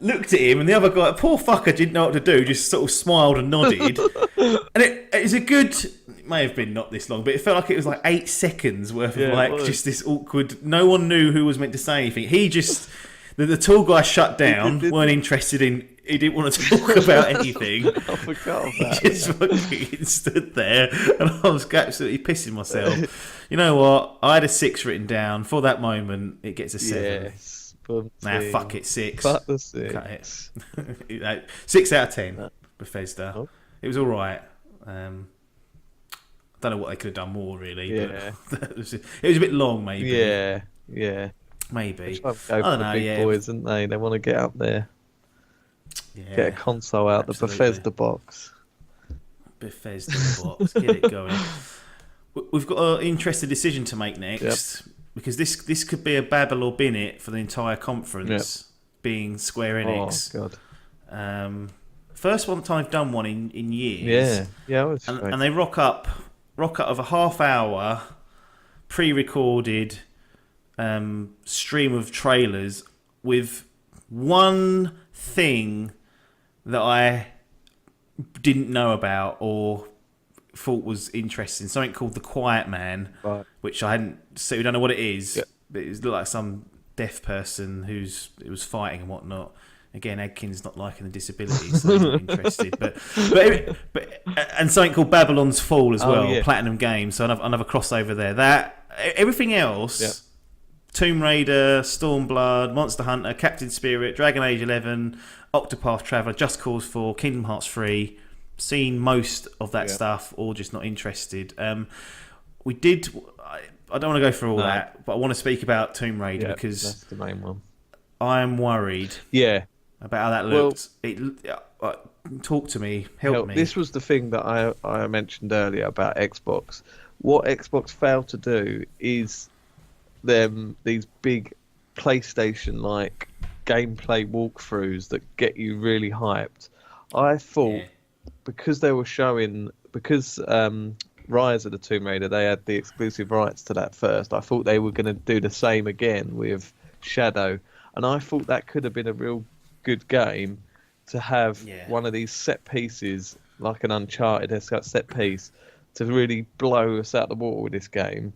Looked at him, and the other guy, poor fucker, didn't know what to do, just sort of smiled and nodded. And it was a good, it may have been not this long, but it felt like it was like 8 seconds worth of just this awkward, no one knew who was meant to say anything. He just, the tall guy shut down, weren't interested in, he didn't want to talk about anything. I forgot about He just fucking stood there, and I was absolutely pissing myself. You know what? I had a 6 written down. For that moment, it gets a 7. Yes. Nah, fuck it, 6. Fuck the 6. Cut it. 6 out of 10. Bethesda. Oh. It was all right. I don't know what they could have done more, really. Yeah. But it was a bit long, maybe. Yeah. Maybe. I don't know. Big boys, didn't they? They want to get up there. Yeah. Get a console out, absolutely. the Bethesda box. Bethesda box. Get it going. We've got an interesting decision to make next. Because this could be a babble or bin it for the entire conference, being Square Enix. Oh, God. First one time I've done one in years. Yeah. And they rock up of a half-hour pre-recorded stream of trailers with one thing that I didn't know about or thought was interesting, something called The Quiet Man, which I hadn't seen. We don't know what it is, but it looked like some deaf person it was fighting and whatnot. Again, Adkins not liking the disability, so he's not interested. But and something called Babylon's Fall as well, Platinum Games. So another crossover there. That everything else. Tomb Raider, Stormblood, Monster Hunter, Captain Spirit, Dragon Age 11, Octopath Traveler, Just Cause 4, Kingdom Hearts 3. Seen most of that stuff, or just not interested. We did. I don't want to go through all that, but I want to speak about Tomb Raider because that's the main one. I am worried. About how that looked. Talk to me. Help me. This was the thing that I mentioned earlier about Xbox. What Xbox failed to do is these big PlayStation-like gameplay walkthroughs that get you really hyped. I thought because they were showing Rise of the Tomb Raider, they had the exclusive rights to that first. I thought they were going to do the same again with Shadow, and I thought that could have been a real good game to have one of these set pieces, like an Uncharted set piece, to really blow us out the water with this game.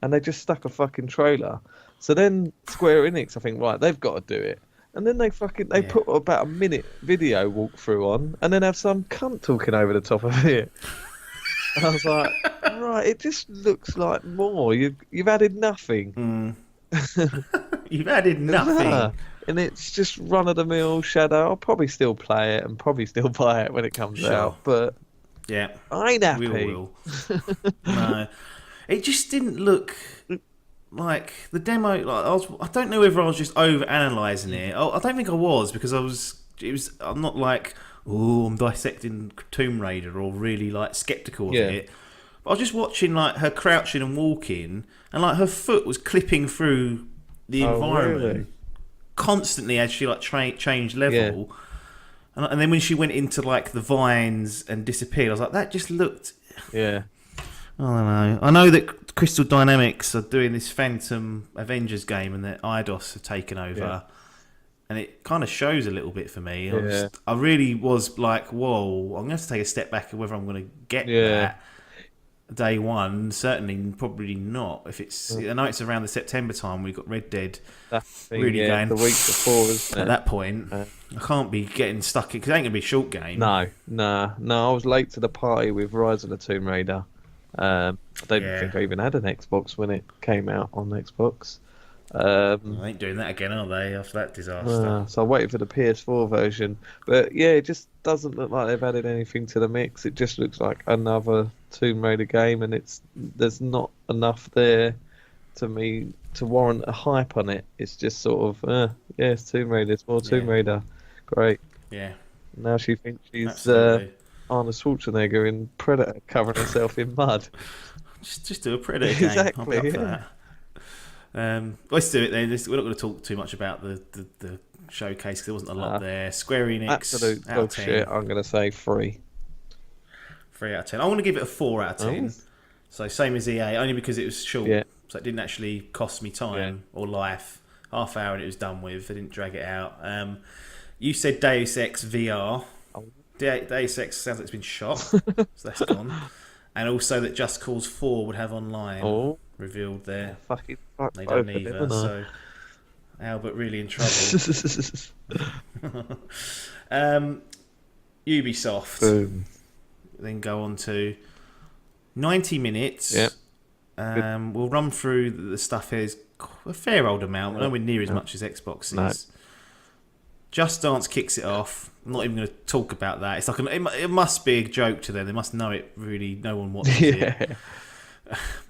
And they just stuck a fucking trailer. So then Square Enix, I think, right, they've got to do it. And then they put about a minute video walkthrough on, and then have some cunt talking over the top of it. And I was like, right, it just looks like more. You've added nothing. You've added nothing. And it's just run-of-the-mill Shadow. I'll probably still play it and probably still buy it when it comes out. But I ain't happy. We all will. No. It just didn't look like the demo. Like I don't know whether I was just over analysing it. I don't think I was, because I'm not like, I'm dissecting Tomb Raider or really like skeptical of it. But I was just watching like her crouching and walking, and like her foot was clipping through the Oh, environment really? constantly as she like changed level. Yeah. And then when she went into like the vines and disappeared, I was like, that just looked. Yeah. I don't know. I know that Crystal Dynamics are doing this Phantom Avengers game, and that Eidos have taken over, Yeah. and it kind of shows a little bit for me. Yeah. I really was like, whoa, I'm going to have to take a step back of whether I'm going to get Yeah. that day one. Certainly, probably not. If it's, I know it's around the September time. We got Red Dead That's the thing, really going the week before, isn't it? at that point. I can't be getting stuck in because it ain't going to be a short game. No. I was late to the party with Rise of the Tomb Raider. I don't think I even had an Xbox when it came out on Xbox. They ain't doing that again, are they? After that disaster. So I waited for the PS4 version, but yeah, it just doesn't look like they've added anything to the mix. It just looks like another Tomb Raider game, and there's not enough there to me to warrant a hype on it. It's just sort of, yeah, it's Tomb Raider, it's more Tomb Raider. Great. Yeah. Now she thinks she's Absolutely. Arnold Schwarzenegger in Predator covering herself in mud. Just do a Predator game. Exactly, I'll be up for that. Let's do it then. We're not going to talk too much about the showcase because there wasn't a lot there. Square Enix, Absolute out of dog 10. shit. I'm going to say 3. 3 out of 10. I want to give it a 4 out of 10. Oh. So same as EA, only because it was short. Yeah. So it didn't actually cost me time or life. Half hour and it was done with. I didn't drag it out. You said Deus Ex VR. Deus Ex sounds like it's been shot. So that's gone. And also that Just Cause 4 would have online revealed there. Fuck they don't either. So Albert really in trouble. Ubisoft. Boom. Then go on to 90 minutes. Yep. We'll run through the stuff here. It's a fair old amount, nowhere near as much as Xbox is. No. Just Dance kicks it off. I'm not even going to talk about that. It's like it must be a joke to them. They must know it really. No one watches it.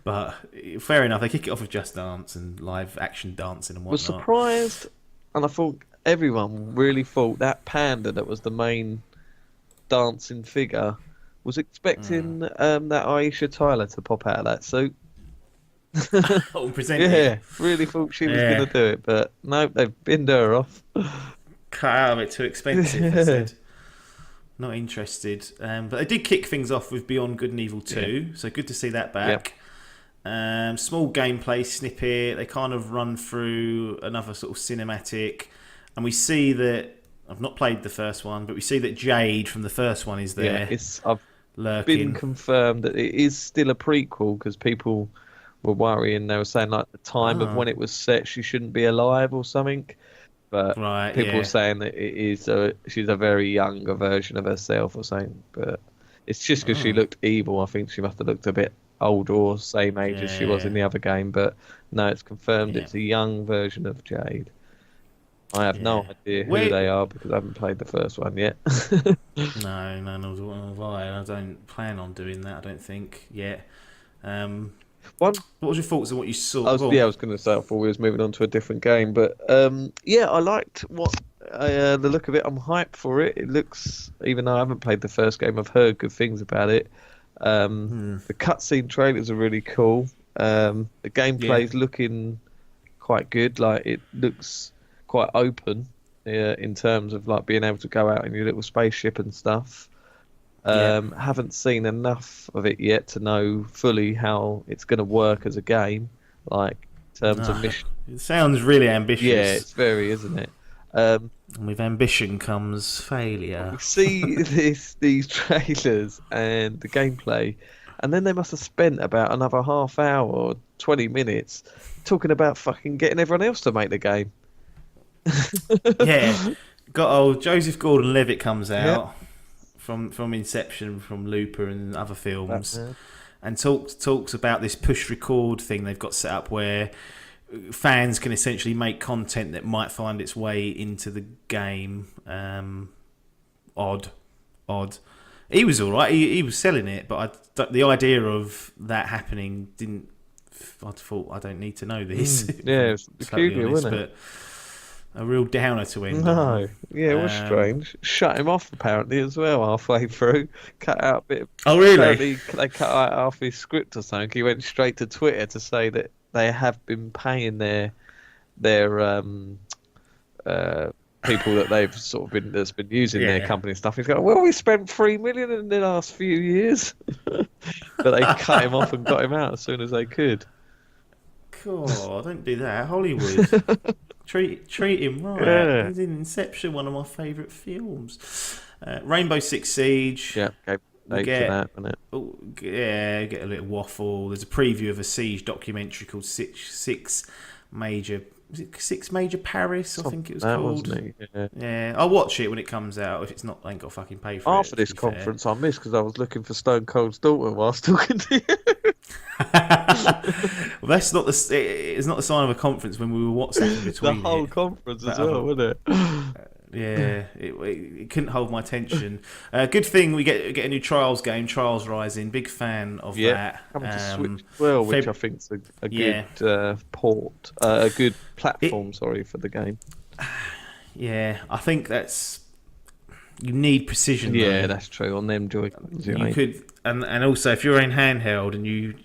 But fair enough. They kick it off with Just Dance and live action dancing and whatnot. Was surprised, and I thought everyone really thought that panda that was the main dancing figure was expecting that Aisha Tyler to pop out of that suit. Present it. Really thought she was going to do it, but no, they've binned her off. Cut out of it, too expensive. They said. Not interested. But they did kick things off with Beyond Good and Evil 2, so good to see that back. Small gameplay snippet. They kind of run through another sort of cinematic, and we see that I've not played the first one, but we see that Jade from the first one is there. Yeah, I've lurking. been confirmed that it is still a prequel because people were worrying. They were saying like the time of when it was set, she shouldn't be alive or something. But people were saying that it is she's a very younger version of herself or something. But it's just because she looked evil. I think she must have looked a bit older or same age as she was in the other game. But no, it's confirmed it's a young version of Jade. I have no idea who they are because I haven't played the first one yet. No, nor have I. I don't plan on doing that, I don't think, yet. What was your thoughts on what you saw? I was going to say I thought we was moving on to a different game, but I liked the look of it. I'm hyped for it. It looks, even though I haven't played the first game, I've heard good things about it. The cutscene trailers are really cool. The gameplay's looking quite good. Like it looks quite open in terms of like being able to go out in your little spaceship and stuff. Haven't seen enough of it yet to know fully how it's going to work as a game, like in terms of mission. It sounds really ambitious. Yeah, it's very, isn't it? And with ambition comes failure. We see these trailers and the gameplay, and then they must have spent about another half hour or 20 minutes talking about fucking getting everyone else to make the game. Got old Joseph Gordon-Levitt comes out. From Inception, from Looper and other films, and talks about this push record thing they've got set up where fans can essentially make content that might find its way into the game. Odd. He was all right. He was selling it, but the idea of that happening didn't. I thought I don't need to know this. It's peculiar, wasn't it? A real downer to end. No, it was strange. Shut him off apparently as well halfway through. Cut out a bit. Oh really? Apparently they cut out half his script or something. He went straight to Twitter to say that they have been paying their their people that they've sort of been using their Yeah. company and stuff. He's going, well, we spent 3 million in the last few years, but they cut him off and got him out as soon as they could. God, don't do that, Hollywood. Treat him right. Yeah. He's in Inception, one of my favourite films. Rainbow Six Siege. Yeah, gave We'll dates get, and that, wasn't it? get a little waffle. There's a preview of a Siege documentary called Six Major. Was it Six Major Paris? I think it was That called. wasn't it? Yeah. Yeah, I'll watch it when it comes out. If it's not, I ain't got to fucking pay for it. After this conference, I missed because I was looking for Stone Cold's daughter whilst talking to you. Well, that's not it's not the sign of a conference when we were WhatsApping The between whole it. conference as well, wasn't it? Yeah, it couldn't hold my attention. Good thing we get a new Trials game, Trials Rising. Big fan of that. Coming to Switch as well, which I think is a good port, a good platform. For the game. Yeah, I think you need precision. Yeah, though. that's true. On them Joy-Cons, you could, and also if you're in handheld and you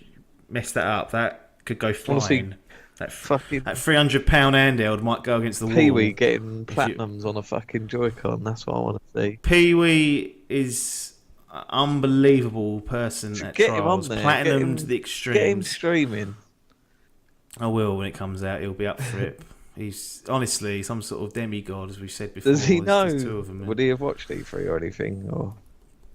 mess that up, that could go flying. That fucking £300 handheld might go against the wall. Pee-wee getting platinums on a fucking Joy-Con. That's what I want to see. Pee-wee is an unbelievable person at Get Trials. him on there. Platinum to the extremes. Get him streaming. I will when it comes out. He'll be up for it. He's honestly some sort of demigod, as we've said before. Does he know? There's two of them. Would he have watched E3 or anything? Or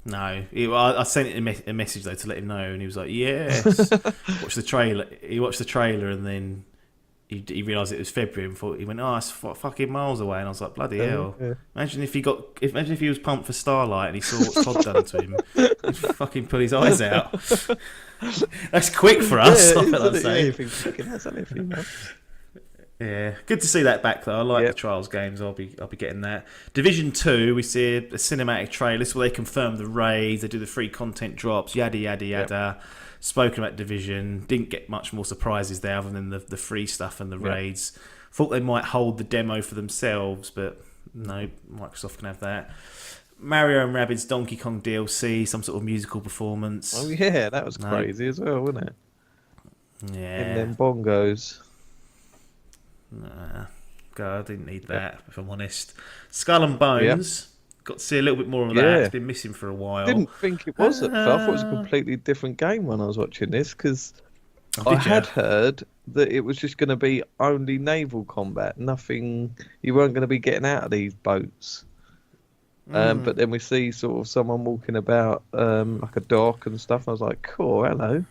no, I sent him a message though to let him know, and he was like, "Yes." Watch the trailer. He watched the trailer, and then he realised it was February, and thought he went, "Oh, it's fucking miles away." And I was like, "Bloody hell!" Yeah. Imagine if he was pumped for Starlight and he saw what Todd done to him. He'd fucking pull his eyes out. That's quick for us. I'd say. Yeah, good to see that back though. I like the Trials games. I'll be getting that. Division 2, we see a cinematic trailer. This is where they confirm the raids. They do the free content drops. Yada yada yada. Spoken about Division. Didn't get much more surprises there other than the free stuff and the raids. Thought they might hold the demo for themselves, but no, Microsoft can have that. Mario and Rabbids Donkey Kong DLC, some sort of musical performance. Oh yeah, that was crazy as well, wasn't it? Yeah. And then bongos. Nah, God, I didn't need that, if I'm honest. Skull and Bones. Got to see a little bit more of that. It's been missing for a while. Didn't think it was at first. I thought it was a completely different game when I was watching this, because I had heard that it was just going to be only naval combat. Nothing, you weren't going to be getting out of these boats. But then we see sort of someone walking about like a dock and stuff. I was like, cool, hello.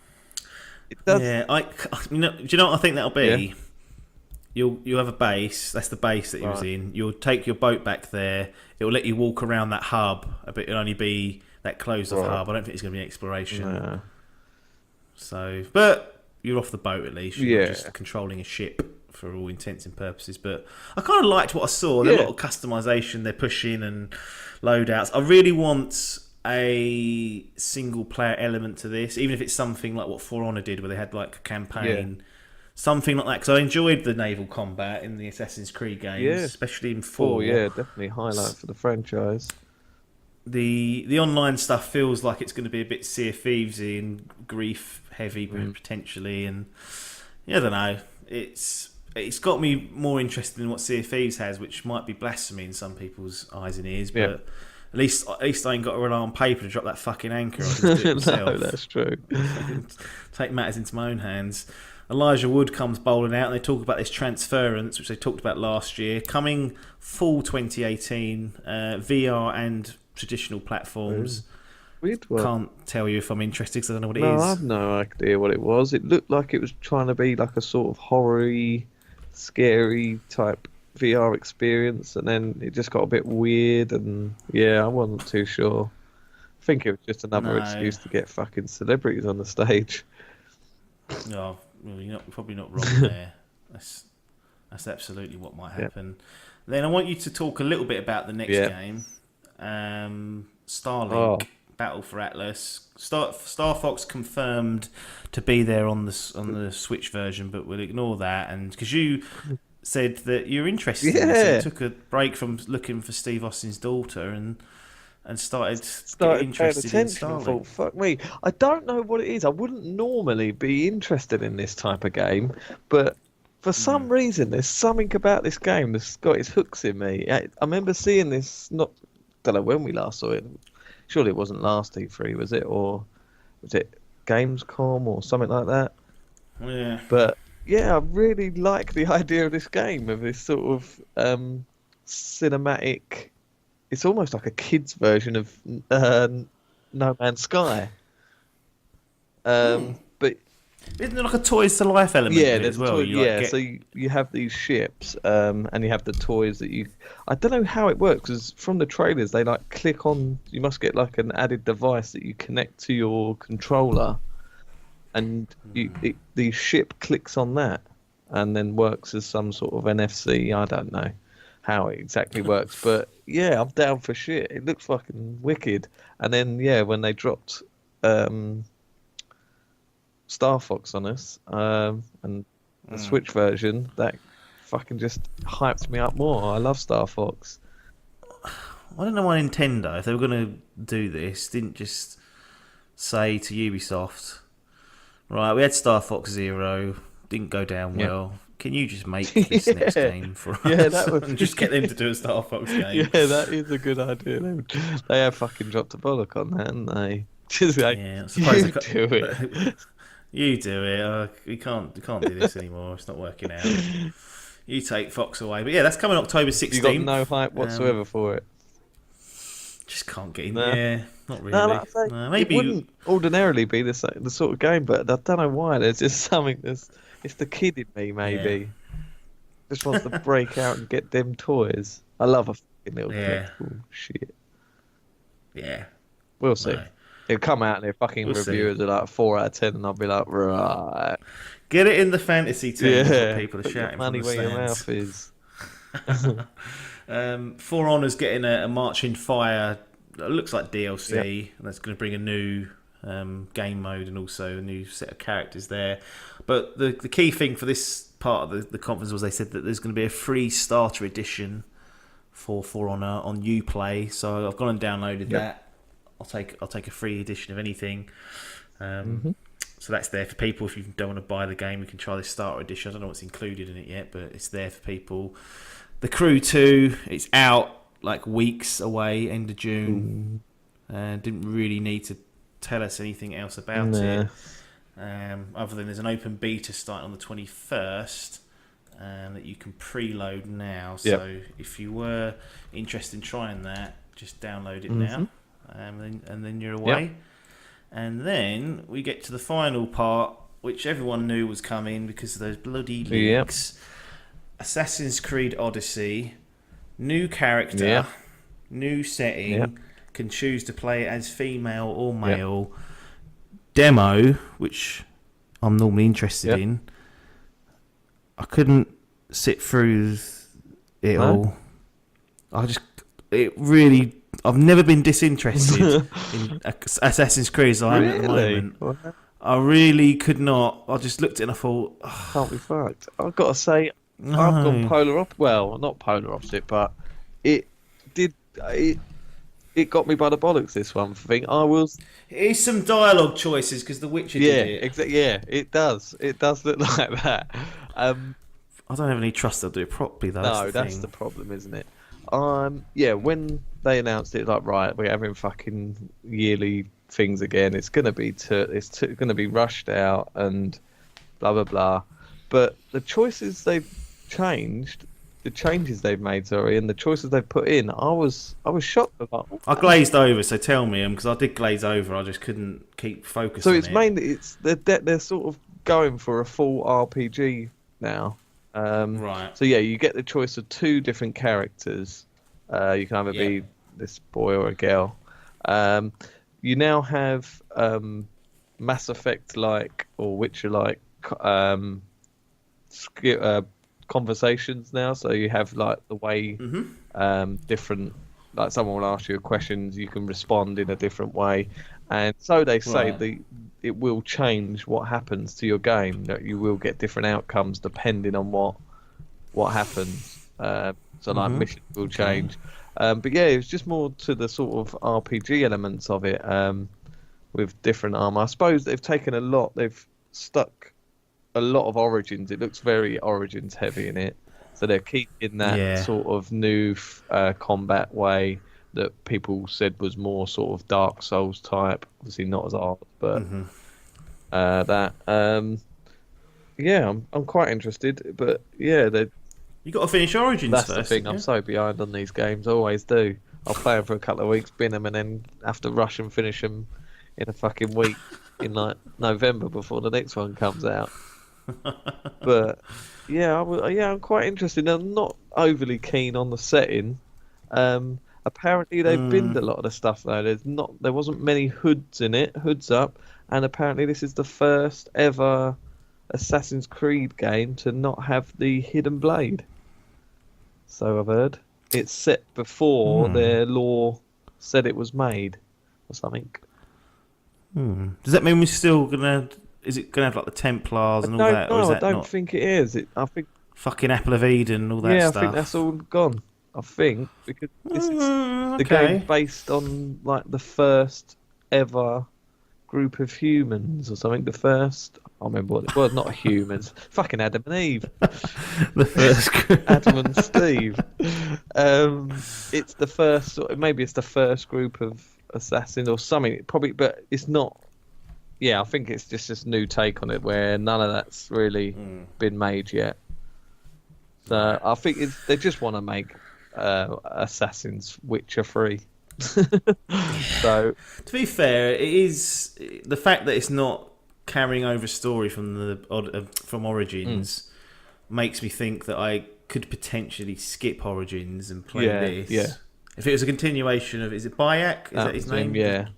It does. Yeah, do you know what I think that'll be? Yeah. You'll have a base. That's the base that he was in. You'll take your boat back there. It will let you walk around that hub, but it'll only be that closed off hub. I don't think it's going to be exploration. No. So, but you're off the boat at least. You're just controlling a ship for all intents and purposes. But I kind of liked what I saw. There's a lot of customization they're pushing and loadouts. I really want a single player element to this, even if it's something like what For Honor did, where they had like a campaign. Something like that, because I enjoyed the naval combat in the Assassin's Creed games, especially in 4. Yeah, definitely highlight for the franchise. The online stuff feels like it's going to be a bit Sea of Thieves-y and grief heavy potentially, and I don't know. It's got me more interested in what Sea of Thieves has, which might be blasphemy in some people's eyes and ears, but at least I ain't got to rely on paper to drop that fucking anchor. I can just do it myself. No, that's true. Take matters into my own hands. Elijah Wood comes bowling out, and they talk about this transference, which they talked about last year, coming fall 2018, VR and traditional platforms. Weird one. Can't tell you if I'm interested because I don't know what it is. No, I have no idea what it was. It looked like it was trying to be like a sort of horror-y, scary type VR experience, and then it just got a bit weird, and I wasn't too sure. I think it was just another excuse to get fucking celebrities on the stage. No. Well, you're probably not wrong there. That's absolutely what might happen. Then I want you to talk a little bit about the next game, Starlink Battle for Atlas. Star Fox confirmed to be there on the Switch version, but we'll ignore that. And because you said that you're interested, in this, so you took a break from looking for Steve Austin's daughter and started getting interested in Starlink. I thought, fuck me. I don't know what it is. I wouldn't normally be interested in this type of game, but for some reason, there's something about this game that's got its hooks in me. I remember seeing this, don't know when we last saw it. Surely it wasn't last E3, was it? Or was it Gamescom or something like that? Yeah. But yeah, I really like the idea of this game, of this sort of cinematic. It's almost like a kid's version of No Man's Sky. But Isn't there like a toys to life element yeah, in it there's as well? toy, You yeah. like get... So you have these ships, and you have the toys that you. I don't know how it works because from the trailers they like click on. You must get like an added device that you connect to your controller, and the ship clicks on that, and then works as some sort of NFC. I don't know how it exactly works, but yeah, I'm down for shit. It looks fucking wicked. And then yeah, when they dropped Star Fox on us, and the Switch version, that fucking just hyped me up more. I love Star Fox. I don't know why Nintendo, if they were going to do this, didn't just say to Ubisoft, right, we had Star Fox Zero, didn't go down well. Can you just make this next game for us? Yeah, that would and just get them to do a Star Fox game? Yeah, that is a good idea. They have fucking dropped a bollock on that, haven't they? Just like, Yeah, I'm surprised you do it. You do it. We can't do this anymore. It's not working out. You take Fox away. But yeah, that's coming October 16th. You got no hype whatsoever for it. Just can't get in. No. Yeah, not really. No, like I say, maybe it wouldn't ordinarily be the sort of game, but I don't know why. There's just something it's the kid in me, maybe. Yeah. Just wants to break out and get them toys. I love a fucking little collectible shit. Yeah. We'll see. No. It'll come out and their fucking reviewers are like 4 out of 10, and I'll be like, right. Get it in the fantasy team. Yeah. People are Put shouting your money from the where stands. your mouth is. For Honor's getting a Marching Fire. It looks like DLC. And that's going to bring a new game mode and also a new set of characters there. But the key thing for this part of the conference was they said that there's going to be a free starter edition for Honor on Uplay. So I've gone and downloaded that. I'll take a free edition of anything. So that's there for people. If you don't want to buy the game, you can try this starter edition. I don't know what's included in it yet, but it's there for people. The Crew 2, it's out like weeks away, end of June. Didn't really need to tell us anything else about it. Other than there's an open beta starting on the 21st that you can preload now. So if you were interested in trying that, just download it now. And then you're away. And then we get to the final part, which everyone knew was coming because of those bloody leaks. Assassin's Creed Odyssey, new character, new setting, can choose to play as female or male. Demo, which I'm normally interested in. I couldn't sit through it all. I've never been disinterested in Assassin's Creed as I am at the moment. I really could not. I just looked at it and I thought, can't be fucked. I've got to say, I've gone polar opposite. Well, not polar opposite, but it got me by the bollocks. This one thing, It's some dialogue choices because The Witcher did it. Exactly. Yeah, it does. It does look like that. I don't have any trust they'll do it properly though. No, that's the problem, isn't it? When they announced it, like, right, we're having fucking yearly things again. It's gonna be gonna be rushed out and blah blah blah. But the choices they've changed, the changes they've made, and the choices they've put in, I was shocked about. I glazed over, so tell me, because I did glaze over. I just couldn't keep focused. So it's mainly they're sort of going for a full RPG now. Right. So yeah, you get the choice of 2 different characters. You can either be this boy or a girl. You now have Mass Effect like or Witcher like conversations now. So you have like the way different, like someone will ask you a question, you can respond in a different way, and so they say it will change what happens to your game. That you will get different outcomes depending on what happens. So like missions will change. But yeah, it was just more to the sort of RPG elements of it, with different armor. I suppose they've taken a lot. They've stuck a lot of Origins. It looks very Origins heavy in it. So they're keeping that sort of new combat way that people said was more sort of Dark Souls type. Obviously not as hard, but that. Yeah, I'm quite interested. But yeah, You got to finish Origins that's first. the thing. I'm so behind on these games. I always do. I'll play them for a couple of weeks, bin them, and then have to rush and finish them in a fucking week in like November before the next one comes out. But yeah, I'm quite interested. I'm not overly keen on the setting. Apparently they've binned a lot of the stuff though. There wasn't many hoods in it, hoods up, and apparently this is the first ever Assassin's Creed game to not have the hidden blade. So I've heard. It's set before their law said it was made, or something. Does that mean we're still gonna? Is it gonna have like the Templars and all that? Or is that I don't think it is. I think fucking Apple of Eden and all that stuff. I think that's all gone. I think because this is the game based on like the first ever group of humans or something. The first. I remember what it was. Not humans. Fucking Adam and Eve. The first Adam and Steve. It's the first. Maybe it's the first group of assassins or something. Probably, but it's not. Yeah, I think it's just this new take on it where none of that's really been made yet. So I think they just want to make Assassin's Witcher free. So to be fair, it is the fact that it's not carrying over story from Origins makes me think that I could potentially skip Origins and play this. Yeah. If it was a continuation of, is it Bayek? Is that his name? Yeah.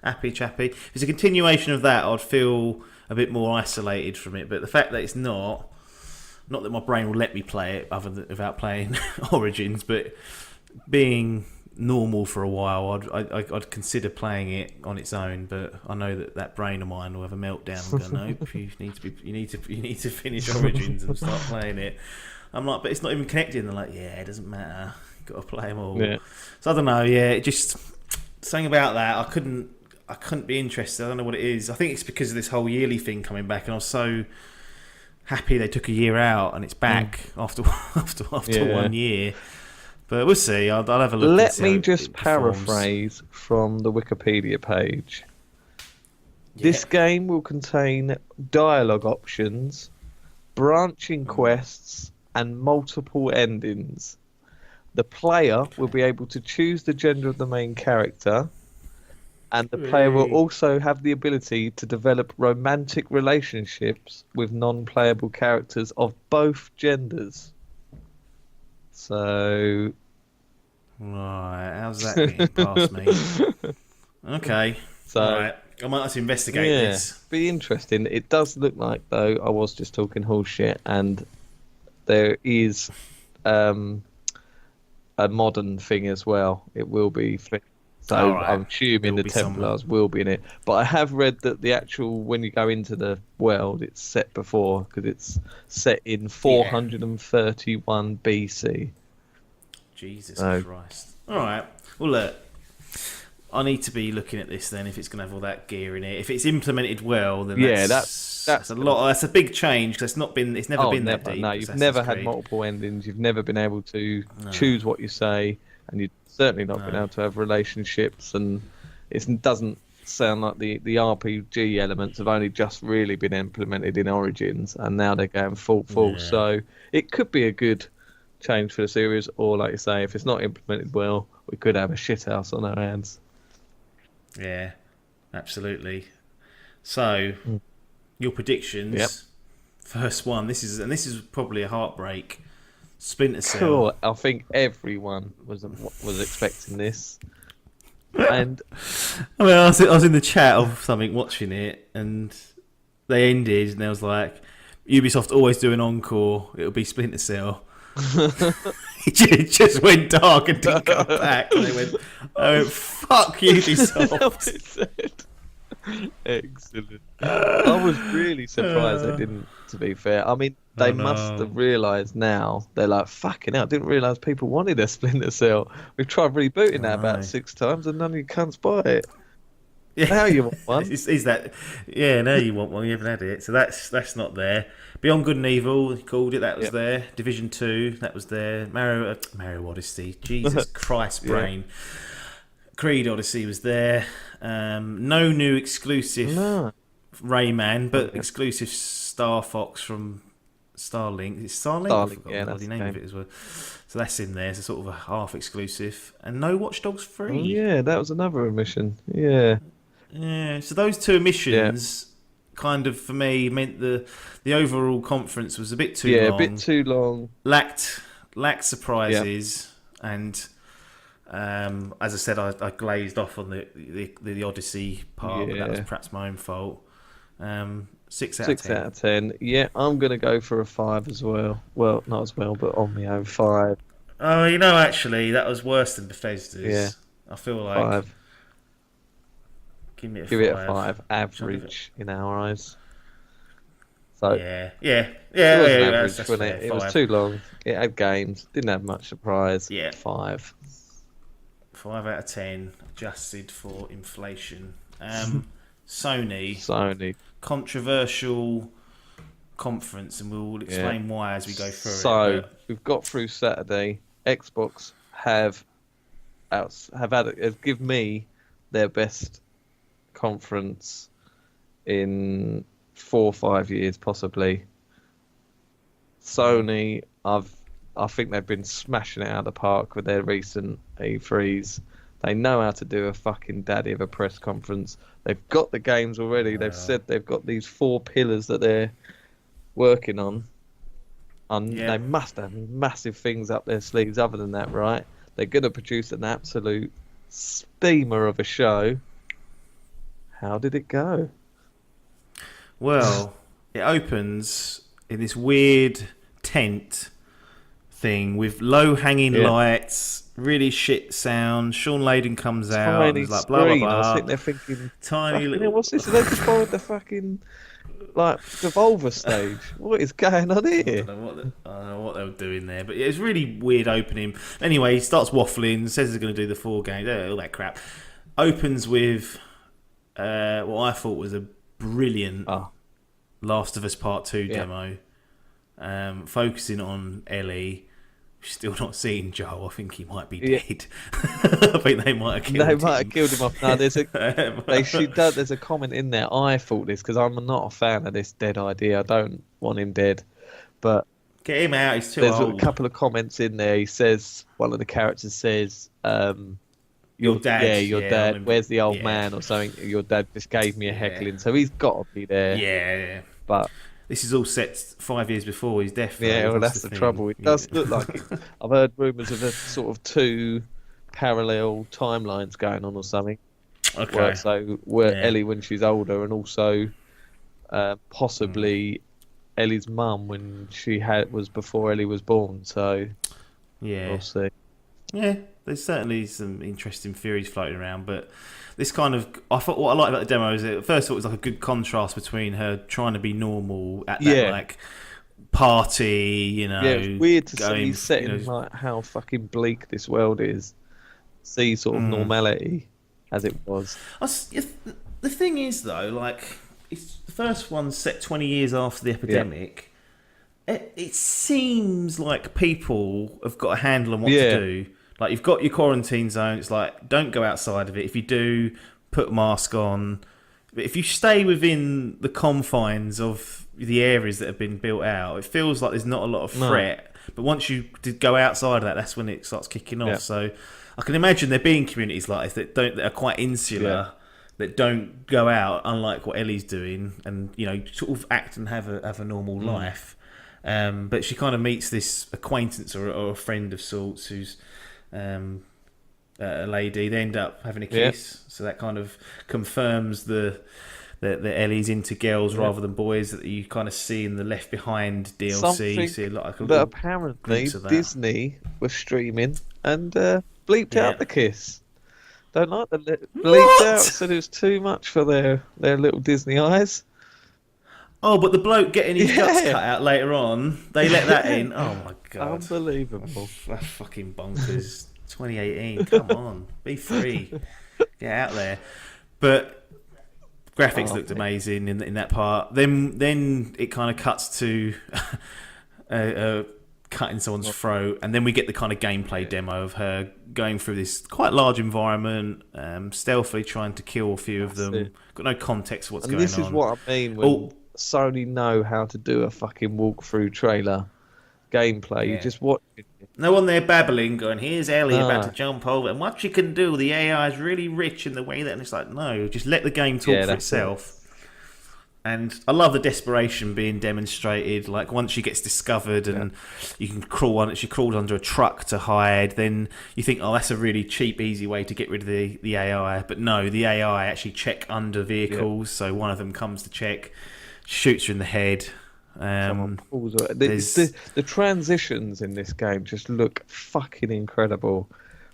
Appy Chappy. If it's a continuation of that, I'd feel a bit more isolated from it. But the fact that it's not that my brain will let me play it without playing Origins, but being normal for a while, I'd consider playing it on its own. But I know that brain of mine will have a meltdown and go, nope, you need to finish Origins and start playing it. I'm like, but it's not even connected. And they're like, yeah, it doesn't matter. Got to play them all. Yeah. So I don't know. Yeah, it just something about that. I couldn't be interested. I don't know what it is. I think it's because of this whole yearly thing coming back, and I was so happy they took a year out and it's back after 1 year. But we'll see. I'll have a look. Let me just paraphrase from the Wikipedia page. Yeah. This game will contain dialogue options, branching quests, and multiple endings. The player will be able to choose the gender of the main character, and the player will also have the ability to develop romantic relationships with non-playable characters of both genders. So, right, how's that getting past me? Okay, so right. I might have to investigate this. Be interesting. It does look like, though, I was just talking horseshit, and there is a modern thing as well. It will be flipped. So I'm assuming the Templars will be in it. But I have read that the actual, when you go into the world, it's set before, because it's set in 431 BC. Jesus Christ. All right. Well, look, I need to be looking at this then if it's going to have all that gear in it. If it's implemented well, then that's a lot. That's a big change because it's never been that deep. No, you've never had multiple endings. You've never been able to choose what you say, and you've certainly not been able to have relationships. And it doesn't sound like the RPG elements have only just really been implemented in Origins, and now they're going full. Yeah. So it could be a good change for the series, or like you say, if it's not implemented well, we could have a shithouse on our hands. Yeah, absolutely. So, your predictions. Yep. First one. This is probably a heartbreak. Splinter Cell. Cool. I think everyone was expecting this. And I mean, I was in the chat of something watching it, and they ended, and there was like, Ubisoft always do an encore. It'll be Splinter Cell. It just went dark and didn't come back. And they went, fuck Ubisoft. Excellent. I was really surprised they didn't, to be fair. I mean, they must have realised now. They're like, fucking hell, I didn't realise people wanted a Splinter Cell. We've tried rebooting that about 6 times and none of you cunts buy it. Yeah. Now you want one. Is that? Yeah, now you want one. You haven't had it, so that's not there. Beyond Good and Evil, he called it. That was Yep. there. Division 2, that was there. Mario Odyssey. Jesus Christ, brain. Creed Odyssey was there. No new exclusive Rayman, but exclusive Star Fox from Starlink. Is it Starlink? I forgot the bloody name of it as well. So that's in there. So sort of a half exclusive, and no Watch Dogs 3. Oh, yeah, that was another omission. Yeah. Yeah. So those two omissions, kind of for me, meant the overall conference was a bit too long. Yeah, a bit too long. Lacked surprises, and as I said, I glazed off on the Odyssey part, but that was perhaps my own fault. 6 out of 10. 6 out of 10. Yeah, I'm going to go for a 5 as well. Well, not as well, but on my own 5. Oh, actually, that was worse than Bethesda's. Yeah. I feel like 5. Give it a 5. Average in our eyes. So yeah. It was average, that's wasn't fair, it? It was 5. too long. It had games. Didn't have much surprise. Yeah. 5. 5 out of 10, adjusted for inflation. Sony. Controversial conference, and we'll explain why as we go through it. So we've got through Saturday. Xbox have given me their best conference in 4 or 5 years, possibly. Sony, I think they've been smashing it out of the park with their recent E3s. They know how to do a fucking daddy of a press conference. They've got the games already. They've said they've got these 4 pillars that they're working on. And they must have massive things up their sleeves other than that, right? They're going to produce an absolute steamer of a show. How did it go? Well, it opens in this weird tent thing with low-hanging lights, really shit sound. Sean Layden comes out and is like, blah, blah, blah. I was sitting there thinking, tiny little... what's this? Are they just borrowed the fucking, Devolver stage? What is going on here? I don't know what they were doing there, but it's really weird opening. Anyway, he starts waffling, says he's going to do the 4 games, all that crap. Opens with what I thought was a brilliant Last of Us Part 2 demo, focusing on Ellie. Still not seen Joel. I think he might be dead. I think they might have killed him. They might have killed him off. No, there's a comment in there. I thought this because I'm not a fan of this dead idea. I don't want him dead, but get him out. He's too old. old. There's a couple of comments in there. He says, one of the characters says, your dad. Yeah, your dad. Where's the old man or something? Your dad just gave me a heckling, so he's got to be there. Yeah. But this is all set 5 years before his death. Yeah, well, that's the trouble. It does look like it. I've heard rumours of a sort of 2 parallel timelines going on or something. Okay. Where Ellie when she's older, and also possibly Ellie's mum when she was before Ellie was born. So we'll see. Yeah, there's certainly some interesting theories floating around, but this kind of... I thought what I liked about the demo is that first of all, it was like a good contrast between her trying to be normal at that party, Yeah, it's weird to see setting like how fucking bleak this world is. See sort of normality as it was. The thing is though, it's the first one set 20 years after the epidemic. It seems like people have got a handle on what to do. Like, you've got your quarantine zone. It's like, don't go outside of it. If you do, put a mask on. But if you stay within the confines of the areas that have been built out, it feels like there's not a lot of threat. But once you go outside of that, that's when it starts kicking off. So I can imagine there being communities like this that are quite insular, that don't go out, unlike what Ellie's doing, and sort of act and have a normal life. But she kind of meets this acquaintance or a friend of sorts who's a lady. They end up having a kiss, so that kind of confirms that Ellie's into girls rather than boys that you kind of see in the Left Behind DLC. You see but apparently Disney was streaming and bleeped out the kiss. Don't like the bleeped out, said it was too much for their little Disney eyes. Oh, but the bloke getting his guts cut out later on, they let that in. Oh my god. Unbelievable. That's fucking bonkers. 2018, come on. Be free. Get out there. But graphics looked amazing in that part. Then it kind of cuts to cutting someone's throat, and then we get the kind of gameplay demo of her going through this quite large environment, stealthily trying to kill a few of them. Got no context for what's going on. And this is what I mean when Sony know how to do a fucking walkthrough trailer gameplay. You just watch it. No one there babbling, going, here's Ellie about to jump over, and what she can do, the AI is really rich in the way that, and it's like, no, just let the game talk for itself. And I love the desperation being demonstrated. Like, once she gets discovered and you can crawl on it, she crawls under a truck to hide, then you think, oh, that's a really cheap, easy way to get rid of the AI. But no, the AI actually check under vehicles, so one of them comes to check, shoots her in the head. The transitions in this game just look fucking incredible.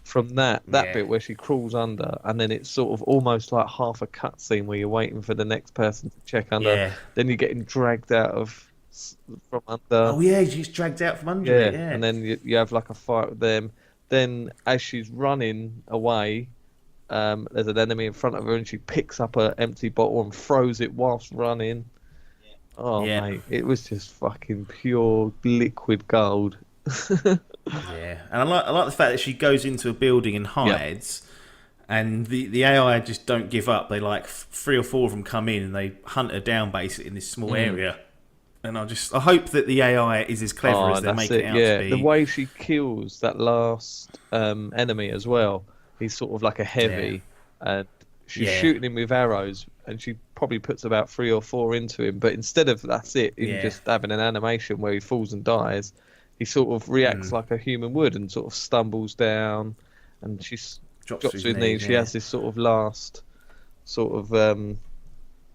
From that bit where she crawls under, and then it's sort of almost like half a cutscene where you're waiting for the next person to check under. Then you're getting dragged out from under. Oh yeah, she's dragged out from under it. Yeah, and then you have like a fight with them. Then as she's running away, there's an enemy in front of her, and she picks up an empty bottle and throws it whilst running. Oh mate, it was just fucking pure liquid gold. Yeah, and I like the fact that she goes into a building and hides, and the AI just don't give up. They like 3 or 4 of them come in and they hunt her down basically in this small area. And I hope that the AI is as clever as they make it out to be. The way she kills that last enemy as well. He's sort of like a heavy, and she's shooting him with arrows, and she probably puts about 3 or 4 into him. But instead of just having an animation where he falls and dies, he sort of reacts like a human would and sort of stumbles down, and she drops to his knees. She has this sort of last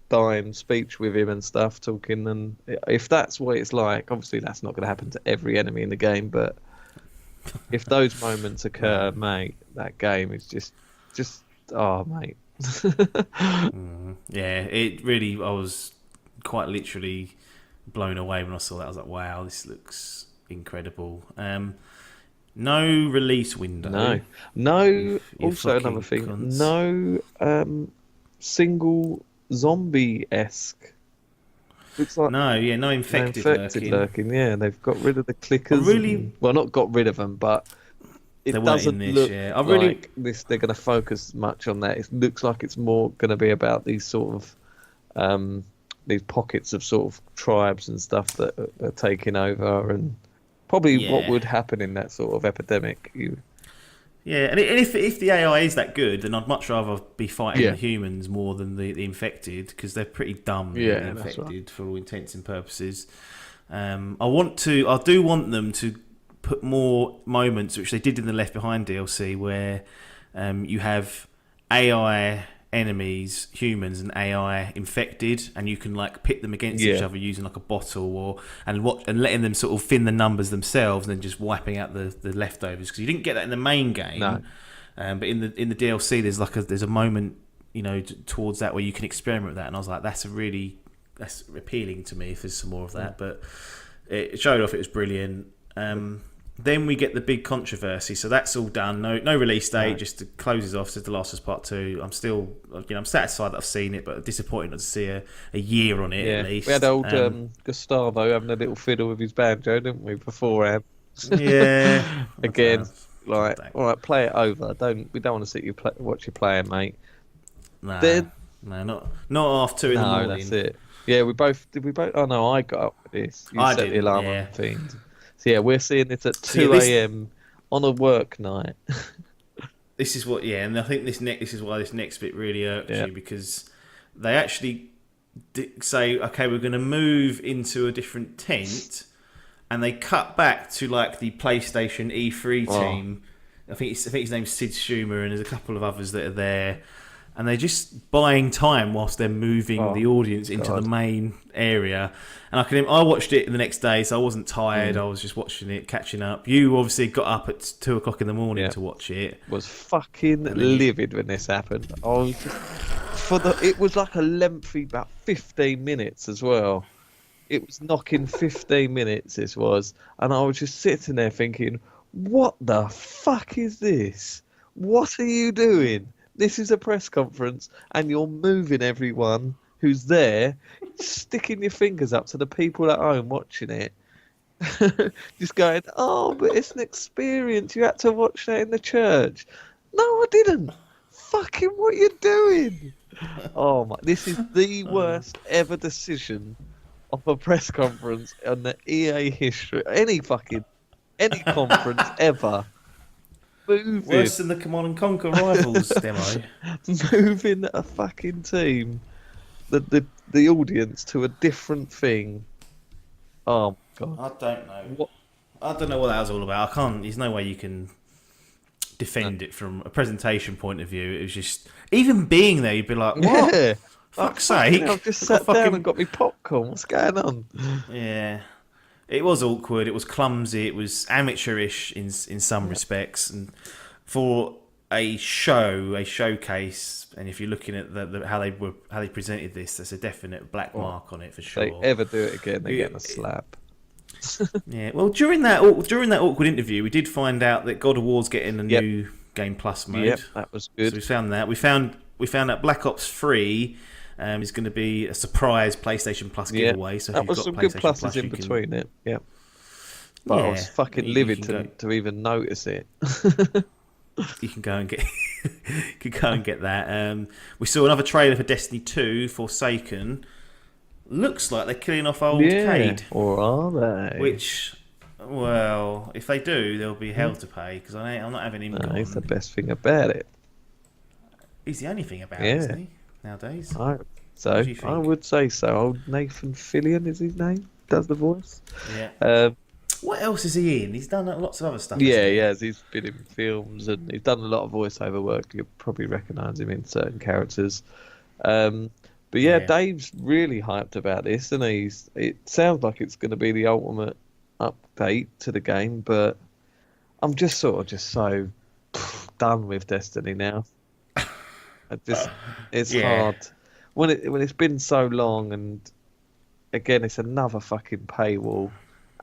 dying speech with him and stuff, talking. And if that's what it's like, obviously that's not going to happen to every enemy in the game, but if those moments occur, mate, that game is just oh, mate. Yeah, it really, I was quite literally blown away when I saw that. I was like, wow, this looks incredible. No release window. No. Also, another thing. No single zombie-esque. Looks like no infected lurking. Yeah, they've got rid of the clickers. Well, not got rid of them, but it doesn't look like this. They're going to focus much on that. It looks like it's more going to be about these sort of these pockets of sort of tribes and stuff that are taking over, and probably what would happen in that sort of epidemic. And if the AI is that good, then I'd much rather be fighting the humans more than the infected, because they're pretty dumb. The infected, for all intents and purposes. I do want them to put more moments, which they did in the Left Behind DLC, where you have AI enemies, humans, and AI infected, and you can like pit them against each other using like a bottle, and letting them sort of thin the numbers themselves, and then just wiping out the leftovers, because you didn't get that in the main game. No. But in the DLC, there's a moment, towards that where you can experiment with that, and I was like, that's appealing to me if there's some more of that. But it showed off. It was brilliant. Then we get the big controversy, so that's all done. No release date, just to closes off as The Last of Us Part 2. I'm still, I'm satisfied that I've seen it, but disappointed not to see a year on it at least. We had old Gustavo having a little fiddle with his banjo, didn't we, beforehand? Yeah. Again, all right, play it over. We don't want to see you watch you playing, mate. No, not after 2 in the morning. No, that's it. Yeah, did we both? Oh no, I got up with this. You set the alarm on Fiend. So yeah, we're seeing this at 2 a.m. on a work night. This is what, and I think this is why this next bit really irks you, because they actually say, okay, we're going to move into a different tent, and they cut back to like the PlayStation E3 team. I think his name's Sid Schumer, and there's a couple of others that are there. And they're just buying time whilst they're moving the audience into the main area. And I watched it the next day, so I wasn't tired. I was just watching it, catching up. You obviously got up at 2 o'clock in the morning to watch it. Was fucking livid when this happened. I was just, it was like a lengthy, about 15 minutes as well. It was knocking 15 minutes. This was, and I was just sitting there thinking, "What the fuck is this? What are you doing? This is a press conference, and you're moving everyone who's there, sticking your fingers up to the people at home watching it. Just going, oh, but it's an experience. You had to watch that in the church. No, I didn't. Fucking what you doing? Oh my! This is the worst ever decision of a press conference on the EA history. Any conference ever. Worse than the Command and Conquer Rivals demo. Moving a fucking team, the audience to a different thing. Oh god! I don't know. I don't know what that was all about. I can't. There's no way you can defend it from a presentation point of view. It was just even being there, you'd be like, "What? Yeah. Fuck's sake!" I've just sat down and got me popcorn. What's going on? Yeah, it was awkward. It was clumsy. It was amateurish in some respects, and for a showcase. And if you're looking at how they presented this, there's a definite black mark on it for sure. If they ever do it again, they're getting a slap. Yeah, well, during that awkward interview, we did find out that God of War's getting a new Game Plus mode. Yep, that was good. So we found that. We found out Black Ops 3 is going to be a surprise PlayStation Plus giveaway. So that was some good pluses in between it. Yeah, but I was fucking livid to even notice it. You can go and get that. We saw another trailer for Destiny 2 Forsaken. Looks like they're killing off old Cade. Or are they? Which, well, if they do, there'll be hell to pay because I'm not having him gone. He's the best thing about it. He's the only thing about it, isn't he? Nowadays. I would say so. Old Nathan Fillion is his name. Does the voice. Yeah. What else is he in? He's done lots of other stuff. Yeah, he has. He's been in films and he's done a lot of voiceover work. You'll probably recognise him in certain characters. But yeah, Dave's really hyped about this, and it sounds like it's going to be the ultimate update to the game. But I'm just so done with Destiny now. It's hard when it's been so long, and again, it's another fucking paywall.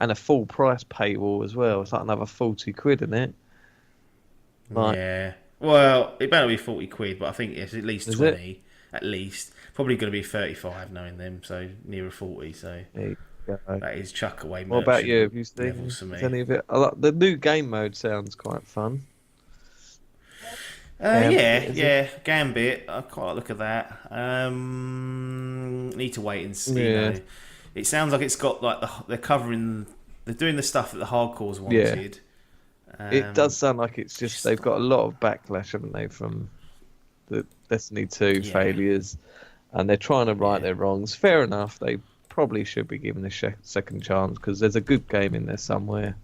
And a full price paywall as well. It's like another 40 quid, isn't it? Yeah. Well, it better be 40 quid, but I think it's at least 20. At least. Probably going to be 35 knowing them, so nearer 40. So there you go. That is chuck away. What about you? Have you seen any of it? The new game mode sounds quite fun. Gambit. I quite like the look of that. Need to wait and see. Yeah. It sounds like it's got like they're doing the stuff that the hardcores wanted. Yeah. It does sound like it's just they've got a lot of backlash, haven't they, from the Destiny 2 failures, and they're trying to right their wrongs. Fair enough. They probably should be given a second chance because there's a good game in there somewhere.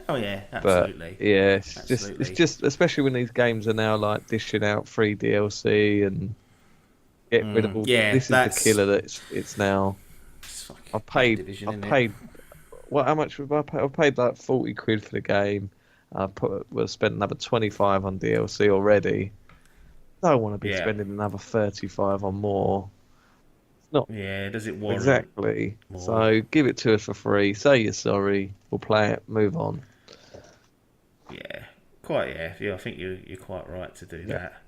Oh yeah, absolutely. But, yeah, it's just especially when these games are now like dishing out free DLC and getting rid of all. Yeah, this is the killer. That it's now. I paid. How much have I paid? I paid like 40 quid for the game. Spent another 25 on DLC already. I don't want to be spending another 35 on more. It's not. Yeah, does it warrant exactly? More? So give it to us for free. Say you're sorry. We'll play it. Move on. Yeah, quite. Yeah. I think you're quite right to do that.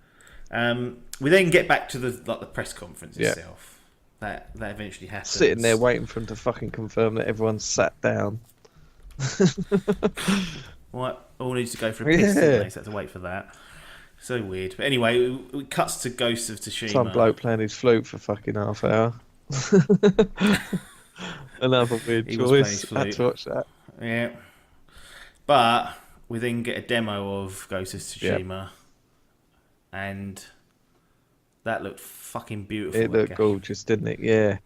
We then get back to the press conference itself. That eventually happens. Sitting there waiting for him to fucking confirm that everyone's sat down. What? All needs to go for a piss, didn't they? So had to wait for that. So weird. But anyway, it cuts to Ghost of Tsushima. Some bloke playing his flute for fucking half hour. Another weird choice. Had to watch that. Yeah. But we then get a demo of Ghost of Tsushima. And that looked fucking beautiful. It looked gorgeous, didn't it? Yeah.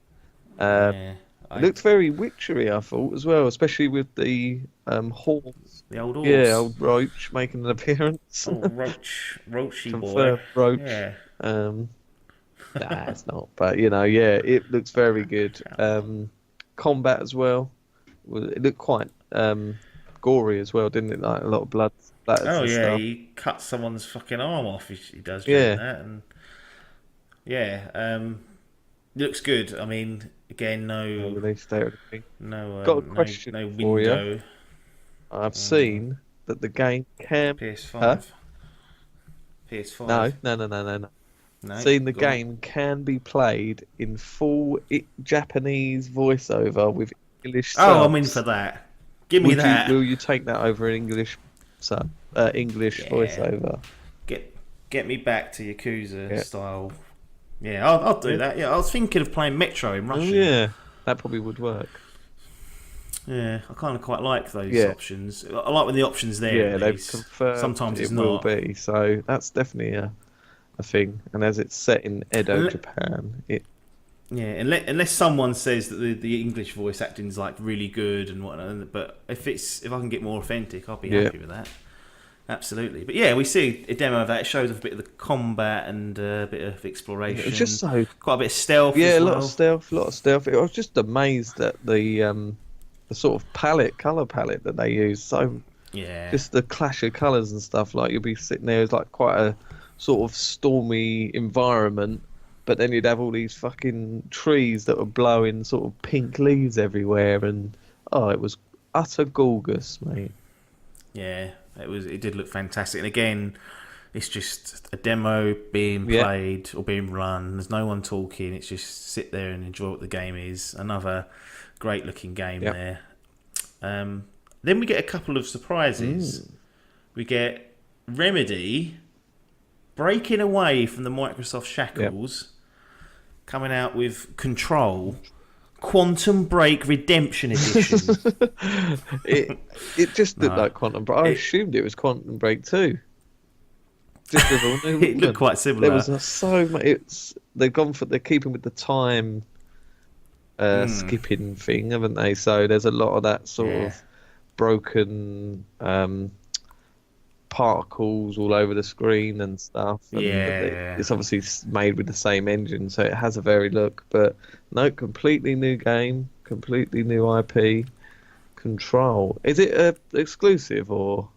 It looked very witchery, I thought, as well, especially with the horns. The old horse. Yeah, old Roach making an appearance. Oh, Roachy boy. Roach. Yeah. Nah, it's not. But, it looks very good. Combat as well. It looked quite gory as well, didn't it? Like a lot of blood. Oh, yeah, stuff. He cut someone's fucking arm off. He does that. And it looks good. I mean, again, no release date or anything. No, got a question no for window. You. I've seen that the game can PS5. PS5. No. No, Seen the go on. game can be played in full Japanese voiceover with English Oh, I'm in subs. for that. Give me Would you? that. Will you take that over an English sub? English Yeah. voiceover. Get me back to Yakuza Yeah. style. Yeah, I'll do Yeah. that. Yeah, I was thinking of playing Metro in Oh Russian. yeah, that probably would work. Yeah, I kind of quite like those Yeah. options. I like when the option's there Yeah, at they've least. confirmed Sometimes it's it will not. be. So that's definitely a thing. And as it's set in Edo, Unle- Japan, Yeah, unless someone says that the English voice acting's like really good and whatnot, but if I can get more authentic, I'll be yeah. happy with that. Absolutely. But yeah, we see a demo of that. It shows off a bit of the combat and a bit of exploration. It was just so quite a bit of stealth yeah, as a well. lot of stealth. I was just amazed at the sort of color palette that they use. So Yeah. just the clash of colors and stuff. Like you'll be sitting there, it's like quite a sort of stormy environment, but then you'd have all these fucking trees that were blowing sort of pink leaves everywhere, and it was utter gorgeous, mate. Yeah, it did look fantastic. And again, it's just a demo being played or being run. There's no one talking. It's just sit there and enjoy what the game is. Another great looking game there. Then we get a couple of surprises. We get Remedy breaking away from the Microsoft shackles, coming out with Control Quantum Break Redemption Edition. it just looked like Quantum Break. I assumed it was Quantum Break 2. Just with all new it looked quite similar. There was so much. They're keeping with the time skipping thing, haven't they? So there's a lot of that sort of broken particles all over the screen and stuff. And it's obviously made with the same engine, so it has a varied look. But no, completely new game, completely new IP. Control. Is it exclusive or?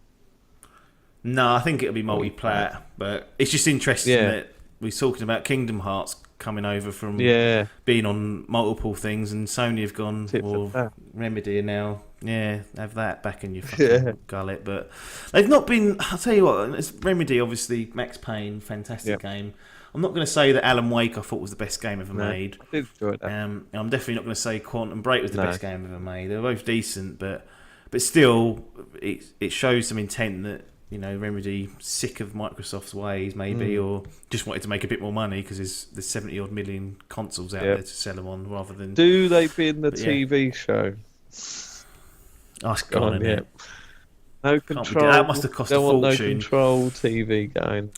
No, I think it'll be multi-plat, but it's just interesting that we're talking about Kingdom Hearts coming over from being on multiple things, and Sony have gone, Remedy now, have that back in your fucking gullet. But they've not been. I'll tell you what, it's Remedy, obviously, Max Payne, fantastic game. I'm not going to say that Alan Wake I thought was the best game ever made. I did enjoy that. I'm definitely not going to say Quantum Break was the best game ever made. They're both decent, but still, it shows some intent that, Remedy sick of Microsoft's ways, maybe, or just wanted to make a bit more money because there's 70 odd million consoles out there to sell them on, rather than. Do they bin the TV show? Oh, it's gone, isn't it? No Control. That must have cost a fortune. No Control TV going.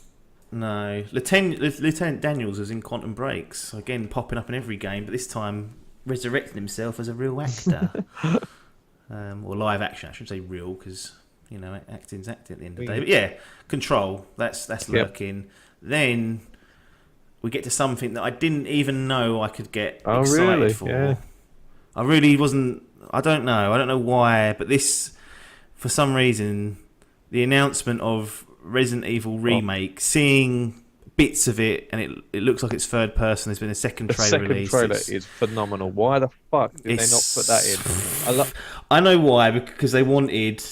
No, Lieutenant Daniels was in Quantum Breaks again, popping up in every game, but this time resurrecting himself as a real actor, or live action. I shouldn't say real because acting's acting at the end of the day. But yeah, Control. That's lurking. Then we get to something that I didn't even know I could get excited for. Yeah. I really wasn't. I don't know why, but this, for some reason, the announcement of Resident Evil Remake, seeing bits of it, and it looks like it's third person. There's been a second trailer released. The second trailer is phenomenal. Why the fuck did they not put that in? I know why, because they wanted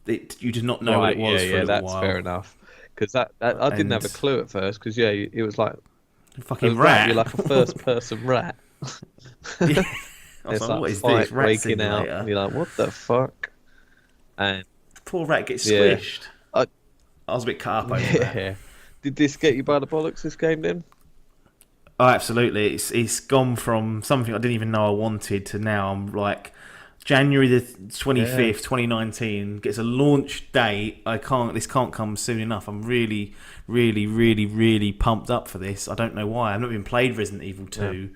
it. You did not know what it was for a little that's while. Fair enough. Because I didn't have a clue at first. Because it was like fucking rat. You're like a first person rat. Yeah. I was like, what is this? Rat breaking out, and you're like, what the fuck? And poor rat gets squished. I was a bit cut up over that. Did this get you by the bollocks, this game, then? Oh, absolutely. It's gone from something I didn't even know I wanted to now I'm like, January the 25th, 2019 gets a launch date. This can't come soon enough. I'm really, really, really, really pumped up for this. I don't know why. I've not even played Resident Evil 2.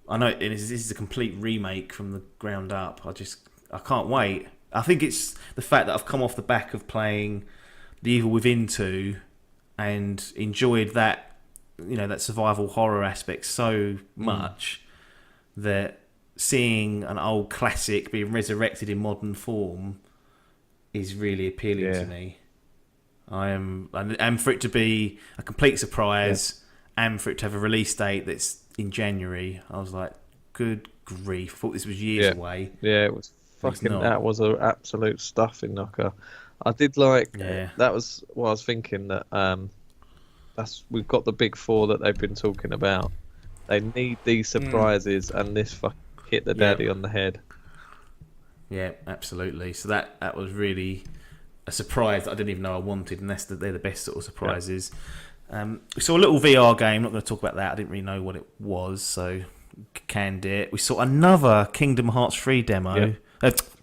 I know this is a complete remake from the ground up. I can't wait. I think it's the fact that I've come off the back of playing The Evil Within 2 and enjoyed that, that survival horror aspect so much that seeing an old classic being resurrected in modern form is really appealing to me. And for it to be a complete surprise, and for it to have a release date that's in January, I was like, good grief! I thought this was years away. Yeah, it was fucking. That was an absolute stuffing knocker. I did like Yeah. that was what I was thinking that we've got the big four that they've been talking about. They need these surprises, and this hit the Yeah. daddy on the head. Yeah, absolutely. So that was really a surprise that I didn't even know I wanted, and they're the best sort of surprises. We saw a little VR game. Not going to talk about that. I didn't really know what it was, so canned it. We saw another Kingdom Hearts 3 demo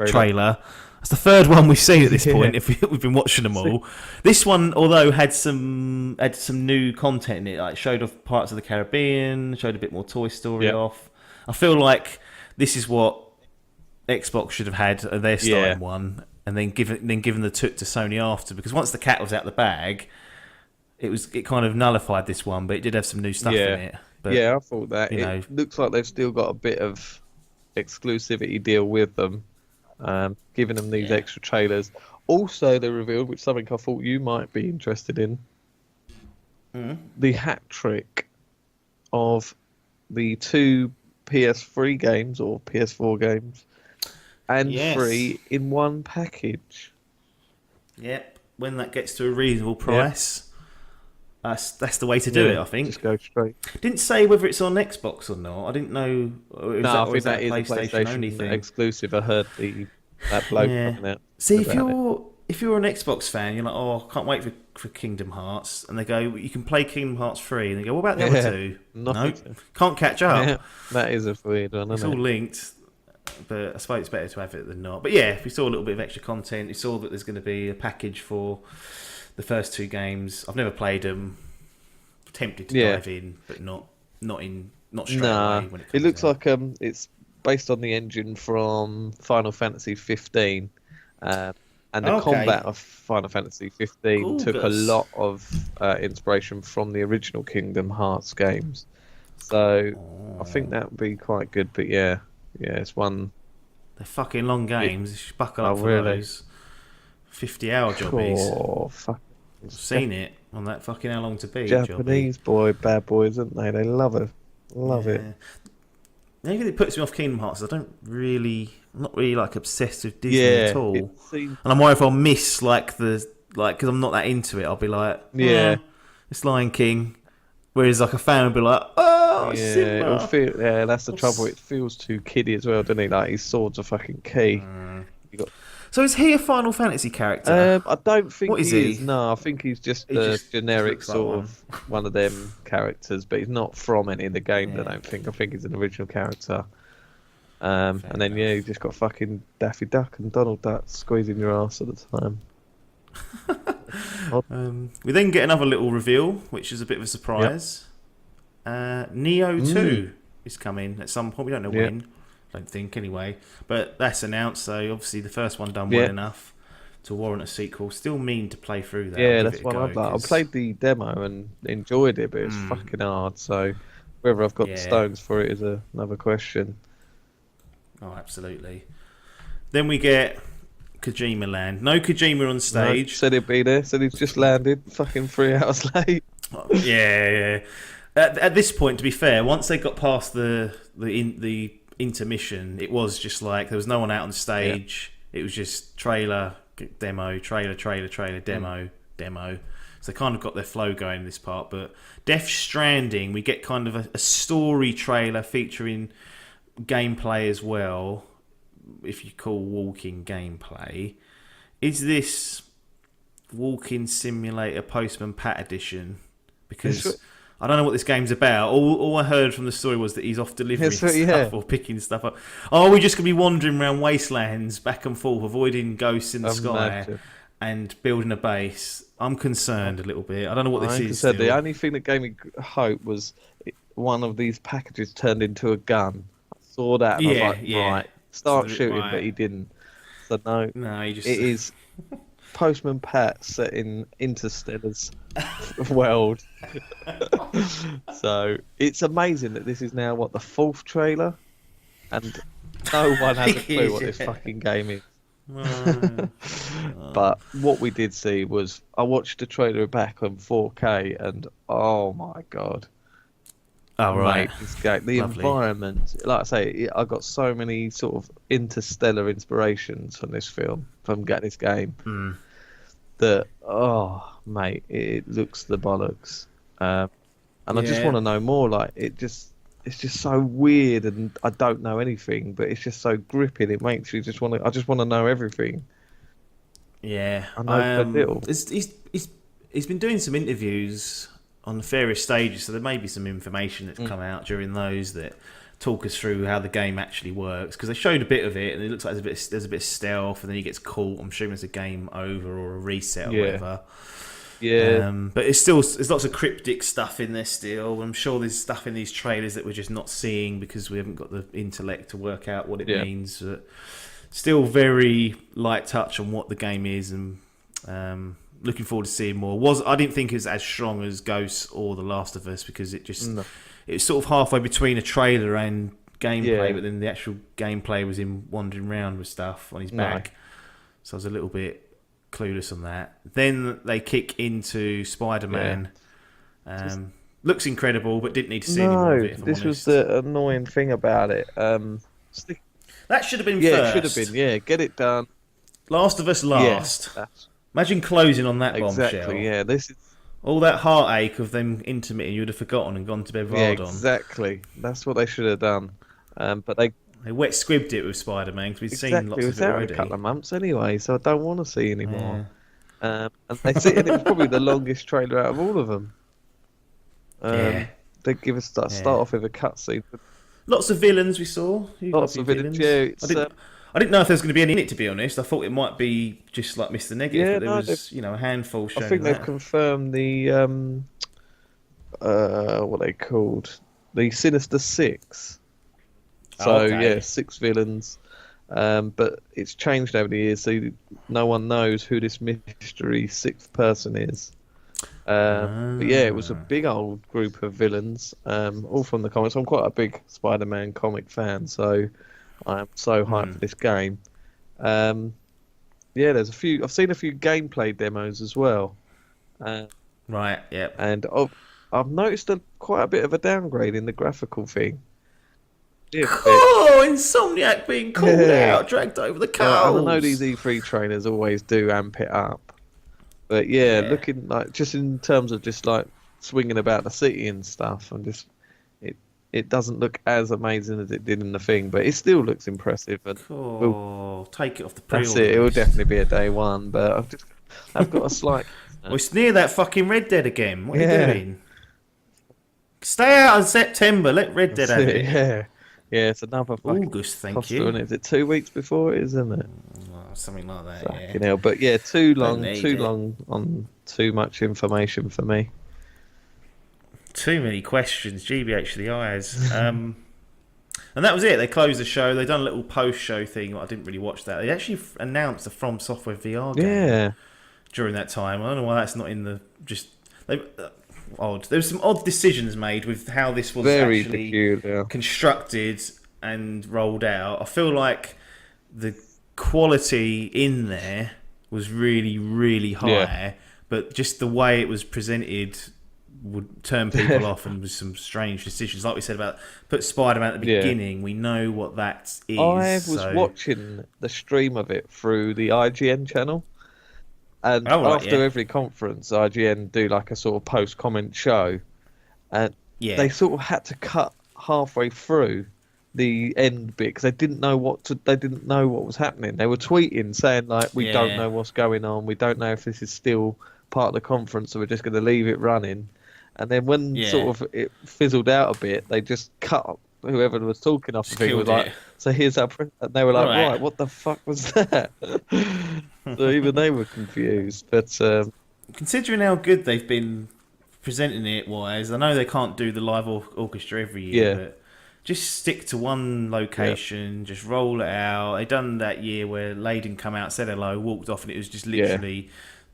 trailer. That's the third one we've seen at this point. If we've been watching them all, this one, although had some new content in it, like showed off parts of the Caribbean, showed a bit more Toy Story off. I feel like this is what Xbox should have had their starting one, and then given the took to Sony after, because once the cat was out the bag, it kind of nullified this one, but it did have some new stuff in it. But, I thought that it looks like they've still got a bit of exclusivity deal with them, giving them these extra trailers. Also, they revealed, which something I thought you might be interested in, the hat trick of the 2 PS3 games or PS4 games and 3 in one package. Yep, when that gets to a reasonable price, that's the way to do it, I think. Just go straight. Didn't say whether it's on Xbox or not. I didn't know. I think that is a PlayStation only thing. Exclusive. I heard that bloke coming out. See, if you're an Xbox fan, you're like, oh, I can't wait for Kingdom Hearts, and they go, you can play Kingdom Hearts 3, and they go, what about the other two? No, can't catch up. Yeah, that is a weird one. It's all linked, but I suppose it's better to have it than not. But yeah, we saw a little bit of extra content. We saw that there's going to be a package for the first 2 games. I've never played them. Tempted to dive in, but not straight away when it comes it looks out. like it's based on the engine from Final Fantasy 15, and the combat of Final Fantasy 15 took a lot of inspiration from the original Kingdom Hearts games. So I think that would be quite good. But yeah, it's one. They're fucking long games. You should buckle up for those 50-hour jobbies. Oh, fuck. I've seen it on that fucking How Long to Beat. Japanese bad boys, aren't they? They love it. The only thing that puts me off Kingdom Hearts is I'm not really like obsessed with Disney at all. And I'm worried if I'll miss because I'm not that into it. I'll be like, it's Lion King. Whereas like a fan would be like, oh, Simba. That's the trouble. It feels too kiddie as well, doesn't it? Like his sword's a fucking key. So is he a Final Fantasy character? I don't think what is he? No, I think he's just a generic sort of one of them characters, but he's not from any of the games, I don't think. I think he's an original character. And then, you just got fucking Daffy Duck and Donald Duck squeezing your ass at the time. We then get another little reveal, which is a bit of a surprise. Neo 2 is coming at some point. We don't know when. Don't think anyway, but that's announced. So obviously the first one done well enough to warrant a sequel. Still mean to play through that. Yeah, that's one I'd like. I played the demo and enjoyed it, but it's fucking hard. So whether I've got the stones for it is another question. Oh, absolutely. Then we get Kojima Land. No Kojima on stage. No, said he'd be there. Said he's just landed. Fucking 3 hours late. Yeah. At this point, to be fair, once they got past the intermission, it was just like there was no one out on stage. It was just trailer, demo, trailer, demo. So they kind of got their flow going in this part. But Death Stranding, we get kind of a story trailer featuring gameplay as well, if you call walking gameplay. Is this Walking Simulator Postman Pat edition? Because I don't know what this game's about. All I heard from the story was that he's off delivering stuff or picking stuff up. Oh, we're just going to be wandering around wastelands back and forth, avoiding ghosts in the sky and building a base. I'm concerned a little bit. I don't know what this is. The only thing that gave me hope was one of these packages turned into a gun. I saw that and I was like, right, start shooting, but he didn't. So no, he just... it is Postman Pat set in Interstellar's world. So it's amazing that this is now the 4th trailer, and no one has a clue what this fucking game is. But what we did see was I watched the trailer back on 4K, and oh my god! Oh right, mate, this game, the environment. Like I say, I got so many sort of interstellar inspirations from this film, from getting this game. that, oh mate, it looks the bollocks. And I just Yeah. want to know more. Like it's just so weird, and I don't know anything, but it's just so gripping. It makes you just want to. I just want to know everything. Yeah, I know so little. he's been doing some interviews on the various stages, so there may be some information that's come out during those that talk us through how the game actually works. Because they showed a bit of it, and it looks like there's a bit of stealth, and then he gets caught. I'm assuming it's a game over or a reset or whatever. Yeah, But there's lots of cryptic stuff in there still. I'm sure there's stuff in these trailers that we're just not seeing because we haven't got the intellect to work out what it means. But still very light touch on what the game is, and looking forward to seeing more. I didn't think it was as strong as Ghosts or The Last of Us because it was sort of halfway between a trailer and gameplay, but then the actual gameplay was him wandering around with stuff on his back. So I was a little bit clueless on that. Then they kick into Spider-Man. Looks incredible, but didn't need to see any more of it. If I'm this honest. was the annoying thing about it. That should have been Yeah, first. it should have been. Yeah, get it done. Last of Us last. Yeah, Imagine closing on that bombshell. exactly. Yeah, this is. All that heartache of them intermitting, you'd have forgotten and gone to bed riled on. Exactly. That's what they should have done. But They wet squibbed it with Spider-Man because we've seen lots of it out already. a couple of months anyway, so I don't want to see any more. And it was probably the longest trailer out of all of them. They give us start off with a cutscene. Lots of villains we saw. Lots of villains. Yeah, I didn't know if there was going to be any in it, to be honest. I thought it might be just like Mr. Negative, but there was a handful showing I think they've confirmed the what they called the Sinister Six. So 6 villains, but it's changed over the years, so no one knows who this mystery 6th person is. But yeah, it was a big old group of villains, all from the comics. I'm quite a big Spider-Man comic fan, so I'm so hyped for this game. There's a few. I've seen a few gameplay demos as well. Right. Yeah. And I've noticed quite a bit of a downgrade in the graphical thing. Insomniac being called out, dragged over the coals. I know these E3 trainers always do amp it up, but looking like just in terms of just like swinging about the city and stuff, and just it doesn't look as amazing as it did in the thing, but it still looks impressive. And take it off the pre-order. That's it. It will definitely be a day one, but I've got a slight. Well, it's near that fucking Red Dead again. What are you doing? Stay out of September. Let Red Dead have it. Yeah, it's another August, thank you. Is it 2 weeks before it is, isn't it? Something like that, Fucking hell. But yeah, too long on too much information for me. Too many questions, GBH to the eyes. And that was it. They closed the show. They done a little post-show thing. I didn't really watch that. They actually announced a From Software VR game during that time. I don't know why that's not in the odd. There was some odd decisions made with how this was actually constructed and rolled out. I feel like the quality in there was really, really high, but just the way it was presented would turn people off, and was some strange decisions. Like we said about put Spider-Man at the beginning, we know what that is. I was watching the stream of it through the IGN channel. And after every conference, IGN do like a sort of post-comment show, and they sort of had to cut halfway through the end bit because they didn't know what was happening. They were tweeting saying like, "We don't know what's going on. We don't know if this is still part of the conference, so we're just going to leave it running." And then when sort of it fizzled out a bit, they just cut whoever was talking off the thing. Was like, "So here's our print," and they were like, "Right, what the fuck was that?" So even they were confused. But considering how good they've been presenting it wise, I know they can't do the live orchestra every year, but just stick to one location, just roll it out. They done that year where Layden come out, said hello, walked off, and it was just literally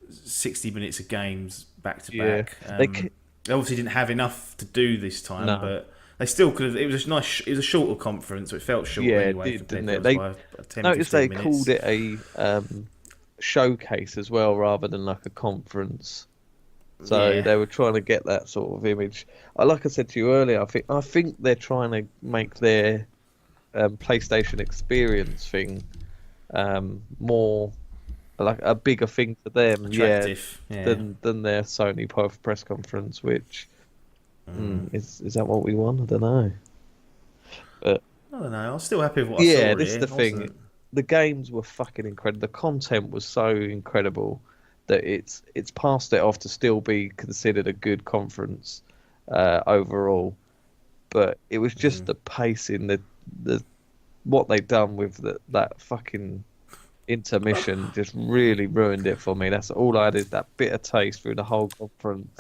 60 minutes of games back to back. They obviously didn't have enough to do this time, but they still could have. It was a nice. It was a shorter conference, so it felt short anyway. Didn't it? They noticed they called it a showcase as well, rather than like a conference. So they were trying to get that sort of image. Like I said to you earlier, I think they're trying to make their PlayStation experience thing more like a bigger thing to them, attractive. Yeah. than their Sony press conference. Which is that what we want? I don't know. But I don't know. I was still happy with what I yeah, saw this is here. the I thing. wasn't. The games were fucking incredible. The content was so incredible that it's passed it off to still be considered a good conference overall. But it was just the pacing, the what they'd done with that fucking intermission just really ruined it for me. That's all I had, is that bitter taste through the whole conference.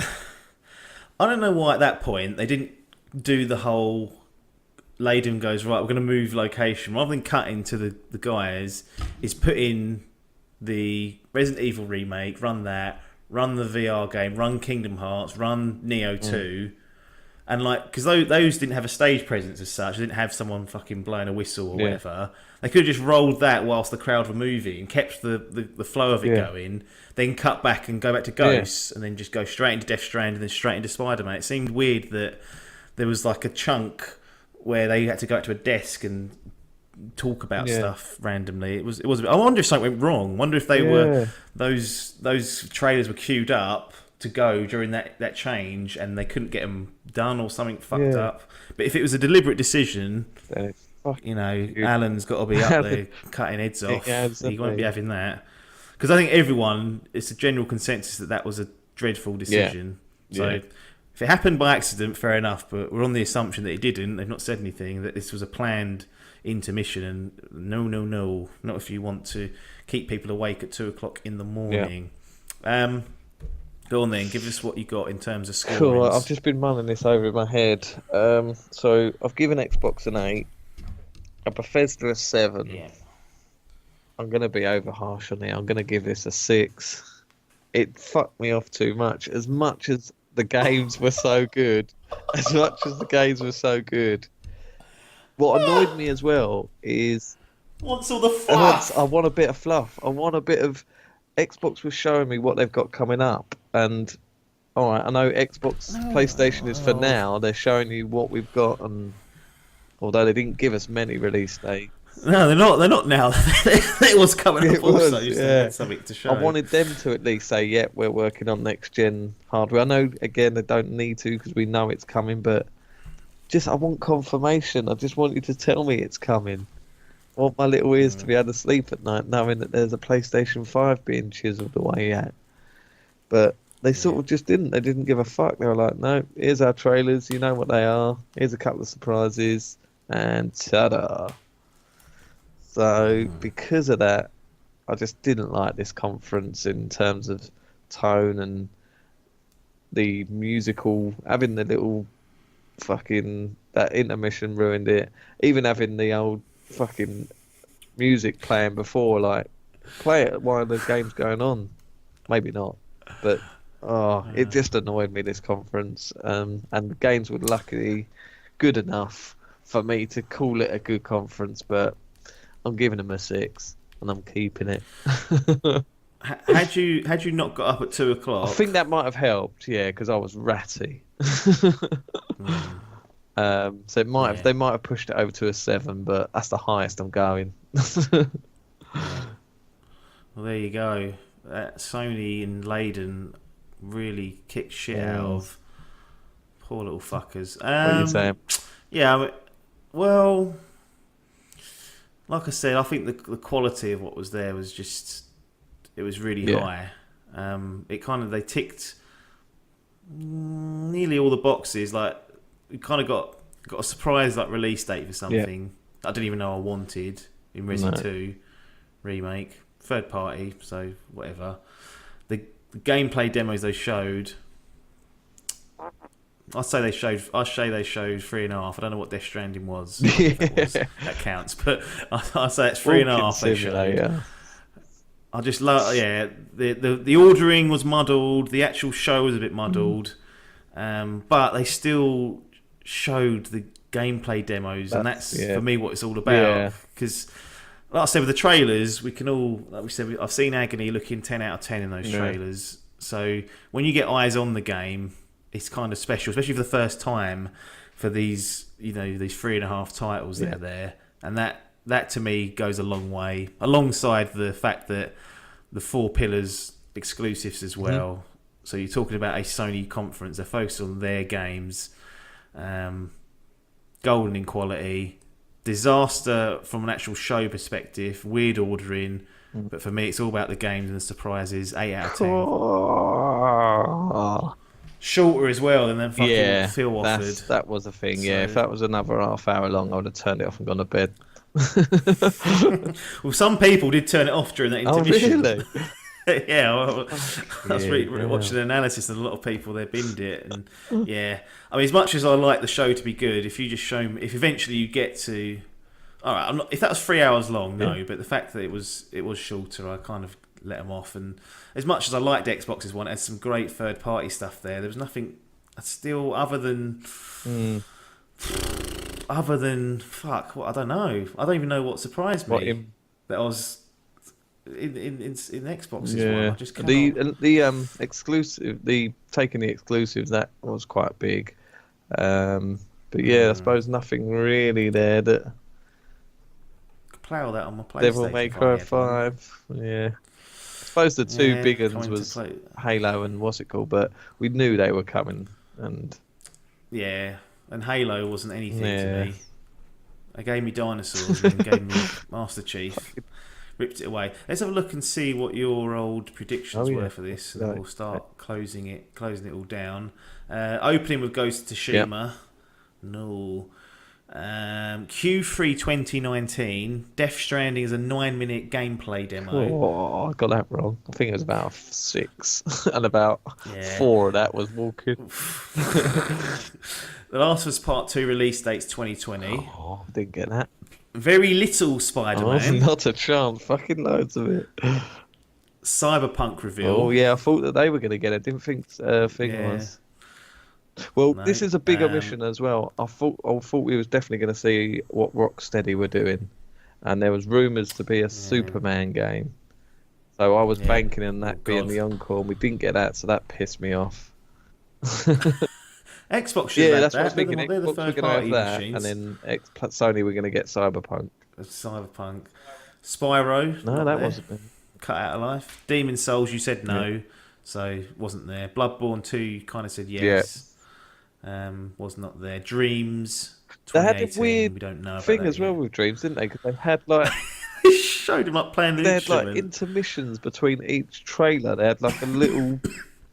I don't know why at that point they didn't do the whole. Laden goes, right, we're going to move location. Rather than cutting to the guys, is put in the Resident Evil remake, run that, run the VR game, run Kingdom Hearts, run Neo 2. And like, because those didn't have a stage presence as such, they didn't have someone fucking blowing a whistle or whatever. They could have just rolled that whilst the crowd were moving, kept the flow of it going, then cut back and go back to Ghosts, and then just go straight into Death Stranding and then straight into Spider-Man. It seemed weird that there was like a chunk where they had to go up to a desk and talk about stuff randomly. It was. I wonder if something went wrong. I wonder if they were those trailers were queued up to go during that change, and they couldn't get them done, or something fucked up. But if it was a deliberate decision, Alan's got to be up there cutting heads off. He won't be having that, because I think it's a general consensus that was a dreadful decision. So. If it happened by accident, fair enough, but we're on the assumption that it didn't. They've not said anything, that this was a planned intermission, and no, not if you want to keep people awake at 2 o'clock in the morning. Go on then, give us what you got in terms of scorings. Cool, I've just been running this over in my head. So I've given Xbox an 8, a Bethesda a 7. Yeah. I'm going to be over harsh on it. I'm going to give this a 6. It fucked me off too much. As much as the games were so good. What annoyed me as well is... What's all the fluff? I want a bit of fluff. I want a bit of... Xbox was showing me what they've got coming up. And, alright, I know PlayStation is for now. They're showing you what we've got. And although they didn't give us many release dates. No, they're not now. It was coming up also. Just had something to show. I wanted them to at least say, "Yep, we're working on next gen hardware." I know, again, they don't need to because we know it's coming, but I want confirmation. I just want you to tell me it's coming. I want my little ears to be able to sleep at night, knowing that there's a PlayStation 5 being chiseled away at. But they sort of just didn't. They didn't give a fuck. They were like, "No, here's our trailers. You know what they are. Here's a couple of surprises, and ta-da." So, because of that, I just didn't like this conference in terms of tone and the musical. Having the little fucking... That intermission ruined it. Even having the old fucking music playing before, like, play it while the game's going on. Maybe not. But, it just annoyed me, this conference. And the games were luckily good enough for me to call it a good conference, but... I'm giving them a 6, and I'm keeping it. Had you not got up at 2 o'clock? I think that might have helped, because I was ratty. So it might have, they might have pushed it over to a 7, but that's the highest I'm going. Well, there you go. Sony and Leyden really kicked shit out of poor little fuckers. What are you saying? Yeah, well... Like I said, I think the quality of what was there was just... It was really high. They ticked nearly all the boxes. Like, we kind of got a surprise release date for something I didn't even know I wanted in Resident 2 remake. Third party, so whatever. The gameplay demos they showed... I'd say they showed 3.5. I don't know what Death Stranding was. That counts, but I'd say it's 3.5 they showed. I just love, the ordering was muddled. The actual show was a bit muddled, but they still showed the gameplay demos, and that's for me what it's all about. Because, like I said, with the trailers, we can all, like we said, I've seen Agony looking 10 out of 10 in those trailers. So when you get eyes on the game, it's kind of special, especially for the first time for these 3.5 titles that are there, and that to me goes a long way. Alongside the fact that the 4 pillars exclusives as well. So you're talking about a Sony conference. They're focused on their games. Golden in quality. Disaster from an actual show perspective. Weird ordering. But for me, it's all about the games and the surprises. 8 out of 10. Oh. Shorter as well than then fucking Phil offered. That was a thing, yeah. If that was another half hour long, I would have turned it off and gone to bed. Well, some people did turn it off during that intermission. Oh, really? Yeah, I was watching an analysis, and a lot of people they binned it, and yeah, I mean, as much as I like the show to be good, if you just show me, if eventually you get to, all right, if that was 3 hours long, no, but the fact that it was shorter, I kind of let them off, and as much as I liked Xbox's one, it had some great third party stuff there. There was nothing still other than fuck. What I don't know. I don't even know what surprised me. That I was. In Xbox's one, I just cannot. The exclusive, taking the exclusives, that was quite big. But yeah, I suppose nothing really there that. Play all that on my PlayStation. Devil May Cry 5, yeah. I suppose the two big ones was Halo and what's it called, but we knew they were coming, and and Halo wasn't anything to me. They gave me dinosaurs and gave me Master Chief. Ripped it away. Let's have a look and see what your old predictions were for this, and then we'll start closing it all down. Opening with Ghost of Tsushima. No. Q3 2019. Death Stranding is a 9-minute gameplay demo. Oh, I got that wrong. I think it was about 6, and about 4 of that was walking. The Last of Us Part 2 release date's 2020. Oh, I didn't get that. Very little Spider-Man. Oh, not a chance. Fucking loads of it. Cyberpunk reveal. Oh yeah, I thought that they were going to get it. Didn't think thing was. Well, no, this is a big omission as well. I thought we was definitely going to see what Rocksteady were doing, and there was rumours to be a Superman game. So I was banking on that being the encore, and we didn't get that, so that pissed me off. Xbox should have that's that. what I was thinking. They're the Xbox third were going party to have that, machines. and then Sony were going to get Cyberpunk. Spyro. No, that wasn't. Cut out of life. Demon Souls, you said no, so wasn't there. Bloodborne 2, you kind of said yes. Was not there. Dreams. They had a weird we don't know thing as well with Dreams, didn't they? Because they had like they showed him up playing the instrument. They had like intermissions between each trailer. They had like a little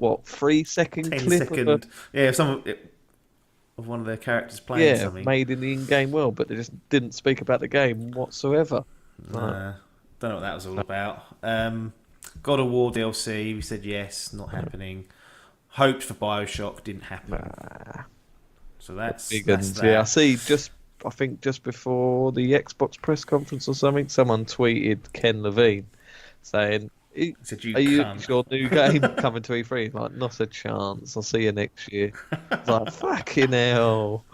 3-second 10 clip second. Of one of their characters playing something. Made in the in-game world, but they just didn't speak about the game whatsoever. Don't know what that was all about. God of War DLC, we said yes, not happening. Hoped for BioShock, didn't happen. So that's that. Yeah, I see. I think just before the Xbox press conference or something, someone tweeted Ken Levine saying, said, "Are you your new game coming to E3?" He's like, "Not a chance. I'll see you next year." It's like, fucking hell.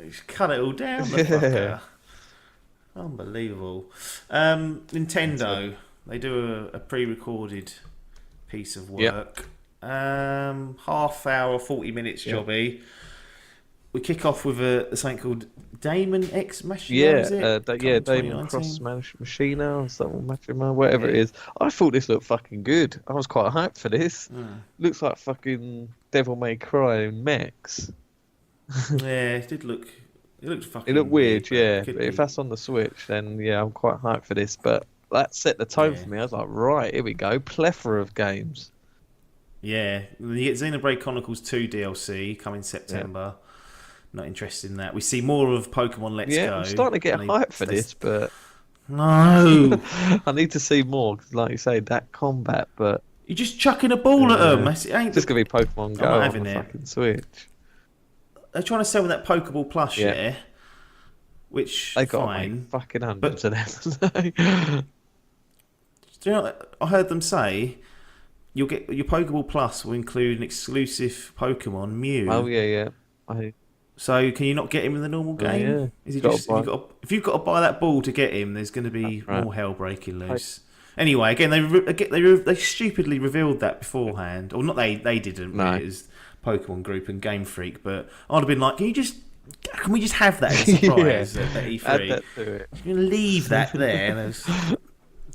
He's cut it all down. The fucker. Unbelievable. Nintendo, they do a pre-recorded piece of work. Half hour, 40 minutes jobby. We kick off with something called Damon X Machina. Damon Cross Machina or something, Machina, whatever it is. I thought this looked fucking good. I was quite hyped for this. Looks like fucking Devil May Cry in mechs. Yeah, it did look. It looked fucking. It looked weird, yeah. But if that's on the Switch, then I'm quite hyped for this. But that set the tone for me. I was like, right, here we go, plethora of games. Yeah, you get Xenoblade Chronicles 2 DLC coming September. Not interested in that. We see more of Pokemon Let's Go. I'm starting to get hyped for this, but no, I need to see more. Cause like you say, that combat, but you're just chucking a ball at them. It ain't just gonna be Pokemon Go on the fucking Switch. They're trying to sell that Pokeball Plus, which they got fine, fucking hundreds of them. Do you know what I heard them say? You'll get your Pokeball Plus will include an exclusive Pokemon, Mew. Oh yeah. So can you not get him in the normal game? Yeah. Is it just if you've got to buy that ball to get him? There's going to be more hell breaking loose. Anyway, again, they stupidly revealed that beforehand, or not? They didn't. No. It was Pokemon Group and Game Freak, but I'd have been like, can we just have that as a surprise at E3? Add that to it. You're gonna leave that there.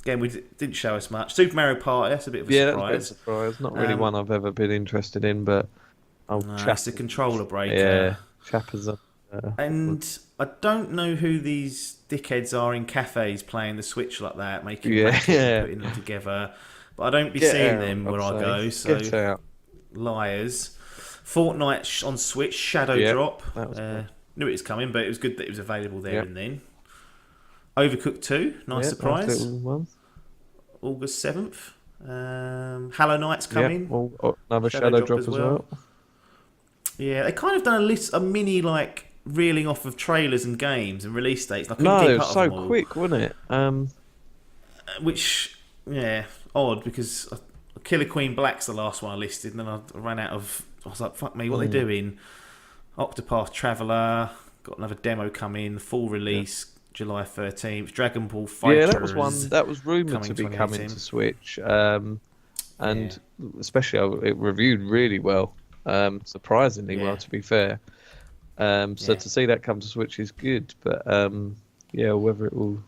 Again, didn't show us much. Super Mario Party, that's a bit of a Yeah, that's a bit of a surprise. surprise. Not really one I've ever been interested in, but No, it's the controller Yeah, breaker. Chappers. And I don't know who these dickheads are in cafes playing the Switch like that, making Yeah, racket and putting them together. But I don't be seeing them where I go, so Get out. liars. Fortnite on Switch, Shadow Drop. That was cool. Knew it was coming, but it was good that it was available there Yep. and then. Overcooked 2, nice surprise. Nice little one. August 7th. Hollow Knight's coming. Another Shadow Drop as well. Yeah, they kind of done a mini like reeling off of trailers and games and release dates. It was so quick, wasn't it? Which, yeah, odd because Killer Queen Black's the last one I listed, and then I ran out of. I was like, fuck me, what are they doing? Octopath Traveler, got another demo coming, full release. July 13th, Dragon Ball FighterZ. Yeah, that was one that was rumoured to be coming to Switch, and especially it reviewed really well, surprisingly well, to be fair. So to see that come to Switch is good, but whether it will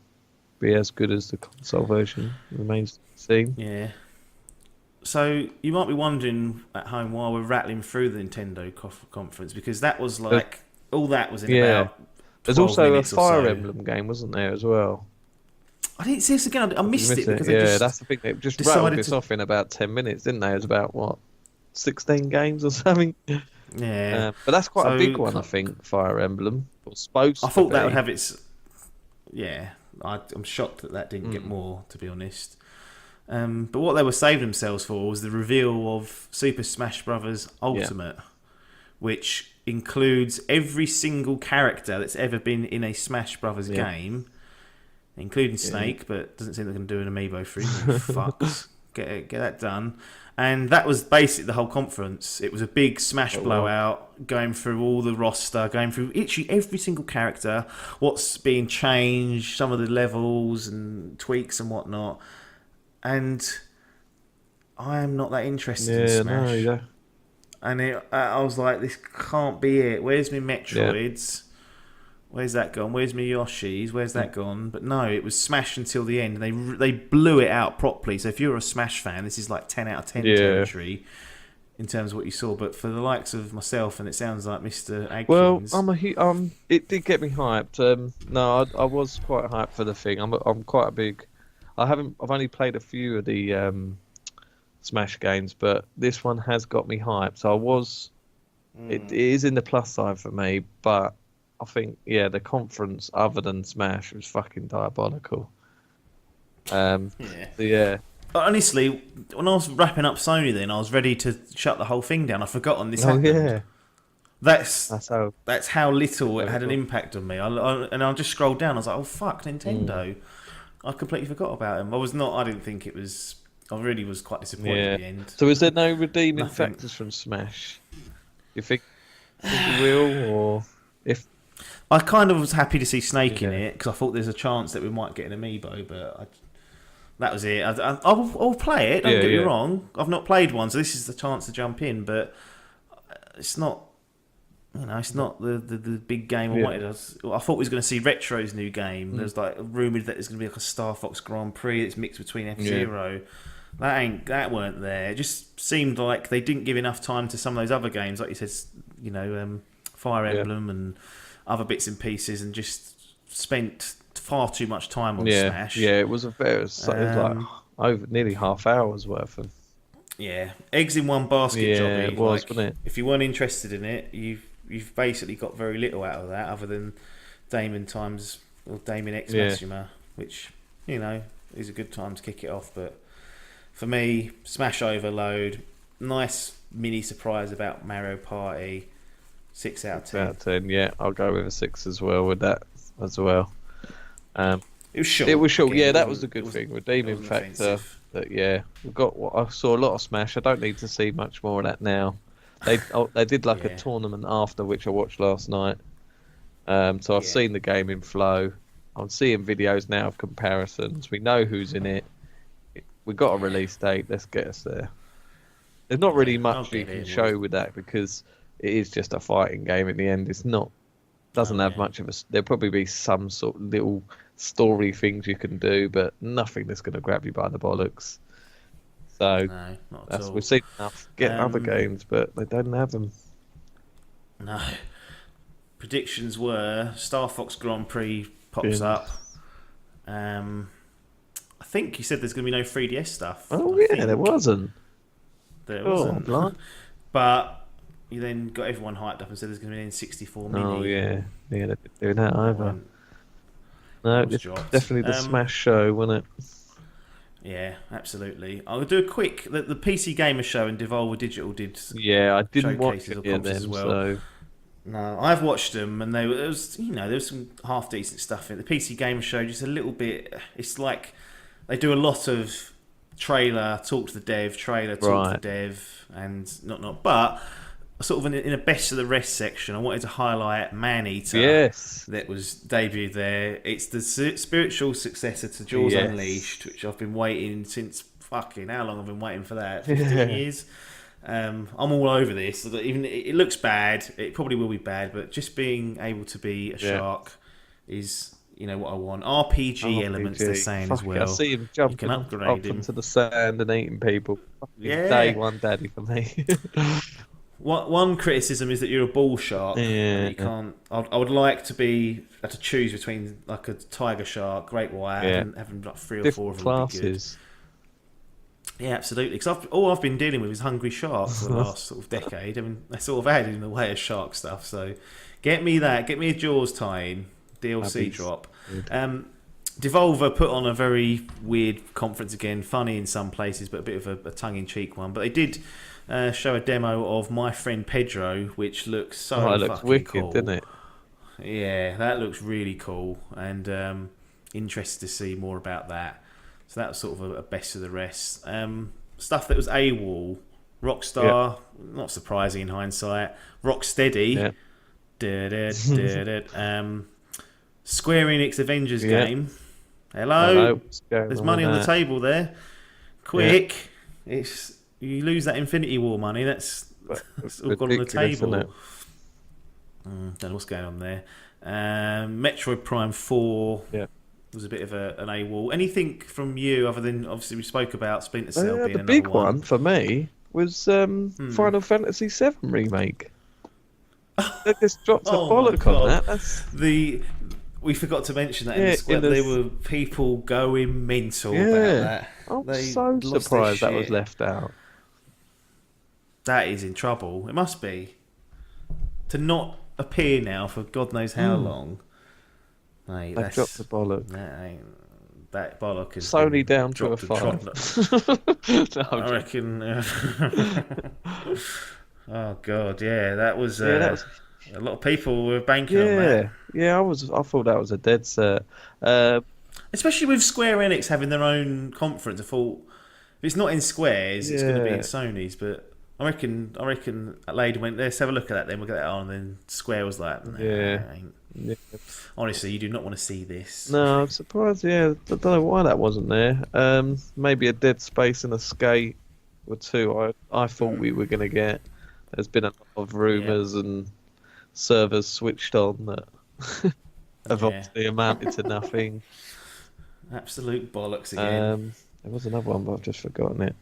be as good as the console version remains to be seen. Yeah. So you might be wondering at home why we're rattling through the Nintendo conference, because that was like all that was in about. There's also a Fire so. Emblem game, wasn't there, as well? I didn't see this again. I missed it because that's the thing. They just rattled this off in about 10 minutes, didn't they? It was about, 16 games or something? Yeah. But that's quite a big one, I think, Fire Emblem. Or supposed I thought that would have its... Yeah. I'm shocked that didn't get more, to be honest. But what they were saving themselves for was the reveal of Super Smash Bros. Ultimate, which includes every single character that's ever been in a Smash Brothers game, including Snake, but doesn't seem they're going to do an amiibo for him. Fucks. Get that done. And that was basically the whole conference. It was a big Smash blowout, going through all the roster, going through literally every single character, what's being changed, some of the levels and tweaks and whatnot. And I am not that interested in Smash. No, And I was like, this can't be it. Where's my Metroids? Where's that gone? Where's my Yoshis? Where's that gone? But no, it was Smash until the end. And they blew it out properly. So if you're a Smash fan, this is like 10 out of 10 territory in terms of what you saw. But for the likes of myself, and it sounds like Mr. Adkins... Well, it did get me hyped. No, I was quite hyped for the thing. I'm quite a big... I've only played a few of the... Smash games, but this one has got me hyped. So I was, it is in the plus side for me, but I think the conference other than Smash was fucking diabolical. Honestly, when I was wrapping up Sony, then I was ready to shut the whole thing down. I forgot on this happened. Yeah. That's how little it had an impact on me. I just scrolled down. I was like, oh fuck, Nintendo. I completely forgot about them. I didn't think it was. I really was quite disappointed at the end. So is there no redeeming factors from Smash? You think you will, or if? I kind of was happy to see Snake in it, because I thought there's a chance that we might get an amiibo, but that was it. I'll play it, don't get me wrong. I've not played one, so this is the chance to jump in, but it's not... it's not the big game I wanted. I thought we was going to see Retro's new game. There's like rumoured that there's going to be like a Star Fox Grand Prix that's mixed between F-Zero. That weren't there. It just seemed like they didn't give enough time to some of those other games, like you said, Fire Emblem and other bits and pieces, and just spent far too much time on Smash. Yeah, it was like over nearly half hour's worth of. Yeah, eggs in one basket. Yeah, it was, wasn't it? If you weren't interested in it, you've basically got very little out of that, other than Damon X Machina, which is a good time to kick it off. But for me, Smash Overload, nice mini surprise about Mario Party, 6 out of 10. 6 out of 10, yeah, I'll go with a 6 as well with that as well. It was short. It was short. Again, that was the good thing. Redeeming factor. That we got. I saw a lot of Smash. I don't need to see much more of that now. They did like a tournament after, which I watched last night. So I've seen the game in flow. I'm seeing videos now of comparisons. We know who's in it. We got a release date. Let's get us there. There's not really much you can show with that, because it is just a fighting game in the end. It's not Doesn't have yeah. much of a. There'll probably be some sort of little story things you can do, but nothing that's going to grab you by the bollocks. So No, not at we've all. seen enough get other Um, games, but they don't have them. no. Predictions were Star Fox Grand Prix pops Been... up. I think you said there's going to be no 3DS stuff. Oh I yeah, there think wasn't. there Oh, wasn't. blimey. But you then got everyone hyped up and said there's going to be an N64 Mini. Oh yeah, yeah, they're not doing that That either. went- No, that was it's dropped. definitely the Smash show, wasn't it? Yeah, absolutely. I'll do a quick. The PC Gamer Show and Devolver Digital did Yeah, I didn't watch showcases or any of conferences them, as well. so No, I've watched them, and there was some half decent stuff in it. The PC Gamer Show just a little bit. It's like they do a lot of trailer, talk to the dev, trailer, talk to the right. dev, and not. But sort of in a best of the rest section, I wanted to highlight Maneater. Yes. That was debuted there. It's the spiritual successor to Jaws Yes. Unleashed, which I've been waiting since fucking how long I've been waiting for that? 15 years. I'm all over this. Even it looks bad. It probably will be bad, but just being able to be a shark is what I want. RPG elements they're saying as well. I see him You jumping can up upgrade him. into the sand and eating people. Yeah. Day one daddy for me. One criticism is that you're a bull shark. Yeah. You can't. I would like to have to choose between like a tiger shark, great white, having like 3 or 4 of Different them. classes. Yeah, absolutely. Because all I've been dealing with is hungry sharks for the last sort of decade. I mean, that's all I've had in the way of shark stuff. So, get me that. Get me a Jaws tie-in, DLC drop. Devolver put on a very weird conference again, funny in some places, but a bit of a tongue-in-cheek one. But they did show a demo of My Friend Pedro, which looks so it looks fucking wicked, cool. doesn't it? Yeah, that looks really cool, and interested to see more about that. So that was sort of a best of the rest. Stuff that was AWOL, Rockstar, not surprising in hindsight. Rocksteady, Square Enix Avengers game. Hello. There's money on the table there. Quick, you lose that Infinity War money. That's all gone on the table. Don't know what's going on there. Metroid Prime 4. Yeah. Was a bit of an AWOL. Anything from you other than obviously we spoke about Splinter Cell being the another big one for me was Final Fantasy VII remake. They just dropped a bollock on that. We forgot to mention that in the square. There were people going mental about that. I'm so surprised that was left out. That is in trouble. It must be. To not appear now for God knows how long. Mate, they dropped the bollock. That bollock is Sony down to a 5. I reckon. Oh God, yeah, that was. That was a lot of people were banking on that. Yeah, I thought that was a dead set. Especially with Square Enix having their own conference, I thought if it's not in Square's, it's going to be in Sony's. But I reckon that lady went, let's have a look at that. Then we'll get that on. And then Square was like, honestly, you do not want to see this. No, I'm surprised. Yeah, I don't know why that wasn't there. Maybe a Dead Space and a Skate or 2. I thought we were going to get. There's been a lot of rumours and servers switched on that have obviously amounted to nothing. Absolute bollocks again. There was another one, but I've just forgotten it.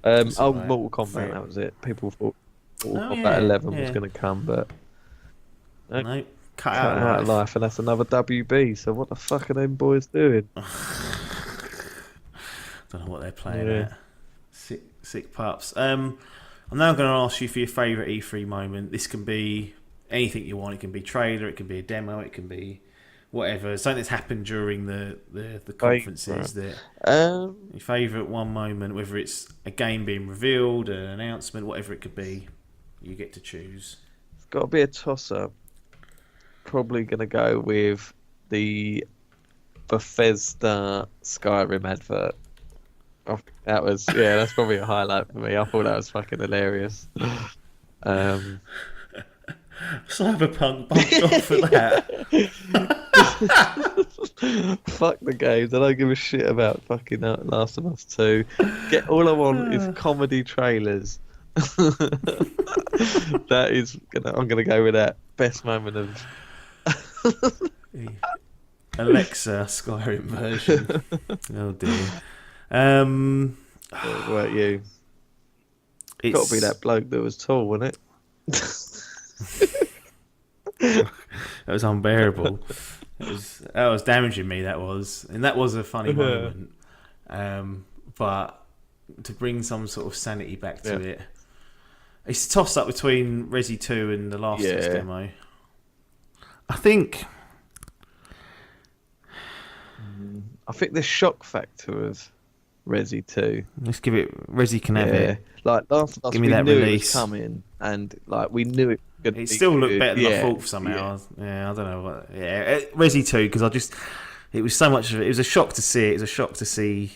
Mortal Kombat, that was it. People thought Mortal Kombat 11 was going to come, but no, cut out of life, and that's another WB. So what the fuck are them boys doing? Don't know what they're playing at. Sick pups. I'm now going to ask you for your favourite E3 moment. This can be anything you want. It can be trailer, it can be a demo, it can be whatever. Something that's happened during the conferences. Your favourite one moment, whether it's a game being revealed, an announcement, whatever it could be, you get to choose. It's got to be a toss-up. Probably going to go with the Bethesda Skyrim advert. That was that's probably a highlight for me. I thought that was fucking hilarious. Cyberpunk bumped off for that. Fuck the games. I don't give a shit about fucking Last of Us 2. All I want is comedy trailers. I'm gonna go with that. Best moment of. Alexa Skyrim version. Oh dear. What about you? It's Got to be that bloke that was tall, wasn't it? that was unbearable. That was damaging me. That was, and that was a funny moment. But to bring some sort of sanity back to it, it's a toss up between Resi 2 and the Last of Us demo. I think the shock factor of Resi 2. Let's give it. Resi can have it. Like Last of Us, Give me we that knew release. it was coming, and like we knew it. It still looked better than I thought somehow. Yeah, I don't know what. Yeah, Resi 2 because it was so much of it. It was a shock to see it. It was a shock to see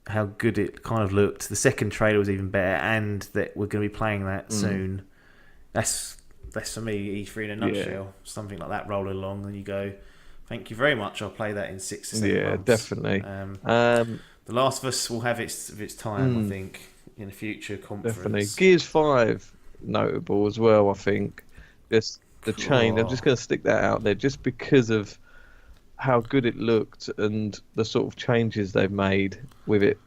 how good it kind of looked. The second trailer was even better, and that we're going to be playing that soon. That's for me E3 in a nutshell. Something like that rolling along, and you go, "Thank you very much. I'll play that in 6 to 7 months." Definitely. The Last of Us will have its time, I think, in a future conference. Definitely. Gears 5 notable as well, I think. Just the change. I'm just going to stick that out there, just because of how good it looked and the sort of changes they've made with it,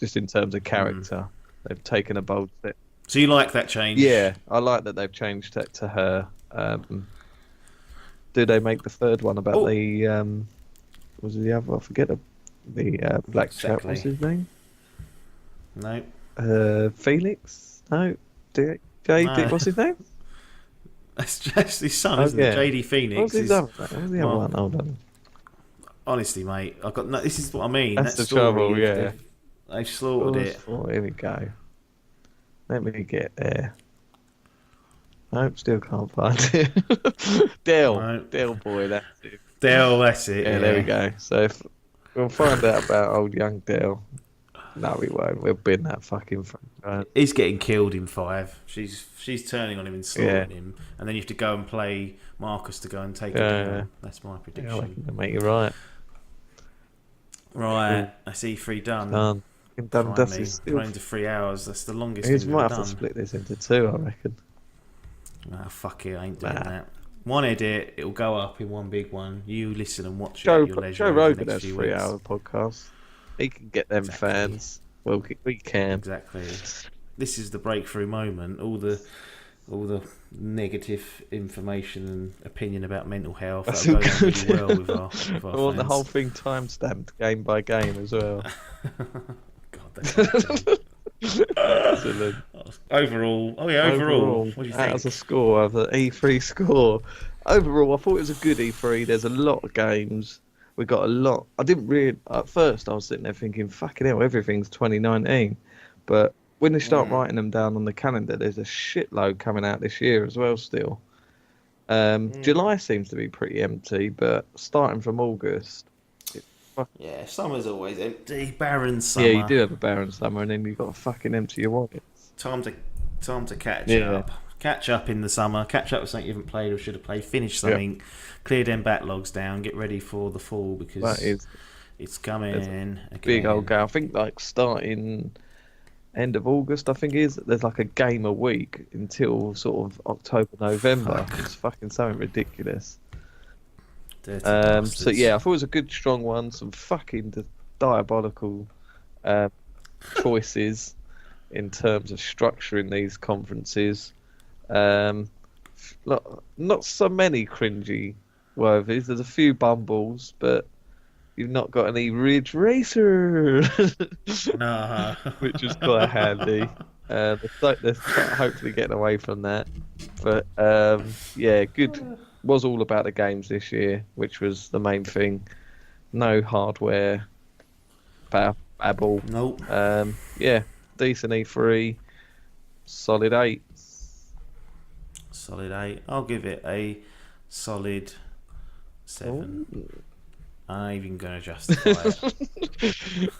just in terms of character. They've taken a bold step. So you like that change? Yeah, I like that they've changed it to her. Do they make the third one about the what was the other? I forget the black chap. What's his name? No. Felix? No. JD. No. What's his name? That's just his son, isn't it? JD Phoenix. What was the other one? Hold on. Honestly, mate, I've got no. This is what I mean. That's the story, trouble. Yeah. They've slaughtered it. Here we go. Let me get there. Nope, still can't find it. Dale boy, that's it. Dale, that's it. Yeah, there we go. So if we'll find out about old young Dale. No, we won't. We'll bin that fucking franchise. He's getting killed in 5. She's turning on him and slaughtering him, and then you have to go and play Marcus to go and take it down. That's my prediction. I reckon they'll make you right. Right, that's E3 done. Done dusty. Going into 3 hours. That's the longest. We might have to split this into 2, I reckon. Nah, fuck it, I ain't doing that. One edit, it'll go up in one big one. You listen and watch it at your leisure. Joe Rogan has 3-hour podcast. He can get them fans. Well, we can. Exactly. This is the breakthrough moment. All the negative information and opinion about mental health. That's that goes really well with our I want the whole thing time-stamped game by game as well. God, that's excellent. Overall, what do you think? As a score, of the E3 score. Overall, I thought it was a good E3. There's a lot of games. We got a lot. I didn't really. At first, I was sitting there thinking, "Fucking hell, everything's 2019." But when they start writing them down on the calendar, there's a shitload coming out this year as well. Still, July seems to be pretty empty, but starting from August. Yeah, summer's always empty. Barren summer. Yeah, you do have a barren summer, and then you've got to fucking empty your wallets. Time to catch up. Catch up in the summer. Catch up with something you haven't played or should have played. Finish something. Clear them backlogs down. Get ready for the fall because it's coming again. Big old go. I think like starting end of August, I think there's like a game a week until sort of October, November. It's fucking something ridiculous. So yeah, I thought it was a good, strong one. Some fucking diabolical choices in terms of structuring these conferences. Not so many cringy worthies. There's a few bumbles, but you've not got any Ridge Racer, nah. which is quite handy. They're hopefully getting away from that. But yeah, good. Was all about the games this year, which was the main thing. No hardware babble. Nope. Yeah, decent E3. Solid 8. Solid 8. I'll give it a solid 7. Ooh. I'm even going to justify it.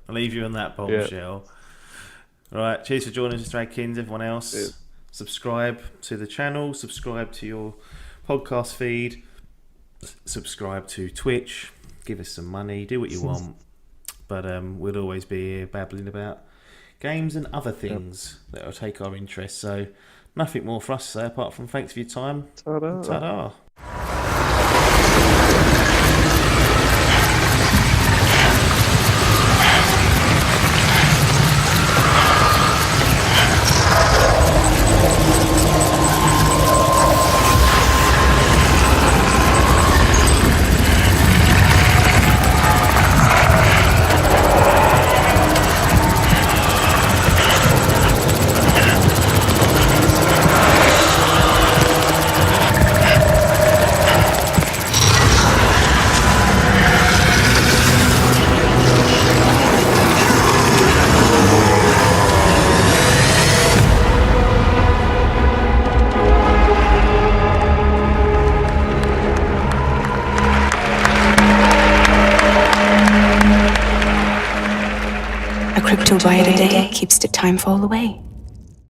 I'll leave you on that bombshell. Yeah. Right, cheers for joining us, Adkins. Everyone else, subscribe to the channel, subscribe to your podcast feed, subscribe to Twitch, give us some money, do what you want. But we'll always be here babbling about games and other things that will take our interest. So Nothing more for us to say apart from thanks for your time. Ta-da. Ta-da. A cryptobite a day keeps the time fall away.